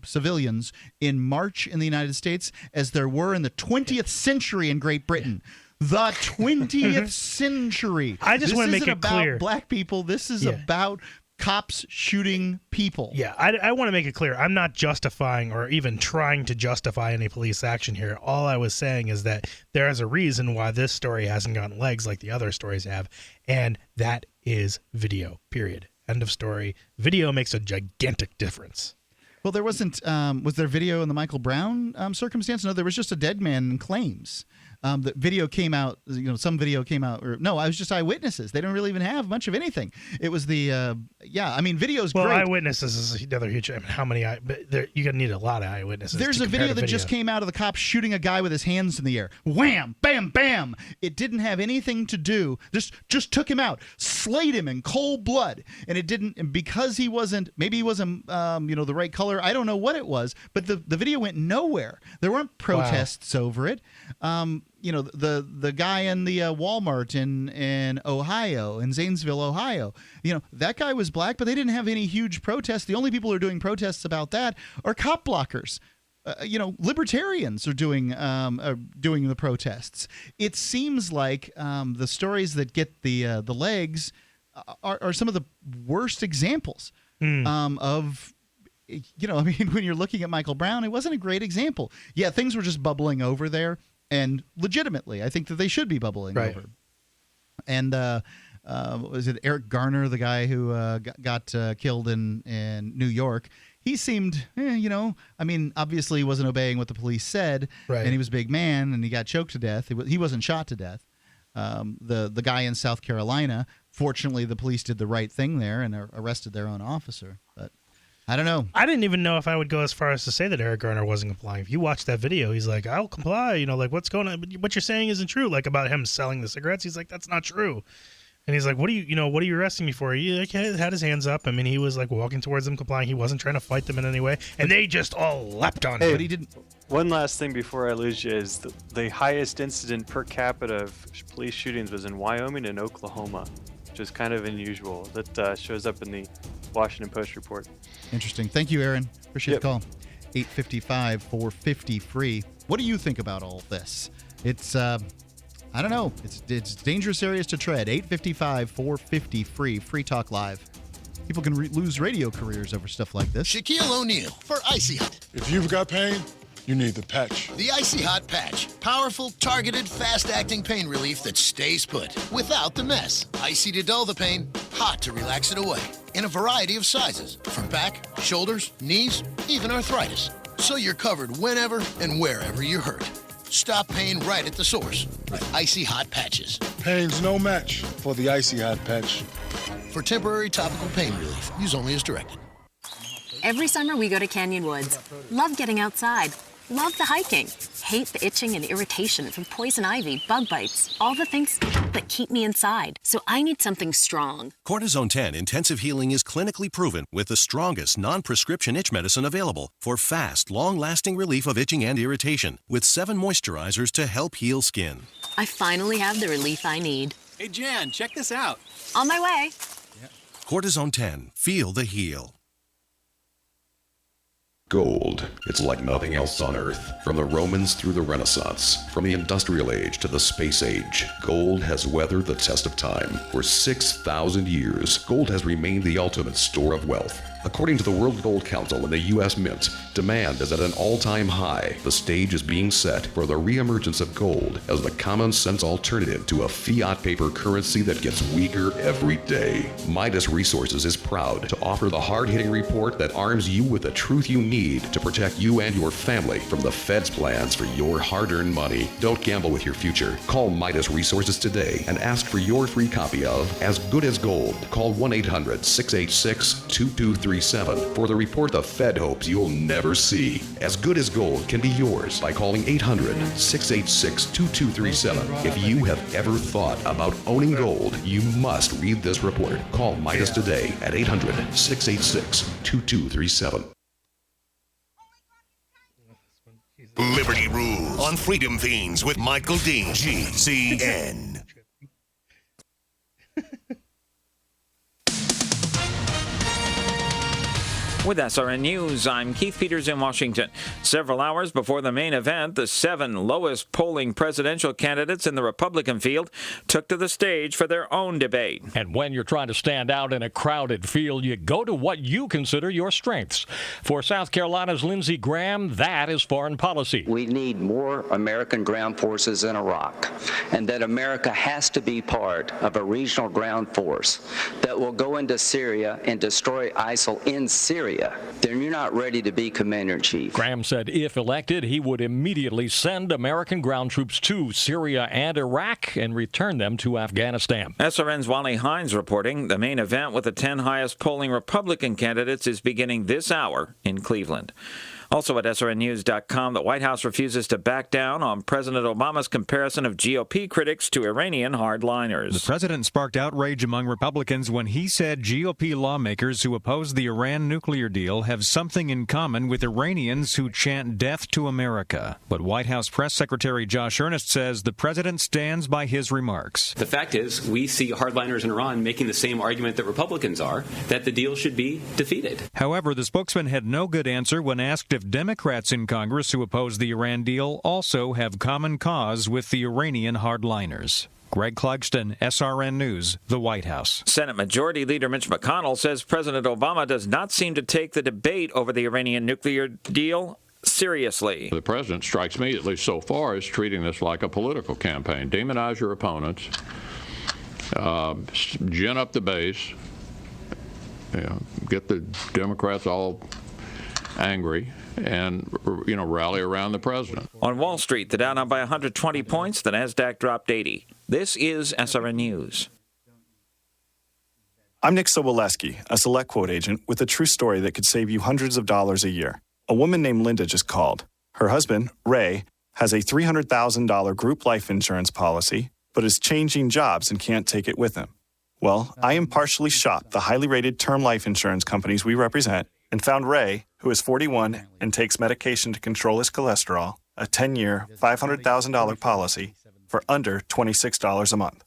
civilians in March in the United States as there were in the 20th century in Great Britain. The 20th century. I just want to make it clear. This isn't about black people. This is about cops shooting people. Yeah, I want to make it clear. I'm not justifying or even trying to justify any police action here. All I was saying is that there is a reason why this story hasn't gotten legs like the other stories have, and that is video, period. End of story. Video makes a gigantic difference. Well, there wasn't, was there video in the Michael Brown circumstance? No, there was just a dead man in claims. The video came out, some video came out, I was just eyewitnesses. They don't really even have much of anything. It was video's great. Well, eyewitnesses is another huge, how many, you're going to need a lot of eyewitnesses. There's a video that just came out of the cops shooting a guy with his hands in the air. Wham, bam, bam. It didn't have anything to do, just took him out, slayed him in cold blood. And it didn't, because maybe he wasn't, the right color. I don't know what it was, but the video went nowhere. There weren't protests over it. The guy in the Walmart in Ohio, in Zanesville, Ohio, that guy was black, but they didn't have any huge protests. The only people who are doing protests about that are cop blockers. Libertarians are doing the protests. It seems like the stories that get the legs are some of the worst examples of. When you're looking at Michael Brown, it wasn't a great example. Yeah, things were just bubbling over there. And legitimately, I think that they should be bubbling over. And was it Eric Garner, the guy who got killed in New York? He seemed, obviously he wasn't obeying what the police said, and he was a big man, and he got choked to death. He wasn't shot to death. The guy in South Carolina, fortunately, the police did the right thing there and arrested their own officer. But I don't know. I didn't even know if I would go as far as to say that Eric Garner wasn't complying. If you watch that video, he's like, I'll comply. What's going on? What you're saying isn't true. Like about him selling the cigarettes. He's like, that's not true. And he's like, what are you arresting me for? He had his hands up. I mean, he was like walking towards them, complying. He wasn't trying to fight them in any way. And they just all leapt on him. But he didn't. One last thing before I lose you is the highest incident per capita of police shootings was in Wyoming and Oklahoma, which is kind of unusual. That shows up in the Washington Post report. Interesting. Thank you, Aaron. Appreciate the call. 855-450-FREE. What do you think about all this? It's, I don't know. It's dangerous areas to tread. 855-450-FREE. Free Talk Live. People can lose radio careers over stuff like this. Shaquille O'Neal for Icy Hot. If you've got pain, you need the patch. The Icy Hot Patch. Powerful, targeted, fast-acting pain relief that stays put without the mess. Icy to dull the pain, hot to relax it away. In a variety of sizes, from back, shoulders, knees, even arthritis. So you're covered whenever and wherever you're hurt. Stop pain right at the source with Icy Hot Patches. Pain's no match for the Icy Hot Patch. For temporary topical pain relief, use only as directed. Every summer we go to Canyon Woods. Love getting outside. Love the hiking. Hate the itching and irritation from poison ivy, bug bites, all the things that keep me inside. So I need something strong. Cortisone 10 Intensive Healing is clinically proven with the strongest non-prescription itch medicine available for fast, long-lasting relief of itching and irritation with 7 moisturizers to help heal skin. I finally have the relief I need. Hey, Jan, check this out. On my way. Cortisone 10. Feel the heal. Gold. It's like nothing else on Earth. From the Romans through the Renaissance, from the Industrial Age to the Space Age, gold has weathered the test of time. For 6,000 years, gold has remained the ultimate store of wealth. According to the World Gold Council and the U.S. Mint, demand is at an all-time high. The stage is being set for the reemergence of gold as the common-sense alternative to a fiat paper currency that gets weaker every day. Midas Resources is proud to offer the hard-hitting report that arms you with the truth you need to protect you and your family from the Fed's plans for your hard-earned money. Don't gamble with your future. Call Midas Resources today and ask for your free copy of As Good as Gold. Call 1-800-686-2233. 2237 for the report the Fed hopes you'll never see. As Good as Gold can be yours by calling 800-686-2237. If you have ever thought about owning gold, you must read this report. Call Midas today at 800-686-2237. Liberty Rules on Freedom Fiends with Michael Dean, GCN. With SRN News, I'm Keith Peters in Washington. Several hours before the main event, the 7 lowest polling presidential candidates in the Republican field took to the stage for their own debate. And when you're trying to stand out in a crowded field, you go to what you consider your strengths. For South Carolina's Lindsey Graham, that is foreign policy. We need more American ground forces in Iraq, and that America has to be part of a regional ground force that will go into Syria and destroy ISIL in Syria. Then you're not ready to be commander-in-chief. Graham said if elected, he would immediately send American ground troops to Syria and Iraq and return them to Afghanistan. SRN's Wally Hines reporting the main event with the 10 highest polling Republican candidates is beginning this hour in Cleveland. Also at SRNnews.com, the White House refuses to back down on President Obama's comparison of GOP critics to Iranian hardliners. The president sparked outrage among Republicans when he said GOP lawmakers who oppose the Iran nuclear deal have something in common with Iranians who chant death to America. But White House Press Secretary Josh Earnest says the president stands by his remarks. The fact is, we see hardliners in Iran making the same argument that Republicans are, that the deal should be defeated. However, the spokesman had no good answer when asked if Democrats in Congress who oppose the Iran deal also have common cause with the Iranian hardliners. Greg Clugston, SRN News, the White House. Senate Majority Leader Mitch McConnell says President Obama does not seem to take the debate over the Iranian nuclear deal seriously. The president strikes me, at least so far, as treating this like a political campaign. Demonize your opponents, gin up the base, get the Democrats all angry, and rally around the president. On Wall Street, the Dow down by 120 points, the Nasdaq dropped 80. This is SRN News. I'm Nick Soboleski, a Select Quote agent with a true story that could save you hundreds of dollars a year. A woman named Linda just called. Her husband, Ray, has a $300,000 group life insurance policy, but is changing jobs and can't take it with him. Well, I impartially shopped the highly rated term life insurance companies we represent and found Ray, who is 41 and takes medication to control his cholesterol, a 10-year, $500,000 policy for under $26 a month.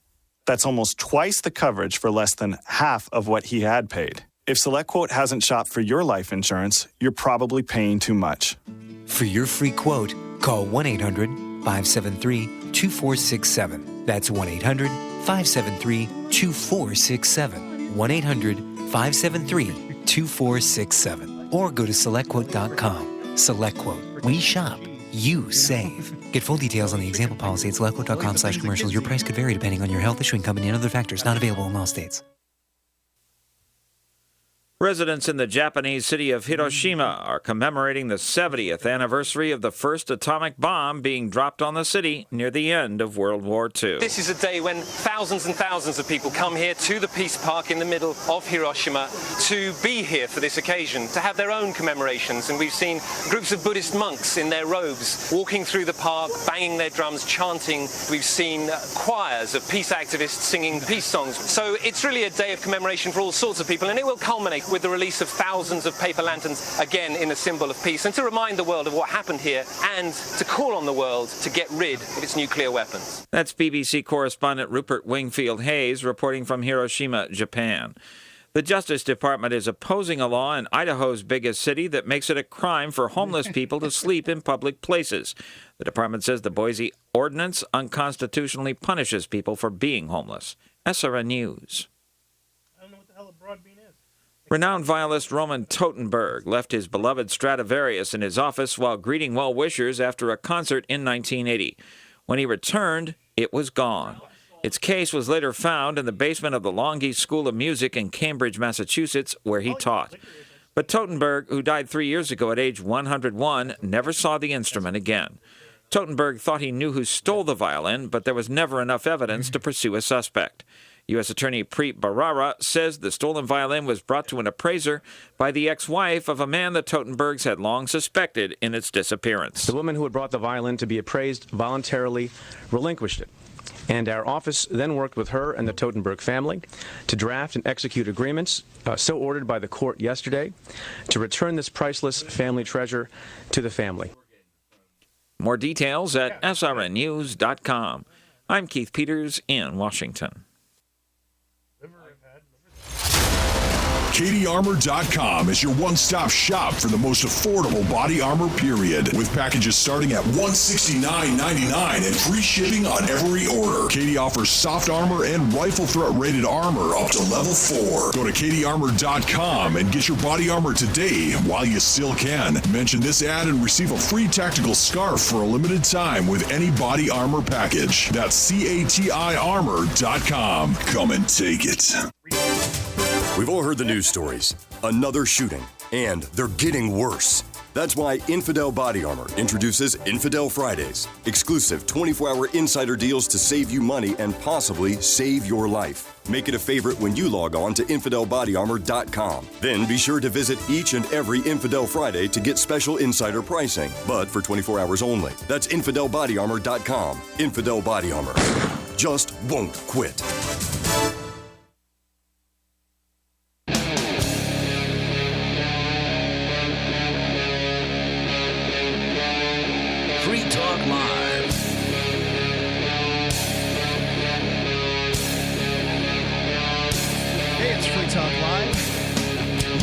That's almost twice the coverage for less than half of what he had paid. If SelectQuote hasn't shopped for your life insurance, you're probably paying too much. For your free quote, call 1-800-573-2467. That's 1-800-573-2467. 1-800-573-2467. Or go to SelectQuote.com. SelectQuote. We shop. You save. Get full details on the example policy at SelectQuote.com/commercials. Your price could vary depending on your health, issuing company, and other factors. Not available in all states. Residents in the Japanese city of Hiroshima are commemorating the 70th anniversary of the first atomic bomb being dropped on the city near the end of World War II. This is a day when thousands and thousands of people come here to the Peace Park in the middle of Hiroshima to be here for this occasion, to have their own commemorations. And we've seen groups of Buddhist monks in their robes walking through the park, banging their drums, chanting. We've seen choirs of peace activists singing peace songs. So it's really a day of commemoration for all sorts of people, and it will culminate with the release of thousands of paper lanterns, again in a symbol of peace, and to remind the world of what happened here and to call on the world to get rid of its nuclear weapons. That's BBC correspondent Rupert Wingfield Hayes reporting from Hiroshima, Japan. The Justice Department is opposing a law in Idaho's biggest city that makes it a crime for homeless people to sleep in public places. The department says the Boise ordinance unconstitutionally punishes people for being homeless. SRN News. Renowned violist Roman Totenberg left his beloved Stradivarius in his office while greeting well-wishers after a concert in 1980. When he returned, it was gone. Its case was later found in the basement of the Longy School of Music in Cambridge, Massachusetts, where he taught. But Totenberg, who died 3 years ago at age 101, never saw the instrument again. Totenberg thought he knew who stole the violin, but there was never enough evidence to pursue a suspect. U.S. Attorney Preet Bharara says the stolen violin was brought to an appraiser by the ex-wife of a man the Totenbergs had long suspected in its disappearance. The woman who had brought the violin to be appraised voluntarily relinquished it. And our office then worked with her and the Totenberg family to draft and execute agreements, so ordered by the court yesterday, to return this priceless family treasure to the family. More details at srnnews.com. I'm Keith Peters in Washington. KDArmor.com is your one-stop shop for the most affordable body armor, period. With packages starting at $169.99 and free shipping on every order. KD offers soft armor and rifle threat rated armor up to level 4. Go to KDArmor.com and get your body armor today while you still can. Mention this ad and receive a free tactical scarf for a limited time with any body armor package. That's CATIarmor.com. Come and take it. We've all heard the news stories. Another shooting, and they're getting worse. That's why Infidel Body Armor introduces Infidel Fridays, exclusive 24-hour insider deals to save you money and possibly save your life. Make it a favorite when you log on to InfidelBodyArmor.com. Then be sure to visit each and every Infidel Friday to get special insider pricing, but for 24 hours only. That's InfidelBodyArmor.com. Infidel Body Armor. Just won't quit. Free Talk Live. Hey, it's Free Talk Live.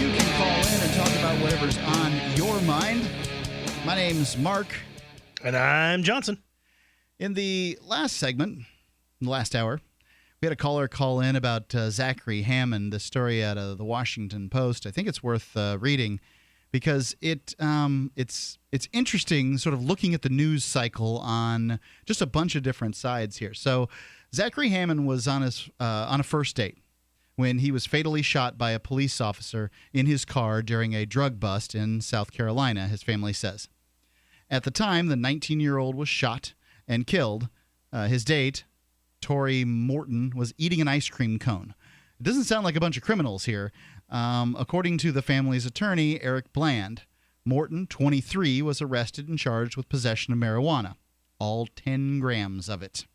You can call in and talk about whatever's on your mind. My name's Mark. And I'm Johnson. In the last segment, in the last hour, we had a caller call in about Zachary Hammond, the story out of the Washington Post. I think it's worth reading because it's interesting sort of looking at the news cycle on just a bunch of different sides here. So Zachary Hammond was on a first date when he was fatally shot by a police officer in his car during a drug bust in South Carolina, his family says. At the time, the 19-year-old was shot and killed. His date, Tori Morton, was eating an ice cream cone. It doesn't sound like a bunch of criminals here. According to the family's attorney, Eric Bland, Morton, 23, was arrested and charged with possession of marijuana, all 10 grams of it,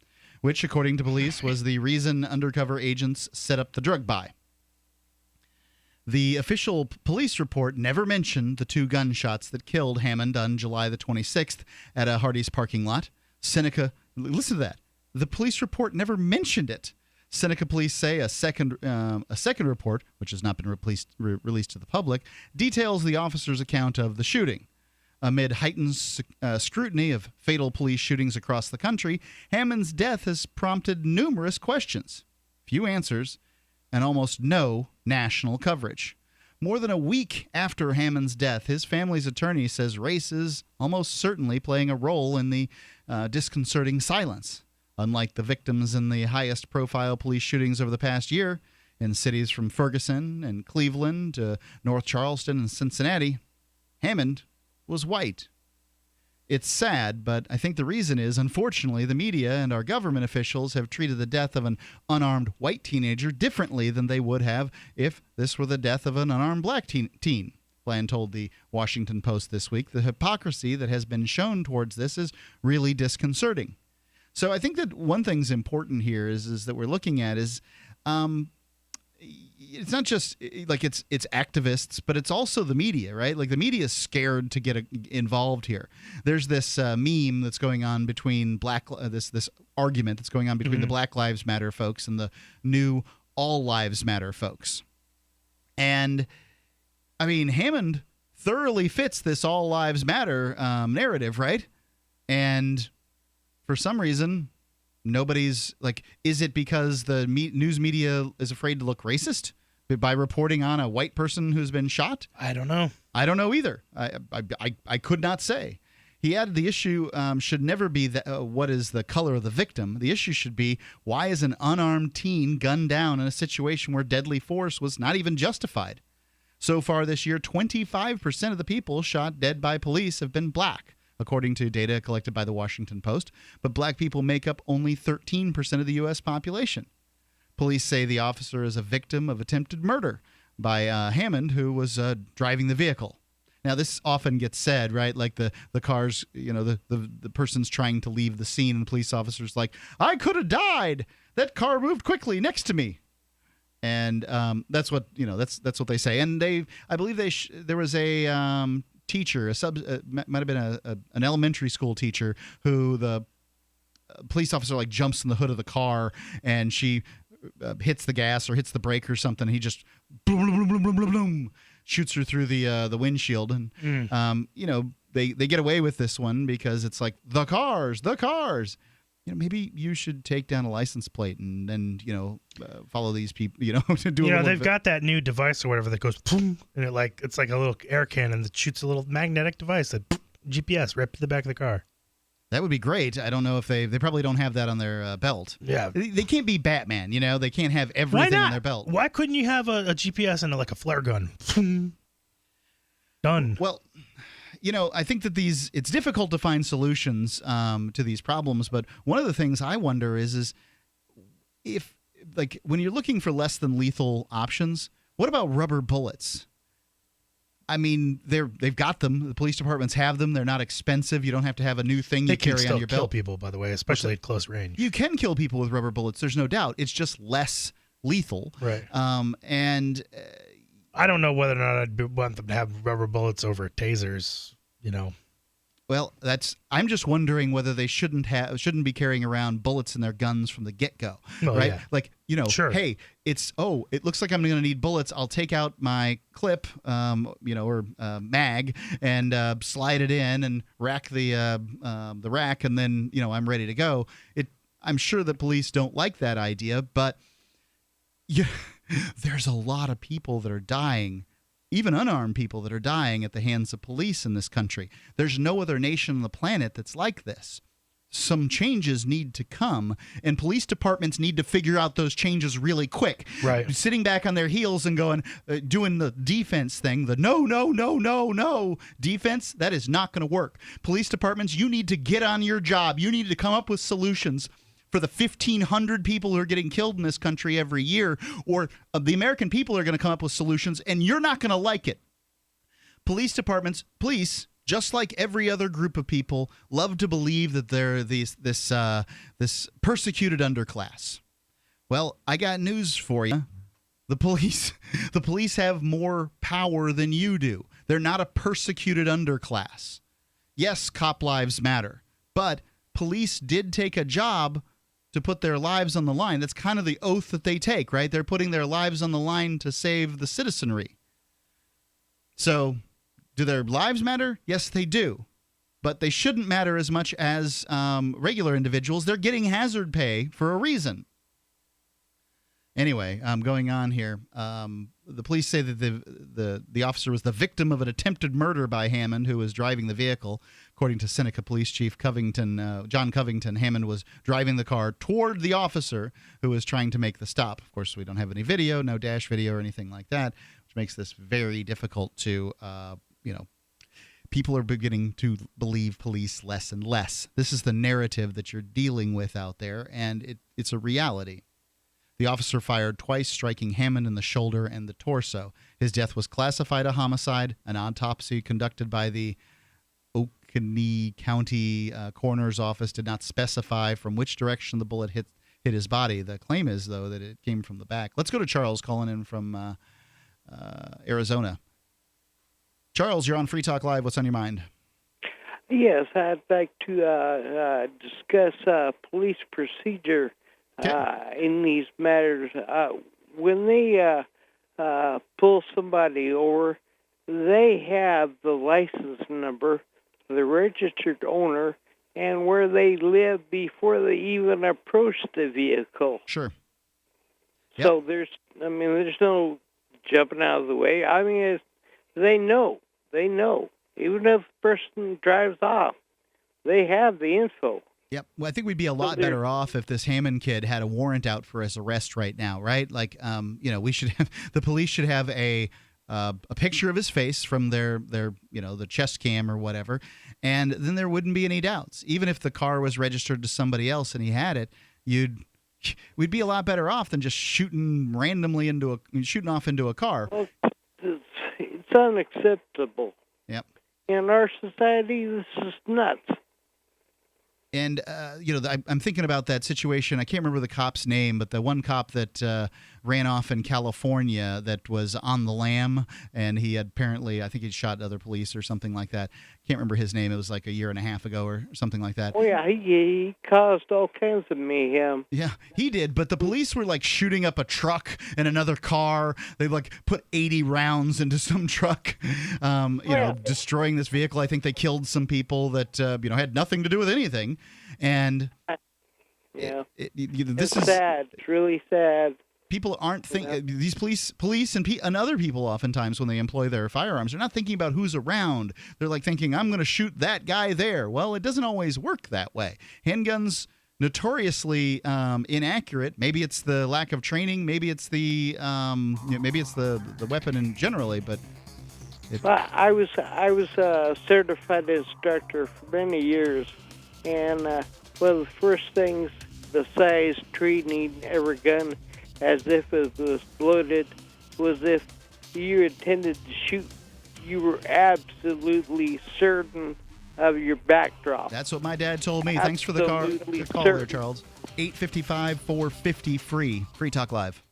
which, according to police, was the reason undercover agents set up the drug buy. The official police report never mentioned the 2 gunshots that killed Hammond on July the 26th at a Hardee's parking lot. Seneca, listen to that. The police report never mentioned it. Seneca police say a second report, which has not been released to the public, details the officer's account of the shooting. Amid heightened scrutiny of fatal police shootings across the country, Hammond's death has prompted numerous questions, few answers, and almost no national coverage. More than a week after Hammond's death, his family's attorney says race is almost certainly playing a role in the disconcerting silence. Unlike the victims in the highest-profile police shootings over the past year, in cities from Ferguson and Cleveland to North Charleston and Cincinnati, Hammond was white. It's sad, but I think the reason is, unfortunately, the media and our government officials have treated the death of an unarmed white teenager differently than they would have if this were the death of an unarmed black teen. Bland told the Washington Post this week, the hypocrisy that has been shown towards this is really disconcerting. So I think that one thing's important here is that we're looking at is it's not just like it's activists, but it's also the media, right? Like the media is scared to get involved here. There's this meme that's going on between this argument that's going on between the Black Lives Matter folks and the new All Lives Matter folks. And I mean, Hammond thoroughly fits this All Lives Matter narrative, right? And for some reason, nobody's like, is it because the news media is afraid to look racist by reporting on a white person who's been shot? I don't know. I don't know either. I could not say. He added the issue should never be what is the color of the victim. The issue should be, why is an unarmed teen gunned down in a situation where deadly force was not even justified? So far this year, 25% of the people shot dead by police have been black, according to data collected by the Washington Post, but black people make up only 13% of the U.S. population. Police say the officer is a victim of attempted murder by Hammond, who was driving the vehicle. Now, this often gets said, right? Like the car's, the person's trying to leave the scene, and the police officer's like, I could have died. That car moved quickly next to me. And that's what that's what they say. And I believe there was a teacher, might have been an elementary school teacher, who the police officer like jumps in the hood of the car, and she hits the gas or hits the brake or something. He just boom, boom, boom, boom, boom, boom, shoots her through the windshield, and they get away with this one because it's like the cars. Maybe you should take down a license plate and then follow these people. To do. They've got that new device or whatever that goes boom, and it's like a little air cannon that shoots a little magnetic device that GPS right to the back of the car. That would be great. I don't know if they probably don't have that on their belt. Yeah, they can't be Batman. They can't have everything on their belt. Why couldn't you have a GPS and like a flare gun? Done. Well, I think that it's difficult to find solutions to these problems. But one of the things I wonder is if, like, when you're looking for less than lethal options, what about rubber bullets? I mean, they've got them. The police departments have them. They're not expensive. You don't have to have a new thing you carry on your belt. They can still kill people, by the way, especially at close range. You can kill people with rubber bullets. There's no doubt. It's just less lethal. Right. And I don't know whether or not I'd want them to have rubber bullets over tasers. Well, I'm just wondering whether they shouldn't be carrying around bullets in their guns from the get-go, right? Yeah. Like, sure. Hey, it looks like I'm going to need bullets. I'll take out my clip, or mag, and slide it in and rack the rack, and then I'm ready to go. I'm sure that police don't like that idea, but there's a lot of people that are dying. Even unarmed people that are dying at the hands of police in this country. There's no other nation on the planet that's like this. Some changes need to come, and police departments need to figure out those changes really quick. Right. Sitting back on their heels and doing the defense thing, the no defense, that is not going to work. Police departments, you need to get on your job. You need to come up with solutions for the 1,500 people who are getting killed in this country every year, or the American people are going to come up with solutions, and you're not going to like it. Police, just like every other group of people, love to believe that they're this persecuted underclass. Well, I got news for you. The police have more power than you do. They're not a persecuted underclass. Yes, cop lives matter, but police did take a job to put their lives on the line. That's kind of the oath that they take, right? They're putting their lives on the line to save the citizenry. So, do their lives matter? Yes, they do. But they shouldn't matter as much as regular individuals. They're getting hazard pay for a reason. Anyway, going on here. The police say that the officer was the victim of an attempted murder by Hammond, who was driving the vehicle. According to Seneca Police Chief John Covington, Hammond was driving the car toward the officer who was trying to make the stop. Of course, we don't have any video, no dash video or anything like that, which makes this very difficult to, people are beginning to believe police less and less. This is the narrative that you're dealing with out there, and it's a reality. The officer fired twice, striking Hammond in the shoulder and the torso. His death was classified a homicide. An autopsy conducted by the Oconee County Coroner's Office did not specify from which direction the bullet hit his body. The claim is, though, that it came from the back. Let's go to Charles calling in from Arizona. Charles, you're on Free Talk Live. What's on your mind? Yes, I'd like to discuss police procedure in these matters. When they pull somebody over, they have the license number, the registered owner, and where they live before they even approach the vehicle. Sure. So there's no jumping out of the way. I mean, they know. Even if the person drives off, they have the info. Yep. Well, I think we'd be a lot better off if this Hammond kid had a warrant out for his arrest right now, right? Like, we should have the police should have a picture of his face from their the chest cam or whatever, and then there wouldn't be any doubts. Even if the car was registered to somebody else and he had it, we'd be a lot better off than just shooting off into a car. Well, it's unacceptable. Yep. In our society, this is nuts. And, I'm thinking about that situation. I can't remember the cop's name, but the one cop that ran off in California that was on the lam, and he had apparently, I think he'd shot other police or something like that. Can't remember his name. It was like a year and a half ago or something like that. Oh, yeah, he caused all kinds of mayhem. Yeah, he did. But the police were like shooting up a truck and another car. They like put 80 rounds into some truck, destroying this vehicle. I think they killed some people that, had nothing to do with anything. And this is sad. It's really sad. People aren't thinking. These police and other people oftentimes when they employ their firearms, they're not thinking about who's around. They're like thinking, "I'm going to shoot that guy there." Well, it doesn't always work that way. Handguns notoriously inaccurate. Maybe it's the lack of training. Maybe it's the weapon in generally. But I was a certified instructor for many years. And one of the first things, the size, treating every gun as if it was loaded, was if you intended to shoot, you were absolutely certain of your backdrop. That's what my dad told me. Thanks for the call there, Charles. 855-450 free. Free Talk Live.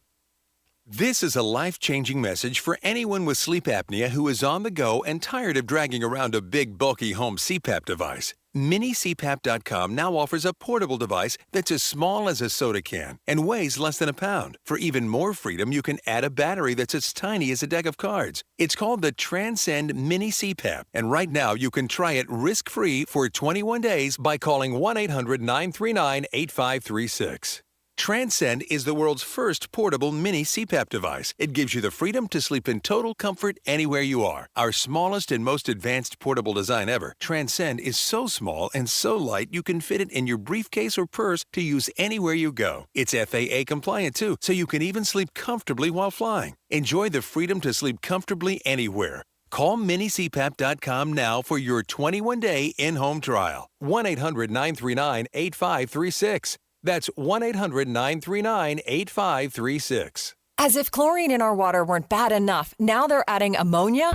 This is a life-changing message for anyone with sleep apnea who is on the go and tired of dragging around a big, bulky home CPAP device. MiniCPAP.com now offers a portable device that's as small as a soda can and weighs less than a pound. For even more freedom, you can add a battery that's as tiny as a deck of cards. It's called the Transcend Mini CPAP, and right now you can try it risk-free for 21 days by calling 1-800-939-8536. Transcend is the world's first portable mini CPAP device. It gives you the freedom to sleep in total comfort anywhere you are. Our smallest and most advanced portable design ever, Transcend is so small and so light you can fit it in your briefcase or purse to use anywhere you go. It's FAA compliant too, so you can even sleep comfortably while flying. Enjoy the freedom to sleep comfortably anywhere. Call minicpap.com now for your 21-day in-home trial. 1-800-939-8536. That's 1-800-939-8536. As if chlorine in our water weren't bad enough, now they're adding ammonia?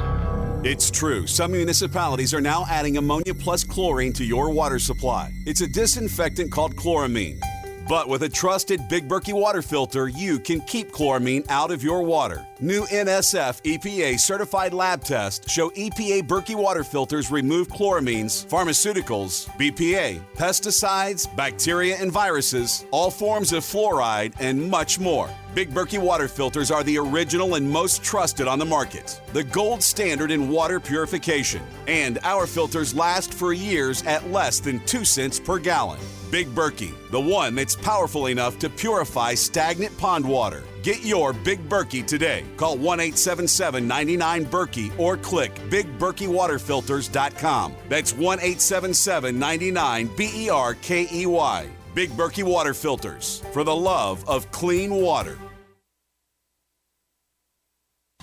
It's true. Some municipalities are now adding ammonia plus chlorine to your water supply. It's a disinfectant called chloramine. But with a trusted Big Berkey water filter, you can keep chloramine out of your water. New NSF EPA certified lab tests show EPA Berkey water filters remove chloramines, pharmaceuticals, BPA, pesticides, bacteria and viruses, all forms of fluoride, and much more. Big Berkey water filters are the original and most trusted on the market. The gold standard in water purification. And our filters last for years at less than 2 cents per gallon. Big Berkey, the one that's powerful enough to purify stagnant pond water. Get your Big Berkey today. Call 1-877-99-BERKEY or click BigBerkeyWaterFilters.com. That's 1-877-99-BERKEY. Big Berkey Water Filters, for the love of clean water.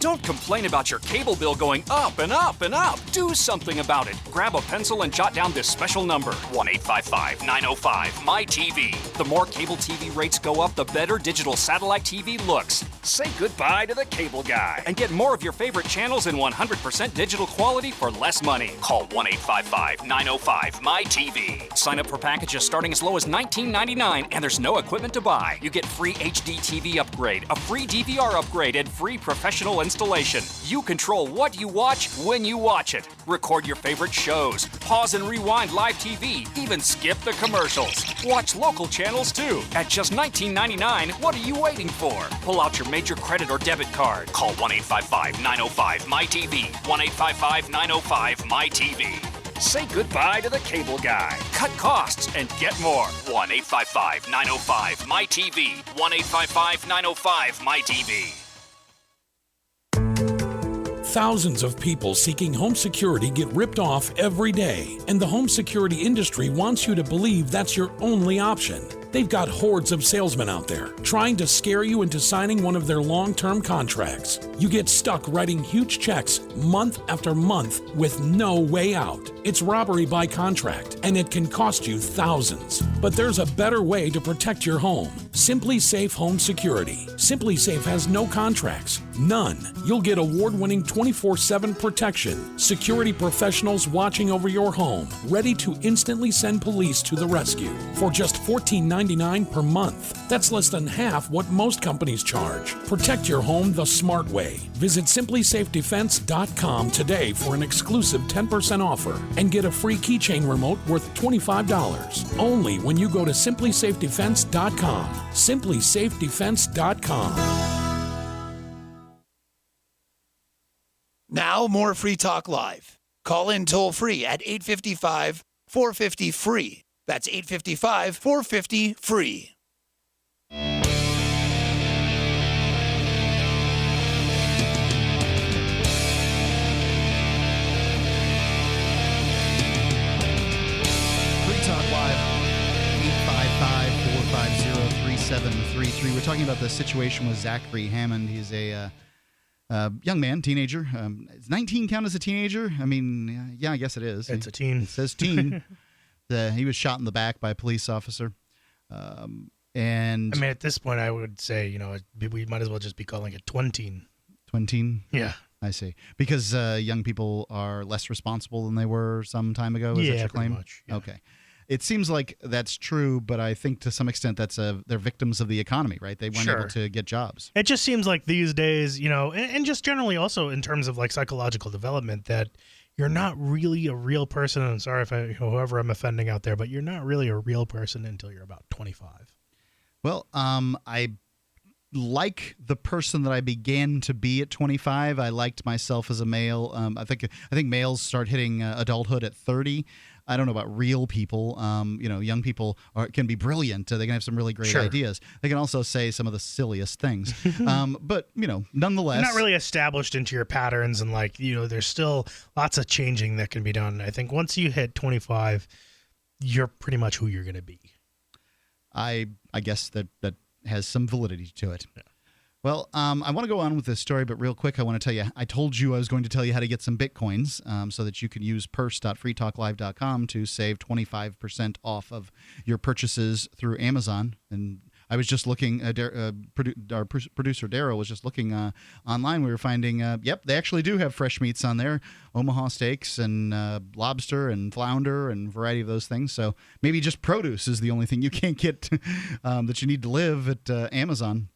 Don't complain about your cable bill going up and up and up. Do something about it. Grab a pencil and jot down this special number, 1-855-905-MY-TV. The more cable TV rates go up, the better digital satellite TV looks. Say goodbye to the cable guy and get more of your favorite channels in 100% digital quality for less money. Call 1-855-905-MY-TV. Sign up for packages starting as low as $19.99, and there's no equipment to buy. You get free HD TV upgrade, a free DVR upgrade, and free professional installation. You control what you watch when you watch it. Record your favorite shows, pause and rewind live TV, even skip the commercials. Watch local channels too. At just $19.99, what are you waiting for? Pull out your major credit or debit card. Call 1-855-905-MY-TV. 1-855-905-MY-TV. Say goodbye to the cable guy. Cut costs and get more. 1-855-905-MY-TV. 1-855-905-MY-TV. Thousands of people seeking home security get ripped off every day, and the home security industry wants you to believe that's your only option. They've got hordes of salesmen out there trying to scare you into signing one of their long-term contracts. You get stuck writing huge checks month after month with no way out. It's robbery by contract, and it can cost you thousands. But there's a better way to protect your home. Simply Safe Home Security. Simply Safe has no contracts. None. You'll get award-winning 24/7 protection. Security professionals watching over your home, ready to instantly send police to the rescue for just $14.99 per month. That's less than half what most companies charge. Protect your home the smart way. Visit simplysafedefense.com today for an exclusive 10% offer and get a free keychain remote worth $25. Only when you go to simplysafedefense.com. simplysafedefense.com. Now, more Free Talk Live. Call in toll free at 855-450-FREE. That's 855-450-FREE. Free Talk Live, 855-450-3733. We're talking about the situation with Zachary Hammond. He's a young man, teenager. Does 19 count as a teenager? I mean, yeah, I guess it is. It's a teen. It says teen. He was shot in the back by a police officer. And I mean, at this point, I would say, we might as well just be calling it twinteen. Twinteen? Yeah. I see. Because young people are less responsible than they were some time ago, is that your claim? Pretty much. Yeah. Okay. It seems like that's true, but I think to some extent they're victims of the economy, right? They weren't able to get jobs. It just seems like these days, and just generally also in terms of like psychological development, that you're not really a real person. I'm sorry if whoever I'm offending out there, but you're not really a real person until you're about 25. Well, I like the person that I began to be at 25. I liked myself as a male. I think males start hitting adulthood at 30. I don't know about real people. Young people can be brilliant. They can have some really great ideas. They can also say some of the silliest things. But, nonetheless. You're not really established into your patterns, and there's still lots of changing that can be done. I think once you hit 25, you're pretty much who you're going to be. I guess that has some validity to it. Yeah. Well, I want to go on with this story, but real quick, I want to tell you, I told you I was going to tell you how to get some Bitcoins so that you can use purse.freetalklive.com to save 25% off of your purchases through Amazon. And I was just looking, our producer Darryl was just looking online. We were finding, they actually do have fresh meats on there, Omaha steaks and lobster and flounder and a variety of those things. So maybe just produce is the only thing you can't get that you need to live at Amazon.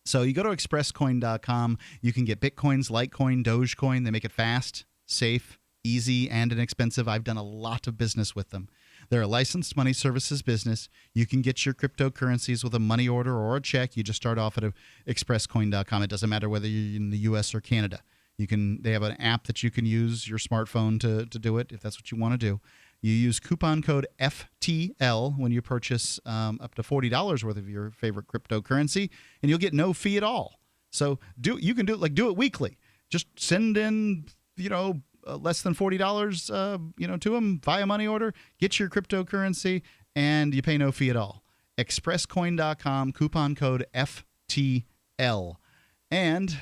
So you go to expresscoin.com. You can get Bitcoins, Litecoin, Dogecoin. They make it fast, safe, easy, and inexpensive. I've done a lot of business with them. They're a licensed money services business. You can get your cryptocurrencies with a money order or a check. You just start off at expresscoin.com. It doesn't matter whether you're in the U.S. or Canada. They have an app that you can use your smartphone to do it if that's what you want to do. You use coupon code FTL when you purchase up to $40 worth of your favorite cryptocurrency, and you'll get no fee at all. So do it weekly. Just send in, less than $40, to them via money order. Get your cryptocurrency, and you pay no fee at all. Expresscoin.com, coupon code FTL. And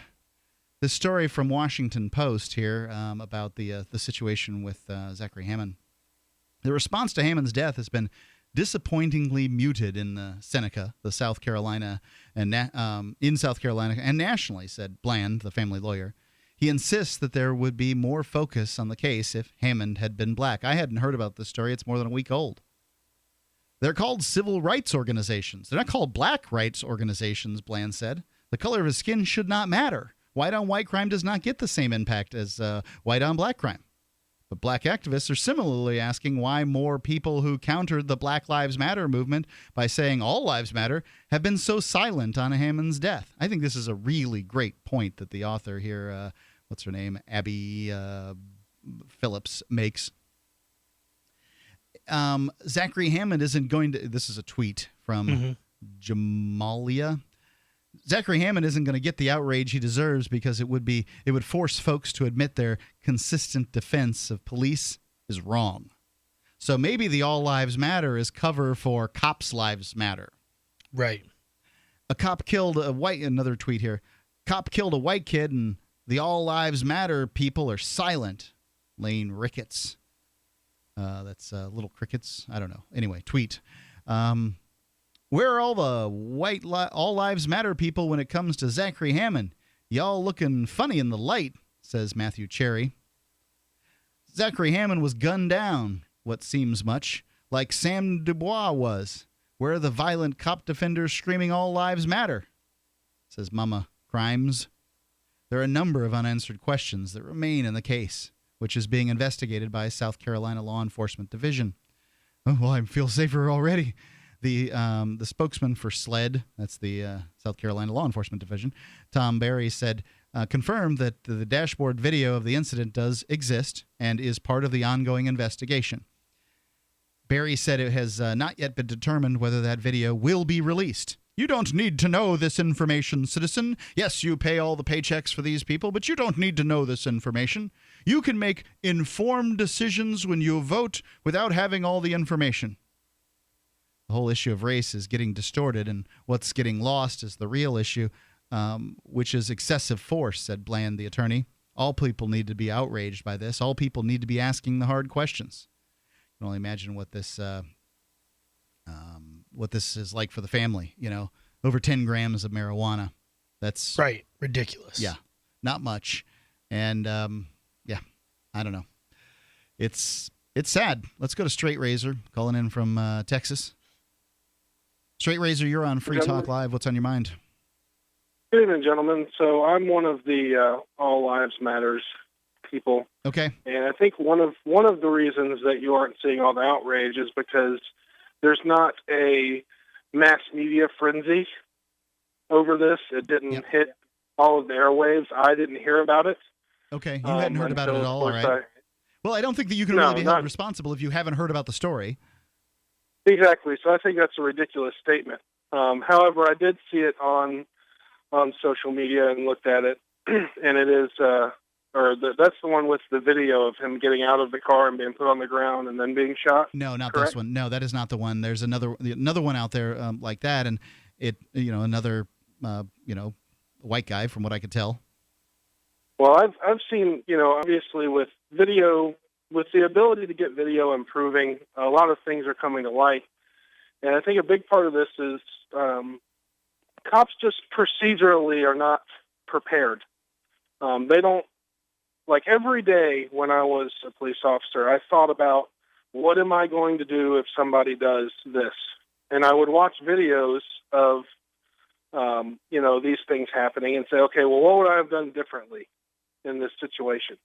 the story from Washington Post here about the situation with Zachary Hammond. The response to Hammond's death has been disappointingly muted in the Seneca, the South Carolina, and in South Carolina and nationally, said Bland, the family lawyer. He insists that there would be more focus on the case if Hammond had been black. I hadn't heard about this story. It's more than a week old. They're called civil rights organizations. They're not called black rights organizations, Bland said. The color of his skin should not matter. White-on-white crime does not get the same impact as white-on-black crime. But black activists are similarly asking why more people who countered the Black Lives Matter movement by saying all lives matter have been so silent on Hammond's death. I think this is a really great point that the author here, what's her name, Abby Phillips, makes. Zachary Hammond isn't going to, this is a tweet from Jamalia. Zachary Hammond isn't going to get the outrage he deserves because it would force folks to admit their consistent defense of police is wrong. So maybe the All Lives Matter is cover for Cops Lives Matter. Right. A cop killed a white. Another tweet here. Cop killed a white kid, and the All Lives Matter people are silent. Lane Ricketts. That's Little Crickets. I don't know. Anyway, tweet. Where are all the All Lives Matter people when it comes to Zachary Hammond? Y'all looking funny in the light, says Matthew Cherry. Zachary Hammond was gunned down, what seems much, like Sam Dubois was. Where are the violent cop defenders screaming All Lives Matter? Says Mama Crimes. There are a number of unanswered questions that remain in the case, which is being investigated by South Carolina Law Enforcement Division. Oh, well, I feel safer already. The spokesman for SLED, that's the South Carolina Law Enforcement Division, Tom Berry, said, confirmed that the dashboard video of the incident does exist and is part of the ongoing investigation. Berry said it has not yet been determined whether that video will be released. You don't need to know this information, citizen. Yes, you pay all the paychecks for these people, but you don't need to know this information. You can make informed decisions when you vote without having all the information. The whole issue of race is getting distorted, and what's getting lost is the real issue, which is excessive force, said Bland, the attorney. All people need to be outraged by this. All people need to be asking the hard questions. You can only imagine what this is like for the family. You know, over 10 grams of marijuana. That's right. Ridiculous. Yeah, not much. And yeah, I don't know. It's sad. Let's go to Straight Razor, calling in from Texas. Straight Razor, you're on Free Talk Live. What's on your mind? Good evening, gentlemen. So I'm one of the All Lives Matters people. Okay. And I think one of the reasons that you aren't seeing all the outrage is because there's not a mass media frenzy over this. It didn't hit all of the airwaves. I didn't hear about it. Okay. You hadn't heard about it at all, all right. Well, I don't think that you can really be held responsible if you haven't heard about the story. Exactly. So I think that's a ridiculous statement. However, I did see it on social media and looked at it, and it is, that's the one with the video of him getting out of the car and being put on the ground and then being shot. No, not correct? This one. No, that is not the one. There's another one out there like that, and it, another, white guy, from what I could tell. Well, I've seen, obviously with video. With the ability to get video improving, a lot of things are coming to light. And I think a big part of this is cops just procedurally are not prepared. They don't, like every day when I was a police officer, I thought about what am I going to do if somebody does this? And I would watch videos of, these things happening and say, okay, well, what would I have done differently in this situation?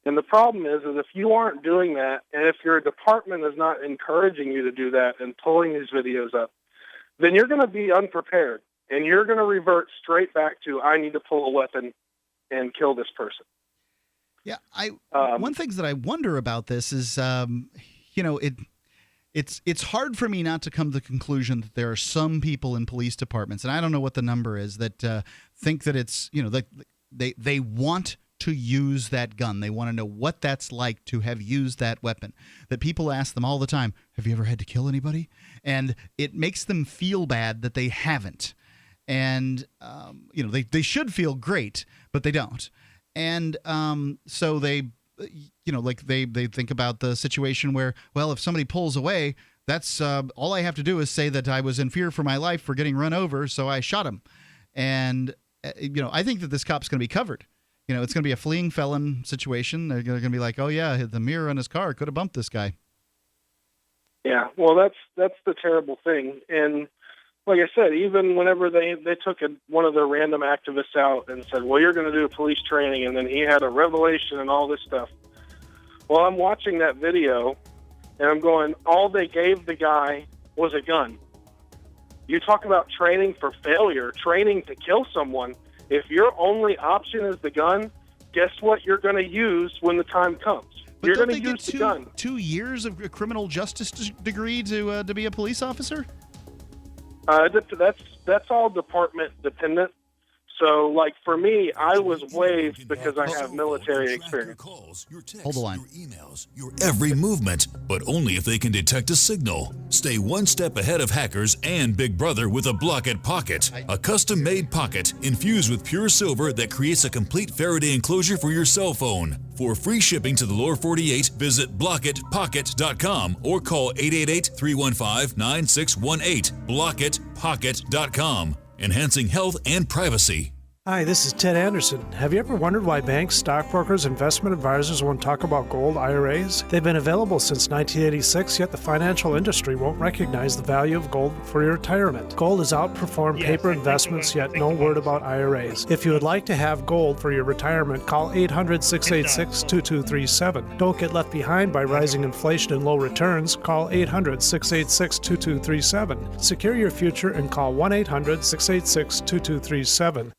And the problem is if you aren't doing that, and if your department is not encouraging you to do that and pulling these videos up, then you're going to be unprepared, and you're going to revert straight back to, I need to pull a weapon and kill this person. Yeah, one thing that I wonder about this is, it's hard for me not to come to the conclusion that there are some people in police departments, and I don't know what the number is, that think that it's, they want to use that gun. They want to know what that's like to have used that weapon. That people ask them all the time, have you ever had to kill anybody? And it makes them feel bad that they haven't. And, they should feel great, but they don't. And so they, they think about the situation where, well, if somebody pulls away, that's all I have to do is say that I was in fear for my life for getting run over, so I shot him. And, I think that this cop's going to be covered. It's going to be a fleeing felon situation. They're going to be like, oh, yeah, the mirror on his car could have bumped this guy. Yeah, well, that's the terrible thing. And like I said, even whenever they took one of the random activists out and said, well, you're going to do police training, and then he had a revelation and all this stuff. Well, I'm watching that video, and I'm going, all they gave the guy was a gun. You talk about training for failure, training to kill someone. If your only option is the gun, guess what you're going to use when the time comes? But you're don't going to they use get the gun. 2 years of a criminal justice degree to be a police officer? That's all department dependent. So, like, for me, I was waived because I have military experience. Hold the line. Every movement, but only if they can detect a signal. Stay one step ahead of hackers and Big Brother with a Block-It Pocket, a custom-made pocket infused with pure silver that creates a complete Faraday enclosure for your cell phone. For free shipping to the lower 48, visit blockitpocket.com or call 888-315-9618. blockitpocket.com, enhancing health and privacy. Hi, this is Ted Anderson. Have you ever wondered why banks, stockbrokers, investment advisors won't talk about gold IRAs? They've been available since 1986, yet the financial industry won't recognize the value of gold for your retirement. Gold has outperformed paper investments, yet no word about IRAs. If you would like to have gold for your retirement, call 800-686-2237. Don't get left behind by rising inflation and low returns. Call 800-686-2237. Secure your future and call 1-800-686-2237.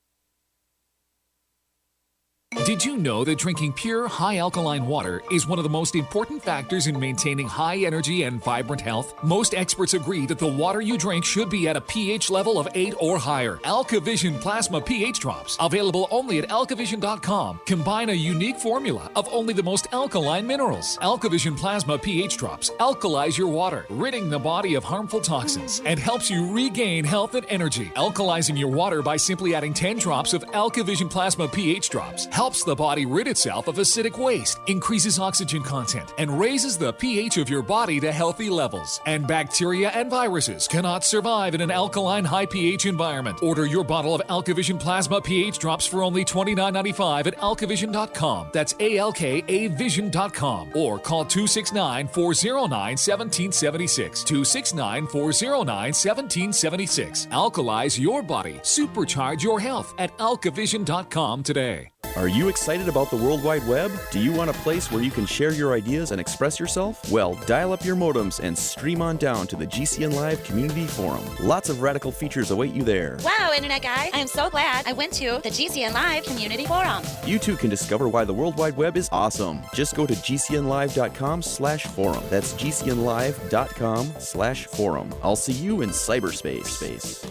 Did you know that drinking pure, high alkaline water is one of the most important factors in maintaining high energy and vibrant health? Most experts agree that the water you drink should be at a pH level of 8 or higher. AlkaVision Plasma pH Drops, available only at alkavision.com, combine a unique formula of only the most alkaline minerals. AlkaVision Plasma pH Drops alkalize your water, ridding the body of harmful toxins, and helps you regain health and energy. Alkalizing your water by simply adding 10 drops of AlkaVision Plasma pH Drops helps the body rid itself of acidic waste, increases oxygen content, and raises the pH of your body to healthy levels. And bacteria and viruses cannot survive in an alkaline high pH environment. Order your bottle of AlkaVision Plasma pH Drops for only $29.95 at alkavision.com. That's ALKAvision.com. Or call 269-409-1776. 269-409-1776. Alkalize your body. Supercharge your health at alkavision.com today. Are you excited about the World Wide Web? Do you want a place where you can share your ideas and express yourself? Well, dial up your modems and stream on down to the GCN Live Community Forum. Lots of radical features await you there. Wow, Internet guy, I am so glad I went to the GCN Live Community Forum. You too can discover why the World Wide Web is awesome. Just go to gcnlive.com/forum. That's gcnlive.com/forum. I'll see you in cyberspace.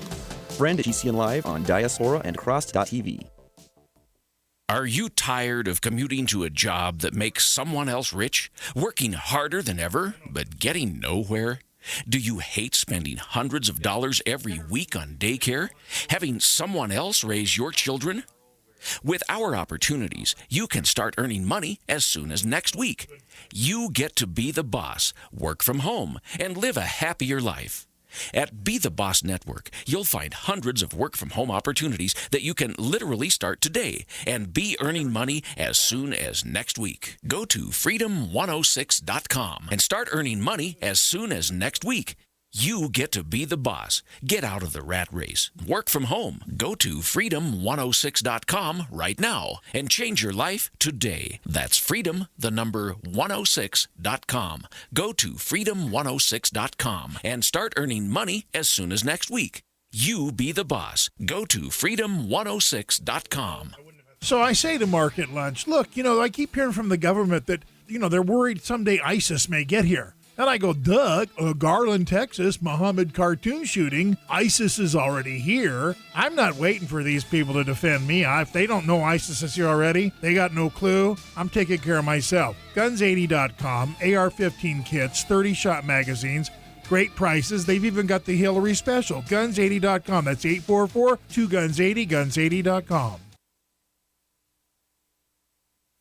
Friend at GCN Live on Diaspora and Cross.tv. Are you tired of commuting to a job that makes someone else rich, working harder than ever, but getting nowhere? Do you hate spending hundreds of dollars every week on daycare, having someone else raise your children? With our opportunities, you can start earning money as soon as next week. You get to be the boss, work from home, and live a happier life. At Be the Boss Network, you'll find hundreds of work-from-home opportunities that you can literally start today and be earning money as soon as next week. Go to freedom106.com and start earning money as soon as next week. You get to be the boss. Get out of the rat race. Work from home. Go to freedom106.com right now and change your life today. That's freedom, the number 106.com. Go to freedom106.com and start earning money as soon as next week. You be the boss. Go to freedom106.com. So I say to Mark at lunch, look, I keep hearing from the government that, they're worried someday ISIS may get here. And I go, duh, Garland, Texas, Muhammad cartoon shooting. ISIS is already here. I'm not waiting for these people to defend me. If they don't know ISIS is here already, they got no clue. I'm taking care of myself. Guns80.com, AR-15 kits, 30-shot magazines, great prices. They've even got the Hillary special. Guns80.com. That's 844-2-GUNS80, Guns80.com.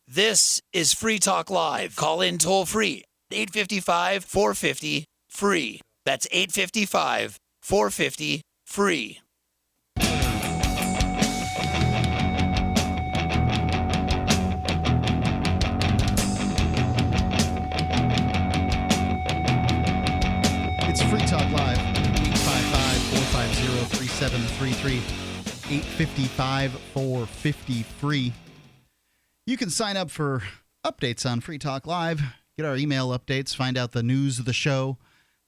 This is Free Talk Live. Call in toll free. 855-450-FREE. That's 855-450-FREE. It's Free Talk Live, 855-450-3733, 855-450-FREE. You can sign up for updates on Free Talk Live. Get our email updates, find out the news of the show.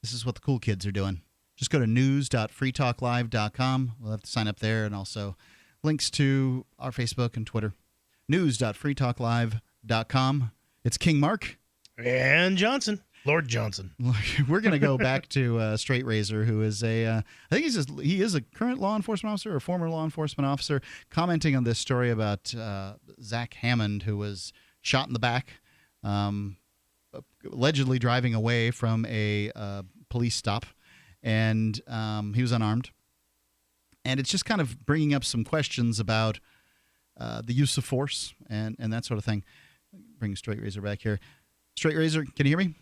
This is what the cool kids are doing. Just go to news.freetalklive.com. We'll have to sign up there, and also links to our Facebook and Twitter. News.freetalklive.com. It's King Mark. And Johnson. Lord Johnson. We're going to go back to Straight Razor, who is I think he is a current law enforcement officer or former law enforcement officer, commenting on this story about Zach Hammond, who was shot in the back, allegedly driving away from a police stop, and he was unarmed. And it's just kind of bringing up some questions about the use of force and that sort of thing. Bring Straight Razor back here. Straight Razor, can you hear me?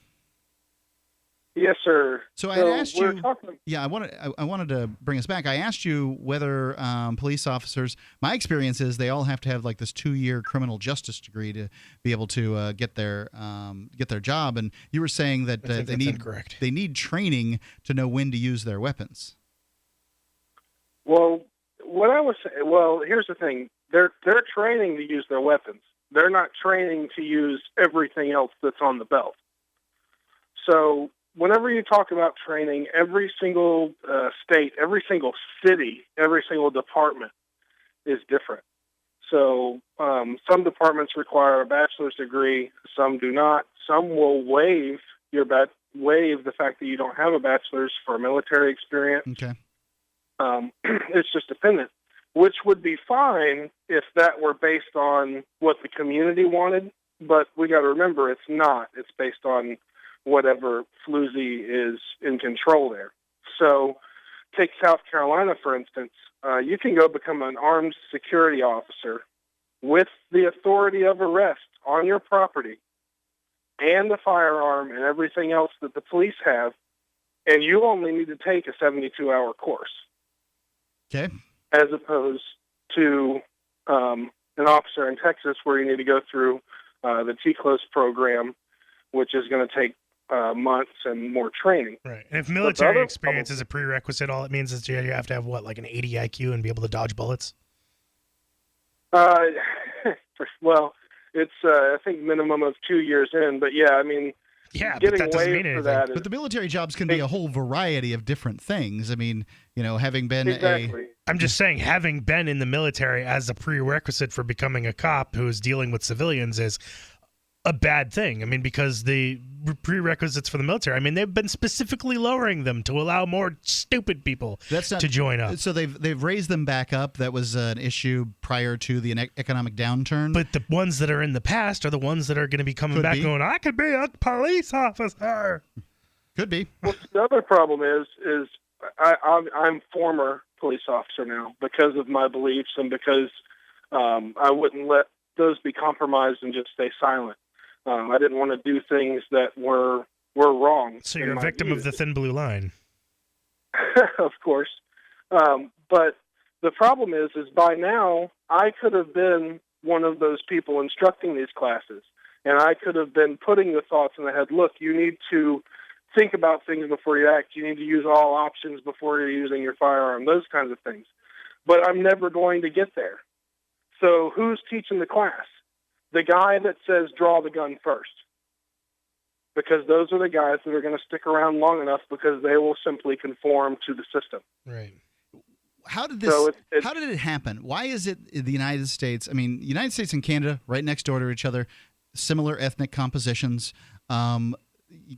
Yes, sir. So I asked you. Yeah, I wanted to bring us back. I asked you whether police officers. My experience is they all have to have like this 2-year criminal justice degree to be able to get their job. And you were saying that they need training to know when to use their weapons. Well, here's the thing. They're training to use their weapons. They're not training to use everything else that's on the belt. So whenever you talk about training, every single state, every single city, every single department is different. So some departments require a bachelor's degree, some do not. Some will waive the fact that you don't have a bachelor's for military experience. Okay. It's just dependent, which would be fine if that were based on what the community wanted. But we got to remember, it's not. It's based on whatever floozy is in control there. So take South Carolina, for instance. You can go become an armed security officer with the authority of arrest on your property and the firearm and everything else that the police have, and you only need to take a 72-hour course. Okay. As opposed to an officer in Texas where you need to go through the TCLOS program, which is going to take months and more training. Right. And if military experience is a prerequisite, all it means is you have to have, like an 80 IQ and be able to dodge bullets? Well, it's, I think, minimum of 2 years in. But, yeah, I mean, but that doesn't mean anything. But the military jobs can be a whole variety of different things. I mean, having been I'm just saying, having been in the military as a prerequisite for becoming a cop who is dealing with civilians is a bad thing. I mean, because the prerequisites for the military, I mean, they've been specifically lowering them to allow more stupid people to join up. So they've raised them back up. That was an issue prior to the economic downturn. But the ones that are in the past are the ones that are going to be coming back going, I could be a police officer. Could be. Well, the other problem is I'm former police officer now because of my beliefs and because I wouldn't let those be compromised and just stay silent. I didn't want to do things that were wrong. So you're a victim of the thin blue line. Of course. But the problem is by now I could have been one of those people instructing these classes, and I could have been putting the thoughts in the head, look, you need to think about things before you act. You need to use all options before you're using your firearm, those kinds of things. But I'm never going to get there. So who's teaching the class? The guy that says draw the gun first. Because those are the guys that are going to stick around long enough because they will simply conform to the system. Right. How did this? How did it happen? Why is it in the United States? I mean, United States and Canada, right next door to each other, similar ethnic compositions.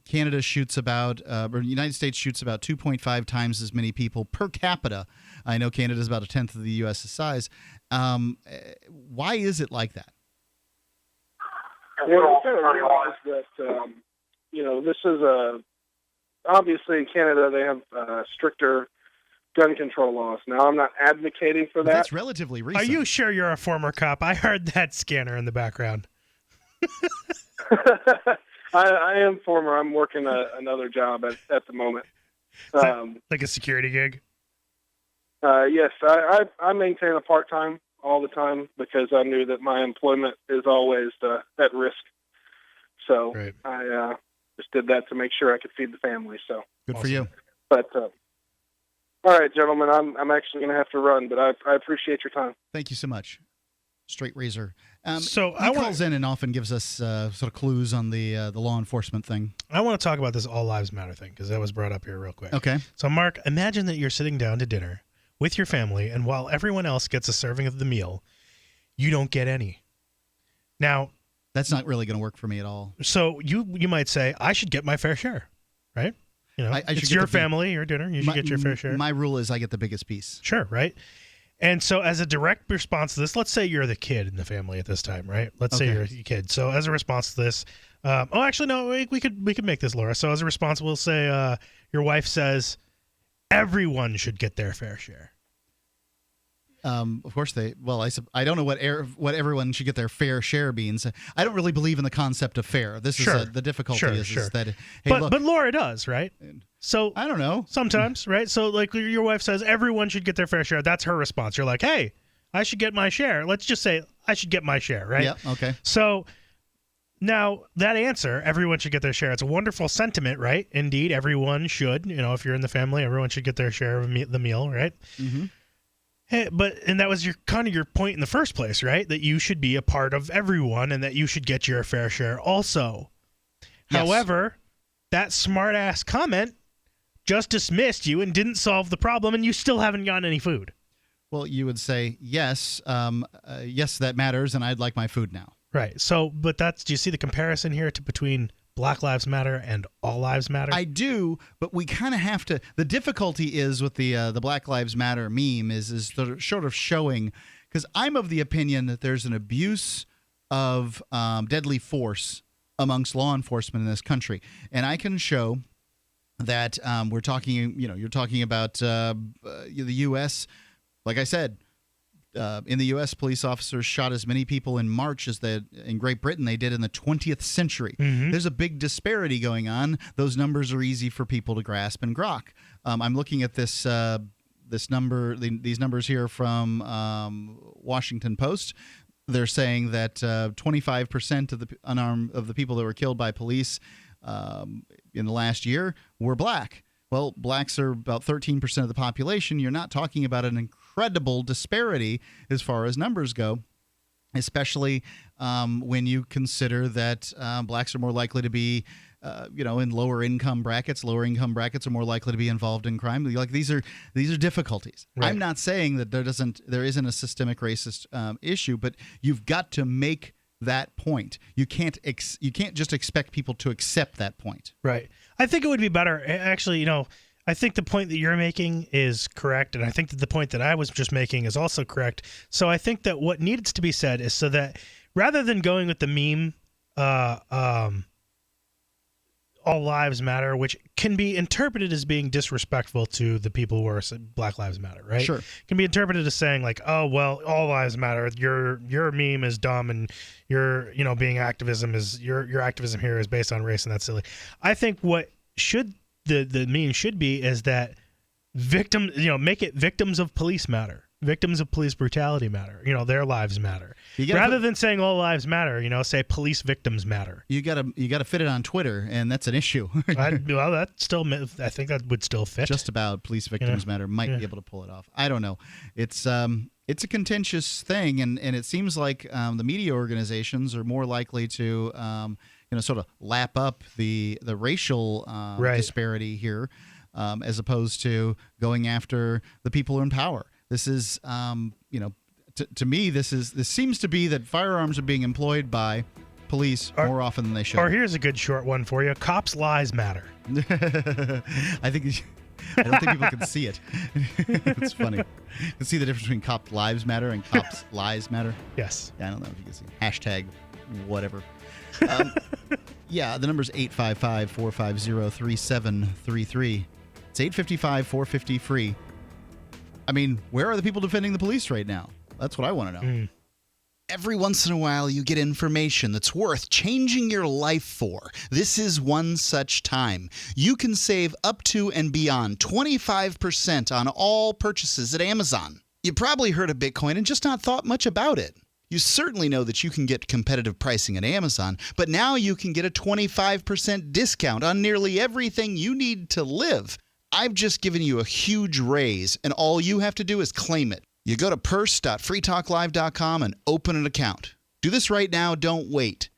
Canada shoots about, or the United States shoots about 2.5 times as many people per capita. I know Canada is about a tenth of the U.S.'s size. Why is it like that? Well, you got to realize that, this is obviously in Canada they have stricter gun control laws. Now, I'm not advocating for that. That's relatively recent. Are you sure you're a former cop? I heard that scanner in the background. I am former. I'm working another job at the moment. Like a security gig? Yes, I maintain a part-time all the time because I knew that my employment is always at risk. So right. I just did that to make sure I could feed the family. So good for you. But all right, gentlemen, I'm actually going to have to run, but I appreciate your time. Thank you so much. Straight Razor. So he calls in and often gives us sort of clues on the law enforcement thing. I want to talk about this All Lives Matter thing because that was brought up here real quick. Okay. So, Mark, imagine that you're sitting down to dinner with your family, and while everyone else gets a serving of the meal, you don't get any. Now, That's not really going to work for me at all. So you might say, I should get my fair share, right? You know, it's your family, your dinner. You should get your fair share. My rule is I get the biggest piece. Sure, right? And so as a direct response to this, let's say you're the kid in the family at this time, right? Let's say you're a kid. So as a response to this, actually, no, we could make this, Laura. So as a response, we'll say your wife says everyone should get their fair share. Of course I don't know what everyone should get their fair share means. I don't really believe in the concept of fair. This is the difficulty is that, hey, but Laura does, right? So I don't know. Sometimes, right? So like your wife says everyone should get their fair share. That's her response. You're like, hey, I should get my share. Let's just say I should get my share, right? Yeah, okay. So now that answer, everyone should get their share. It's a wonderful sentiment, right? Indeed, everyone should. You know, if you're in the family, everyone should get their share of the meal, right? Mm-hmm. Hey, and that was your point in the first place, right? That you should be a part of everyone and that you should get your fair share also. Yes. However, that smart-ass comment just dismissed you and didn't solve the problem, and you still haven't gotten any food. Well, you would say, yes, yes, that matters, and I'd like my food now. Right. So, but do you see the comparison here between Black Lives Matter and All Lives Matter? I do, but we kind of have to. The difficulty is with the Black Lives Matter meme is sort of showing, because I'm of the opinion that there's an abuse of deadly force amongst law enforcement in this country, and I can show that we're talking. You're talking about the U.S. Like I said. In the U.S., police officers shot as many people in March as in Great Britain they did in the 20th century. Mm-hmm. There's a big disparity going on. Those numbers are easy for people to grasp and grok. I'm looking at these numbers here from Washington Post. They're saying that 25% of the people that were killed by police in the last year were black. Well, blacks are about 13% of the population. You're not talking about an incredible disparity as far as numbers go, especially when you consider that blacks are more likely to be, in lower income brackets. Lower income brackets are more likely to be involved in crime. Like these are difficulties. Right. I'm not saying that there isn't a systemic racist issue, but you've got to make that point. You can't just expect people to accept that point. Right. I think it would be better. Actually, I think the point that you're making is correct, and I think that the point that I was just making is also correct. So I think that what needs to be said is so that rather than going with the meme, All Lives Matter, which can be interpreted as being disrespectful to the people who are Black Lives Matter, right? Sure. Can be interpreted as saying like, oh, well, all lives matter. Your meme is dumb, and your activism here is based on race, and that's silly. I think what the meme should be is that make it victims of police matter. Victims of police brutality matter. Their lives matter. Rather than saying all lives matter, say police victims matter. You gotta fit it on Twitter, and that's an issue. I think that would still fit. Just about police victims matter might be able to pull it off. I don't know. It's a contentious thing, and it seems like the media organizations are more likely to sort of lap up the racial disparity here, as opposed to going after the people in power. This is, to me, this seems to be that firearms are being employed by police more often than they should. Or here's a good short one for you: cops' lies matter. I don't think people can see it. It's funny. You can see the difference between cop lives matter and cops' lies matter. Yes. Yeah, I don't know if you can see. Hashtag whatever. Yeah, the number's 855-450-3733. It's 855-450-FREE. I mean, where are the people defending the police right now? That's what I want to know. Every once in a while, you get information that's worth changing your life for. This is one such time. You can save up to and beyond 25% on all purchases at Amazon. You probably heard of Bitcoin and just not thought much about it. You certainly know that you can get competitive pricing at Amazon, but now you can get a 25% discount on nearly everything you need to live. I've just given you a huge raise, and all you have to do is claim it. You go to purse.freetalklive.com and open an account. Do this right now, don't wait.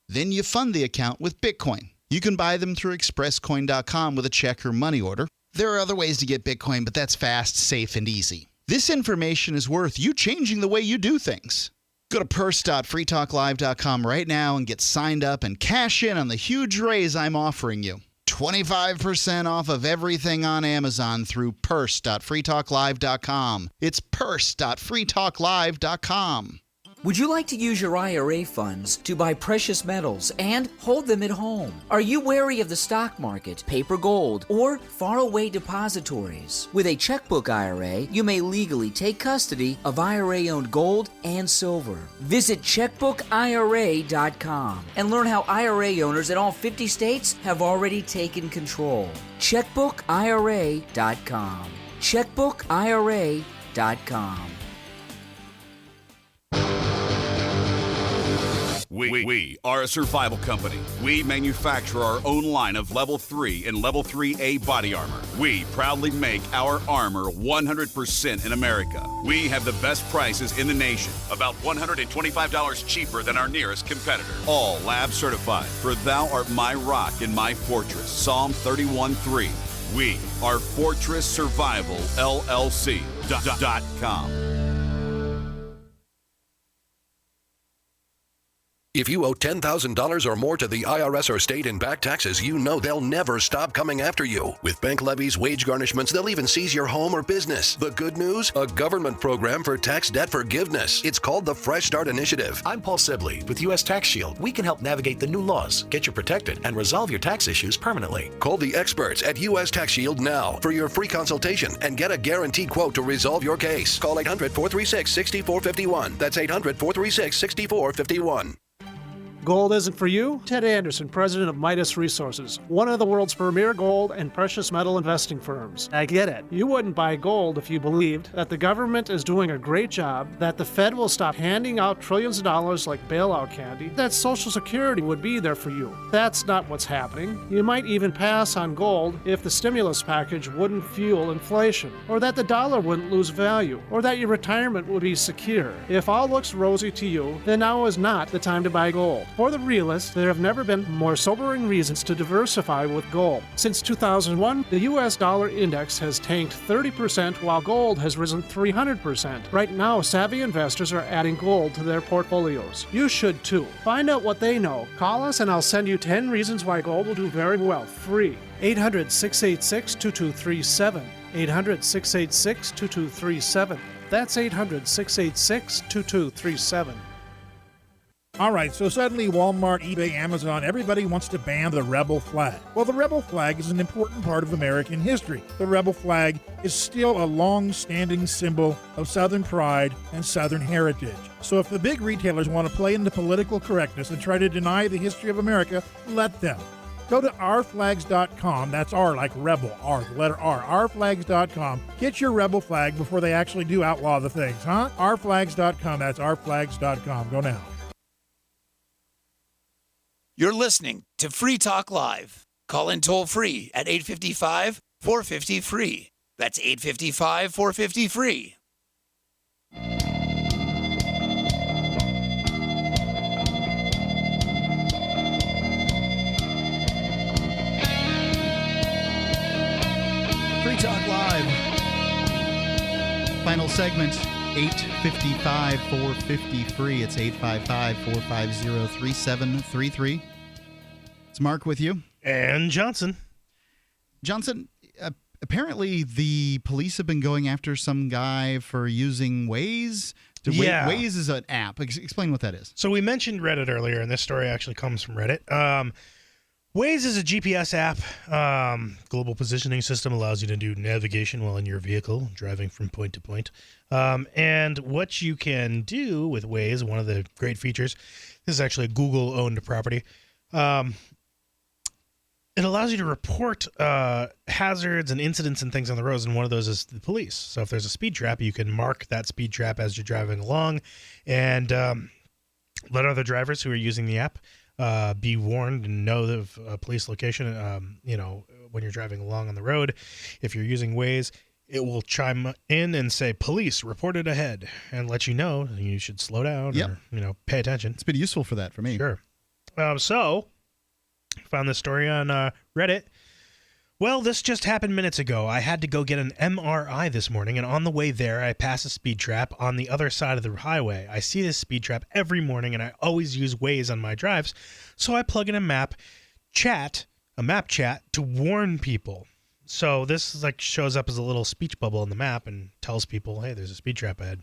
Then you fund the account with Bitcoin. You can buy them through expresscoin.com with a check or money order. There are other ways to get Bitcoin, but that's fast, safe, and easy. This information is worth you changing the way you do things. Go to purse.freetalklive.com right now and get signed up and cash in on the huge raise I'm offering you. 25% off of everything on Amazon through purse.freetalklive.com. It's purse.freetalklive.com. Would you like to use your IRA funds to buy precious metals and hold them at home? Are you wary of the stock market, paper gold, or faraway depositories? With a checkbook IRA, you may legally take custody of IRA-owned gold and silver. Visit checkbookira.com and learn how IRA owners in all 50 states have already taken control. Checkbookira.com. Checkbookira.com. We are a survival company. We manufacture our own line of Level 3 and Level 3A body armor. We proudly make our armor 100% in America. We have the best prices in the nation, about $125 cheaper than our nearest competitor. All lab certified, for thou art my rock and my fortress. Psalm 31:3. We are Fortress Survival LLC.com. If you owe $10,000 or more to the IRS or state in back taxes, you know they'll never stop coming after you. With bank levies, wage garnishments, they'll even seize your home or business. The good news? A government program for tax debt forgiveness. It's called the Fresh Start Initiative. I'm Paul Sibley with U.S. Tax Shield. We can help navigate the new laws, get you protected, and resolve your tax issues permanently. Call the experts at U.S. Tax Shield now for your free consultation and get a guaranteed quote to resolve your case. Call 800-436-6451. That's 800-436-6451. Gold isn't for you? Ted Anderson, president of Midas Resources, one of the world's premier gold and precious metal investing firms. I get it. You wouldn't buy gold if you believed that the government is doing a great job, that the Fed will stop handing out trillions of dollars like bailout candy, that Social Security would be there for you. That's not what's happening. You might even pass on gold if the stimulus package wouldn't fuel inflation, or that the dollar wouldn't lose value, or that your retirement would be secure. If all looks rosy to you, then now is not the time to buy gold. For the realists, there have never been more sobering reasons to diversify with gold. Since 2001, the U.S. dollar index has tanked 30% while gold has risen 300%. Right now, savvy investors are adding gold to their portfolios. You should too. Find out what they know. Call us and I'll send you 10 reasons why gold will do very well, free. 800-686-2237. 800-686-2237. That's 800-686-2237. All right, so suddenly Walmart, eBay, Amazon, everybody wants to ban the rebel flag. Well, the rebel flag is an important part of American history. The rebel flag is still a long-standing symbol of Southern pride and Southern heritage. So if the big retailers want to play into political correctness and try to deny the history of America, let them. Go to ourflags.com, that's R like rebel, R, the letter R, ourflags.com. Get your rebel flag before they actually do outlaw the things, huh? Ourflags.com, that's ourflags.com. Go now. You're listening to Free Talk Live. Call in toll free at 855-450-FREE. That's 855-450-FREE. Free Talk Live. Final segment. 855-450-FREE. It's 855-450-3733. It's Mark with you. And Johnson. Johnson, apparently the police have been going after some guy for using Waze. Yeah. Waze is an app. Explain what that is. So we mentioned Reddit earlier, and this story actually comes from Reddit. Waze is a GPS app. Global positioning system allows you to do navigation while in your vehicle, driving from point to point. And what you can do with Waze, one of the great features, this is actually a Google-owned property. It allows you to report hazards and incidents and things on the roads, and one of those is the police. So if there's a speed trap, you can mark that speed trap as you're driving along and let other drivers who are using the app be warned and know the police location, when you're driving along on the road. If you're using Waze, it will chime in and say, police reported ahead, and let you know you should slow down or, pay attention. It's been useful for that for me. Sure. So, found this story on Reddit. Well, this just happened minutes ago. I had to go get an MRI this morning, and on the way there, I pass a speed trap on the other side of the highway. I see this speed trap every morning, and I always use Waze on my drives, so I plug in a map chat to warn people. So this shows up as a little speech bubble in the map and tells people, hey, there's a speed trap ahead.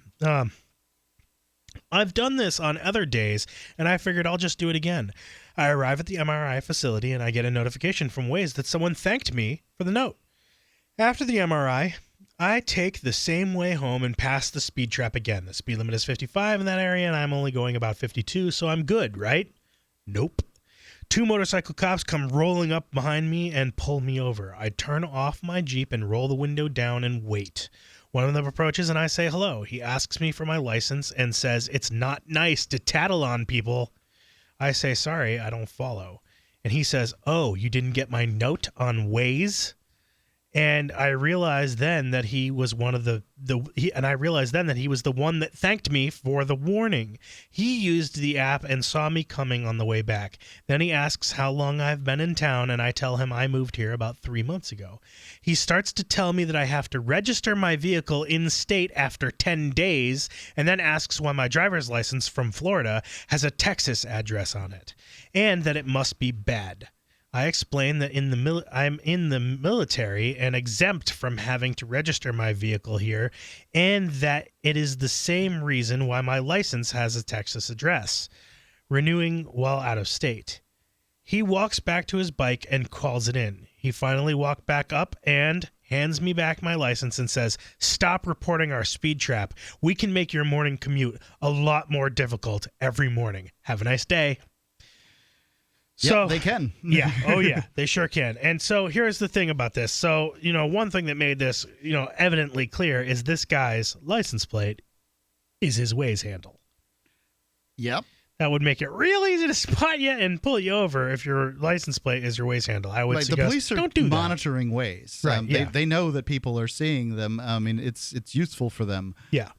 I've done this on other days, and I figured I'll just do it again. I arrive at the MRI facility, and I get a notification from Waze that someone thanked me for the note. After the MRI, I take the same way home and pass the speed trap again. The speed limit is 55 in that area, and I'm only going about 52, so I'm good, right? Nope. 2 motorcycle cops come rolling up behind me and pull me over. I turn off my Jeep and roll the window down and wait. One of them approaches, and I say hello. He asks me for my license and says it's not nice to tattle on people. I say, sorry, I don't follow. And he says, oh, you didn't get my note on Waze? And I realized then that he was one of the one that thanked me for the warning. He used the app and saw me coming on the way back. Then he asks how long I've been in town, and I tell him I moved here about 3 months ago. He starts to tell me that I have to register my vehicle in state after 10 days, and then asks why my driver's license from Florida has a Texas address on it, and that it must be bad. I explain that I'm in the military and exempt from having to register my vehicle here, and that it is the same reason why my license has a Texas address, renewing while out of state. He walks back to his bike and calls it in. He finally walked back up and hands me back my license and says, stop reporting our speed trap. We can make your morning commute a lot more difficult every morning. Have a nice day. So they can. Yeah. Oh, yeah. They sure can. And so here's the thing about this. So, one thing that made this, evidently clear is this guy's license plate is his Waze handle. Yep. That would make it real easy to spot you and pull you over if your license plate is your Waze handle. I would suggest the police are don't do that. monitoring Waze. Right, They know that people are seeing them. I mean, it's useful for them. Yeah.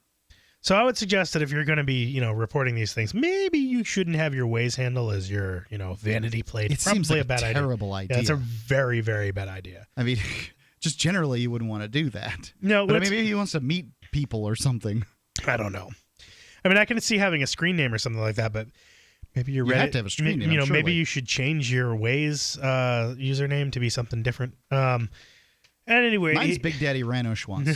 So I would suggest that if you're going to be, reporting these things, maybe you shouldn't have your Waze handle as your, vanity plate. It Probably seems like a bad terrible idea. Yeah, it's a very, very bad idea. I mean, just generally you wouldn't want to do that. No, but maybe he wants to meet people or something. I don't know. I mean, I can see having a screen name or something like that, but maybe you have to have a screen name. Maybe you should change your Waze username to be something different. And anyway, mine's Big Daddy Rano Schwanz.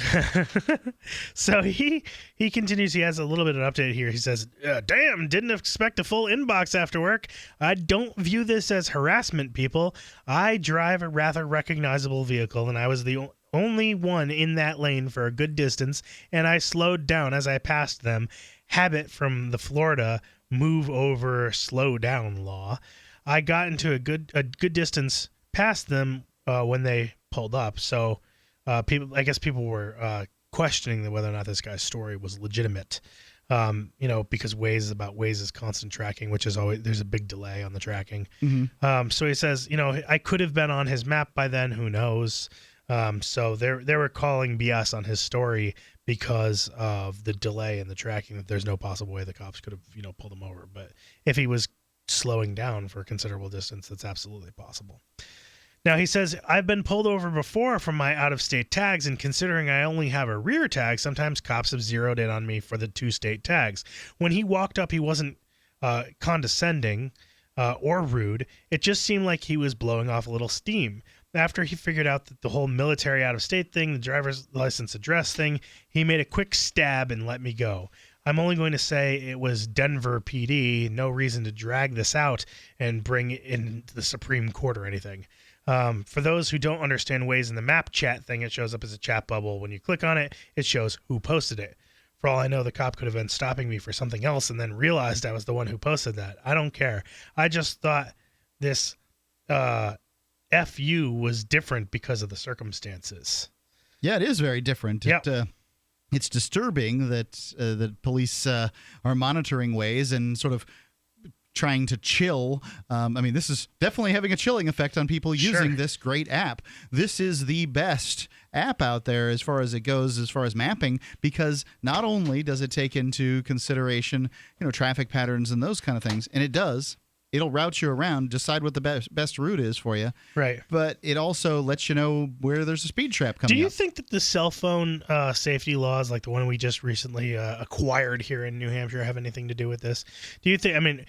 So he continues. He has a little bit of an update here. He says, damn, didn't expect a full inbox after work. I don't view this as harassment, people. I drive a rather recognizable vehicle, and I was the only one in that lane for a good distance, and I slowed down as I passed them. Habit from the Florida move over, slow down law. I got into a good distance past them when they pulled up. So people were questioning whether or not this guy's story was legitimate. Because Waze is about Waze's constant tracking, which is always, there's a big delay on the tracking. Mm-hmm. So he says, I could have been on his map by then, who knows? So they were calling BS on his story because of the delay in the tracking, that there's no possible way the cops could have, pulled him over. But if he was slowing down for a considerable distance, that's absolutely possible. Now, he says, I've been pulled over before from my out-of-state tags, and considering I only have a rear tag, sometimes cops have zeroed in on me for the 2 state tags. When he walked up, he wasn't condescending or rude. It just seemed like he was blowing off a little steam. After he figured out that the whole military out-of-state thing, the driver's license address thing, he made a quick stab and let me go. I'm only going to say it was Denver PD, no reason to drag this out and bring it in the Supreme Court or anything. For those who don't understand Waze in the map chat thing, it shows up as a chat bubble. When you click on it, it shows who posted it. For all I know, the cop could have been stopping me for something else and then realized I was the one who posted that. I don't care. I just thought this FU was different because of the circumstances. Yeah, it is very different. Yep. It's disturbing that the police are monitoring Waze and sort of trying to chill. This is definitely having a chilling effect on people using this great app. This is the best app out there as far as it goes, as far as mapping, because not only does it take into consideration, traffic patterns and those kind of things, and it does, it'll route you around, decide what the best route is for you. Right. But it also lets you know where there's a speed trap coming Do you up. think that the cell phone safety laws, like the one we just recently acquired here in New Hampshire, have anything to do with this? Do you think, I mean,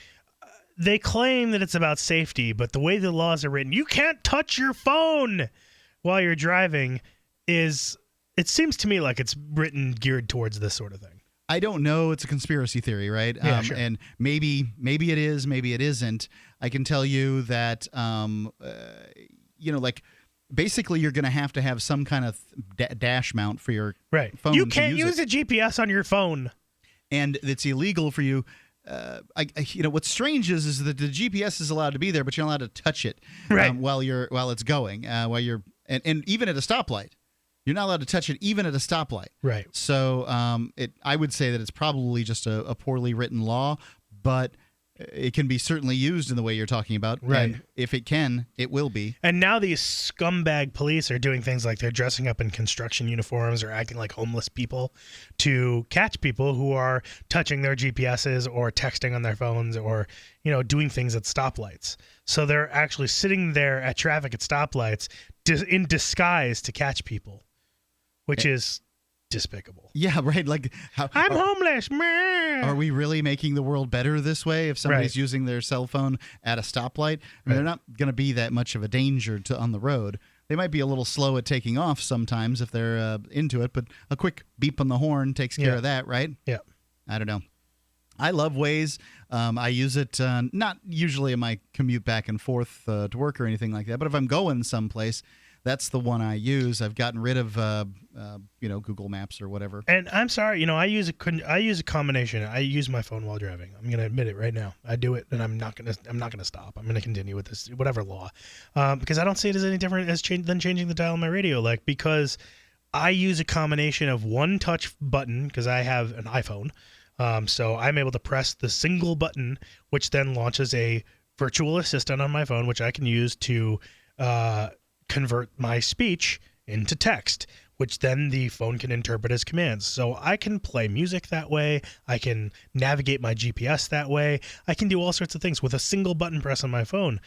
they claim that it's about safety, but the way the laws are written, you can't touch your phone while you're driving it seems to me like it's written geared towards this sort of thing. I don't know. It's a conspiracy theory, right? Yeah, sure. And maybe it is, maybe it isn't. I can tell you that, like basically you're going to have some kind of dash mount for your phone. You can't use a GPS on your phone. And it's illegal for you. What's strange is that the GPS is allowed to be there, but you're not allowed to touch it while it's going, and even at a stoplight. You're not allowed to touch it even at a stoplight. Right. So I would say that it's probably just a poorly written law, but it can be certainly used in the way you're talking about. Right. And if it can, it will be. And now these scumbag police are doing things like they're dressing up in construction uniforms or acting like homeless people to catch people who are touching their GPSs or texting on their phones or, doing things at stoplights. So they're actually sitting there at traffic at stoplights in disguise to catch people, which is despicable. Yeah, right. Like, I'm homeless, man. Are we really making the world better this way if somebody's using their cell phone at a stoplight? I mean, they're not going to be that much of a danger on the road. They might be a little slow at taking off sometimes if they're into it, but a quick beep on the horn takes care of that, right? Yeah. I don't know. I love Waze. I use it not usually in my commute back and forth to work or anything like that, but if I'm going someplace, that's the one I use. I've gotten rid of Google Maps or whatever. And I'm sorry, I use a combination. I use my phone while driving. I'm going to admit it right now. I do it, and I'm not going to stop. I'm going to continue with this whatever law, because I don't see it as any different than changing the dial on my radio. Because I use a combination of one touch button because I have an iPhone. So I'm able to press the single button, which then launches a virtual assistant on my phone, which I can use to convert my speech into text, which then the phone can interpret as commands. So I can play music that way. I can navigate my GPS that way. I can do all sorts of things with a single button press on my phone.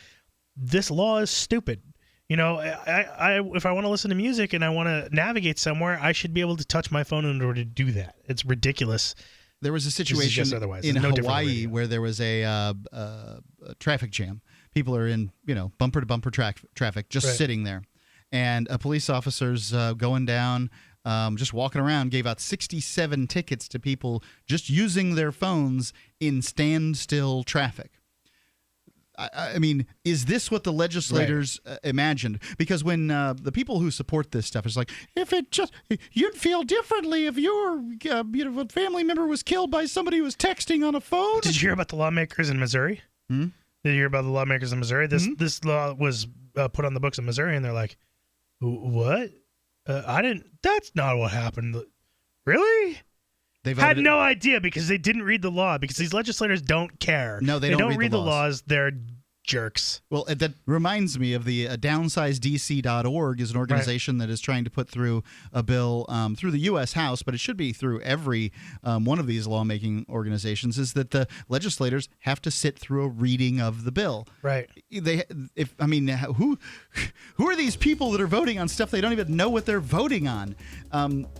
This law is stupid. If I want to listen to music and I want to navigate somewhere, I should be able to touch my phone in order to do that. It's ridiculous. There was a situation in Hawaii where there was a traffic jam. People are in, bumper to bumper traffic, just sitting there, and a police officer's going down, just walking around, gave out 67 tickets to people just using their phones in standstill traffic. I mean, is this what the legislators imagined? Because when the people who support this stuff is like, you'd feel differently if your family member was killed by somebody who was texting on a phone. Did you hear about the lawmakers in Missouri? Did you hear about the lawmakers in Missouri? This law was put on the books in Missouri, and they're like, what? I didn't. That's not what happened. Really? They had no idea because they didn't read the law, because these legislators don't care. No, they don't read the laws. They're jerks. Well, that reminds me of the downsizedc.org is an organization that is trying to put through a bill through the U.S. House, but it should be through every one of these lawmaking organizations, is that the legislators have to sit through a reading of the bill. Right. Who are these people that are voting on stuff they don't even know what they're voting on?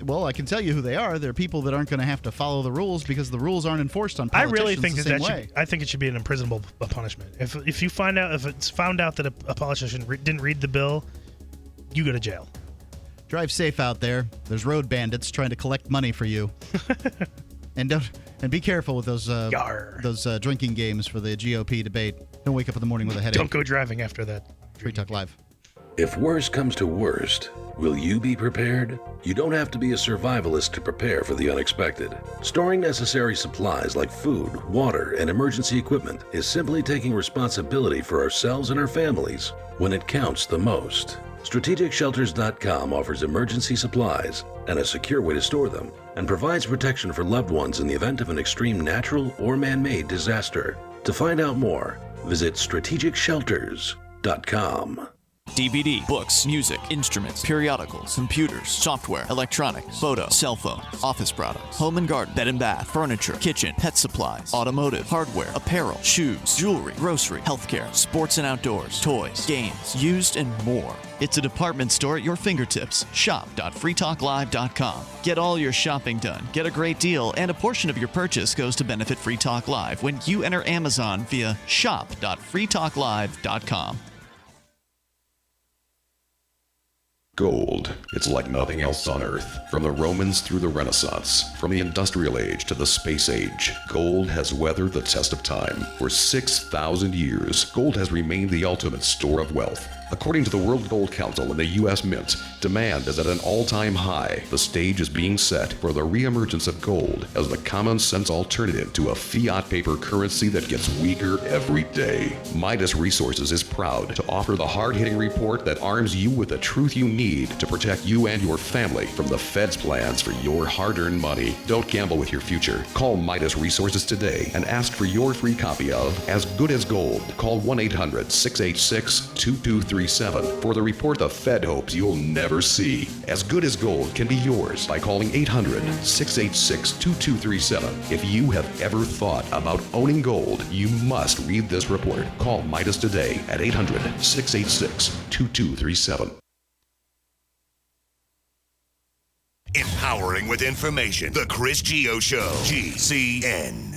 Well, I can tell you who they are. They're people that aren't going to have to follow the rules because the rules aren't enforced on politicians. I really think I think it should be an imprisonable punishment. If it's found out that a politician didn't read the bill, you go to jail. Drive safe out there. There's road bandits trying to collect money for you. And be careful with those drinking games for the GOP debate. Don't wake up in the morning with a headache. Don't go driving after that. Free Talk Live. If worst comes to worst, will you be prepared? You don't have to be a survivalist to prepare for the unexpected. Storing necessary supplies like food, water, and emergency equipment is simply taking responsibility for ourselves and our families when it counts the most. StrategicShelters.com offers emergency supplies and a secure way to store them, and provides protection for loved ones in the event of an extreme natural or man-made disaster. To find out more, visit StrategicShelters.com. DVD, books, music, instruments, periodicals, computers, software, electronics, photo, cell phone, office products, home and garden, bed and bath, furniture, kitchen, pet supplies, automotive, hardware, apparel, shoes, jewelry, grocery, healthcare, sports and outdoors, toys, games, used, and more. It's a department store at your fingertips. Shop.freetalklive.com. Get all your shopping done, get a great deal, and a portion of your purchase goes to benefit Free Talk Live when you enter Amazon via shop.freetalklive.com. Gold. It's like nothing else on Earth. From the Romans through the Renaissance, from the Industrial Age to the Space Age, gold has weathered the test of time. For 6,000 years, gold has remained the ultimate store of wealth. According to the World Gold Council and the U.S. Mint, demand is at an all-time high. The stage is being set for the reemergence of gold as the common-sense alternative to a fiat paper currency that gets weaker every day. Midas Resources is proud to offer the hard-hitting report that arms you with the truth you need to protect you and your family from the Fed's plans for your hard-earned money. Don't gamble with your future. Call Midas Resources today and ask for your free copy of As Good as Gold. Call 1-800-686-2237 for the report the Fed hopes you'll never see. As Good as Gold can be yours by calling 800-686-2237. If you have ever thought about owning gold, you must read this report. Call Midas today at 800-686-2237. Empowering with information. The Chris Geo Show. GCN.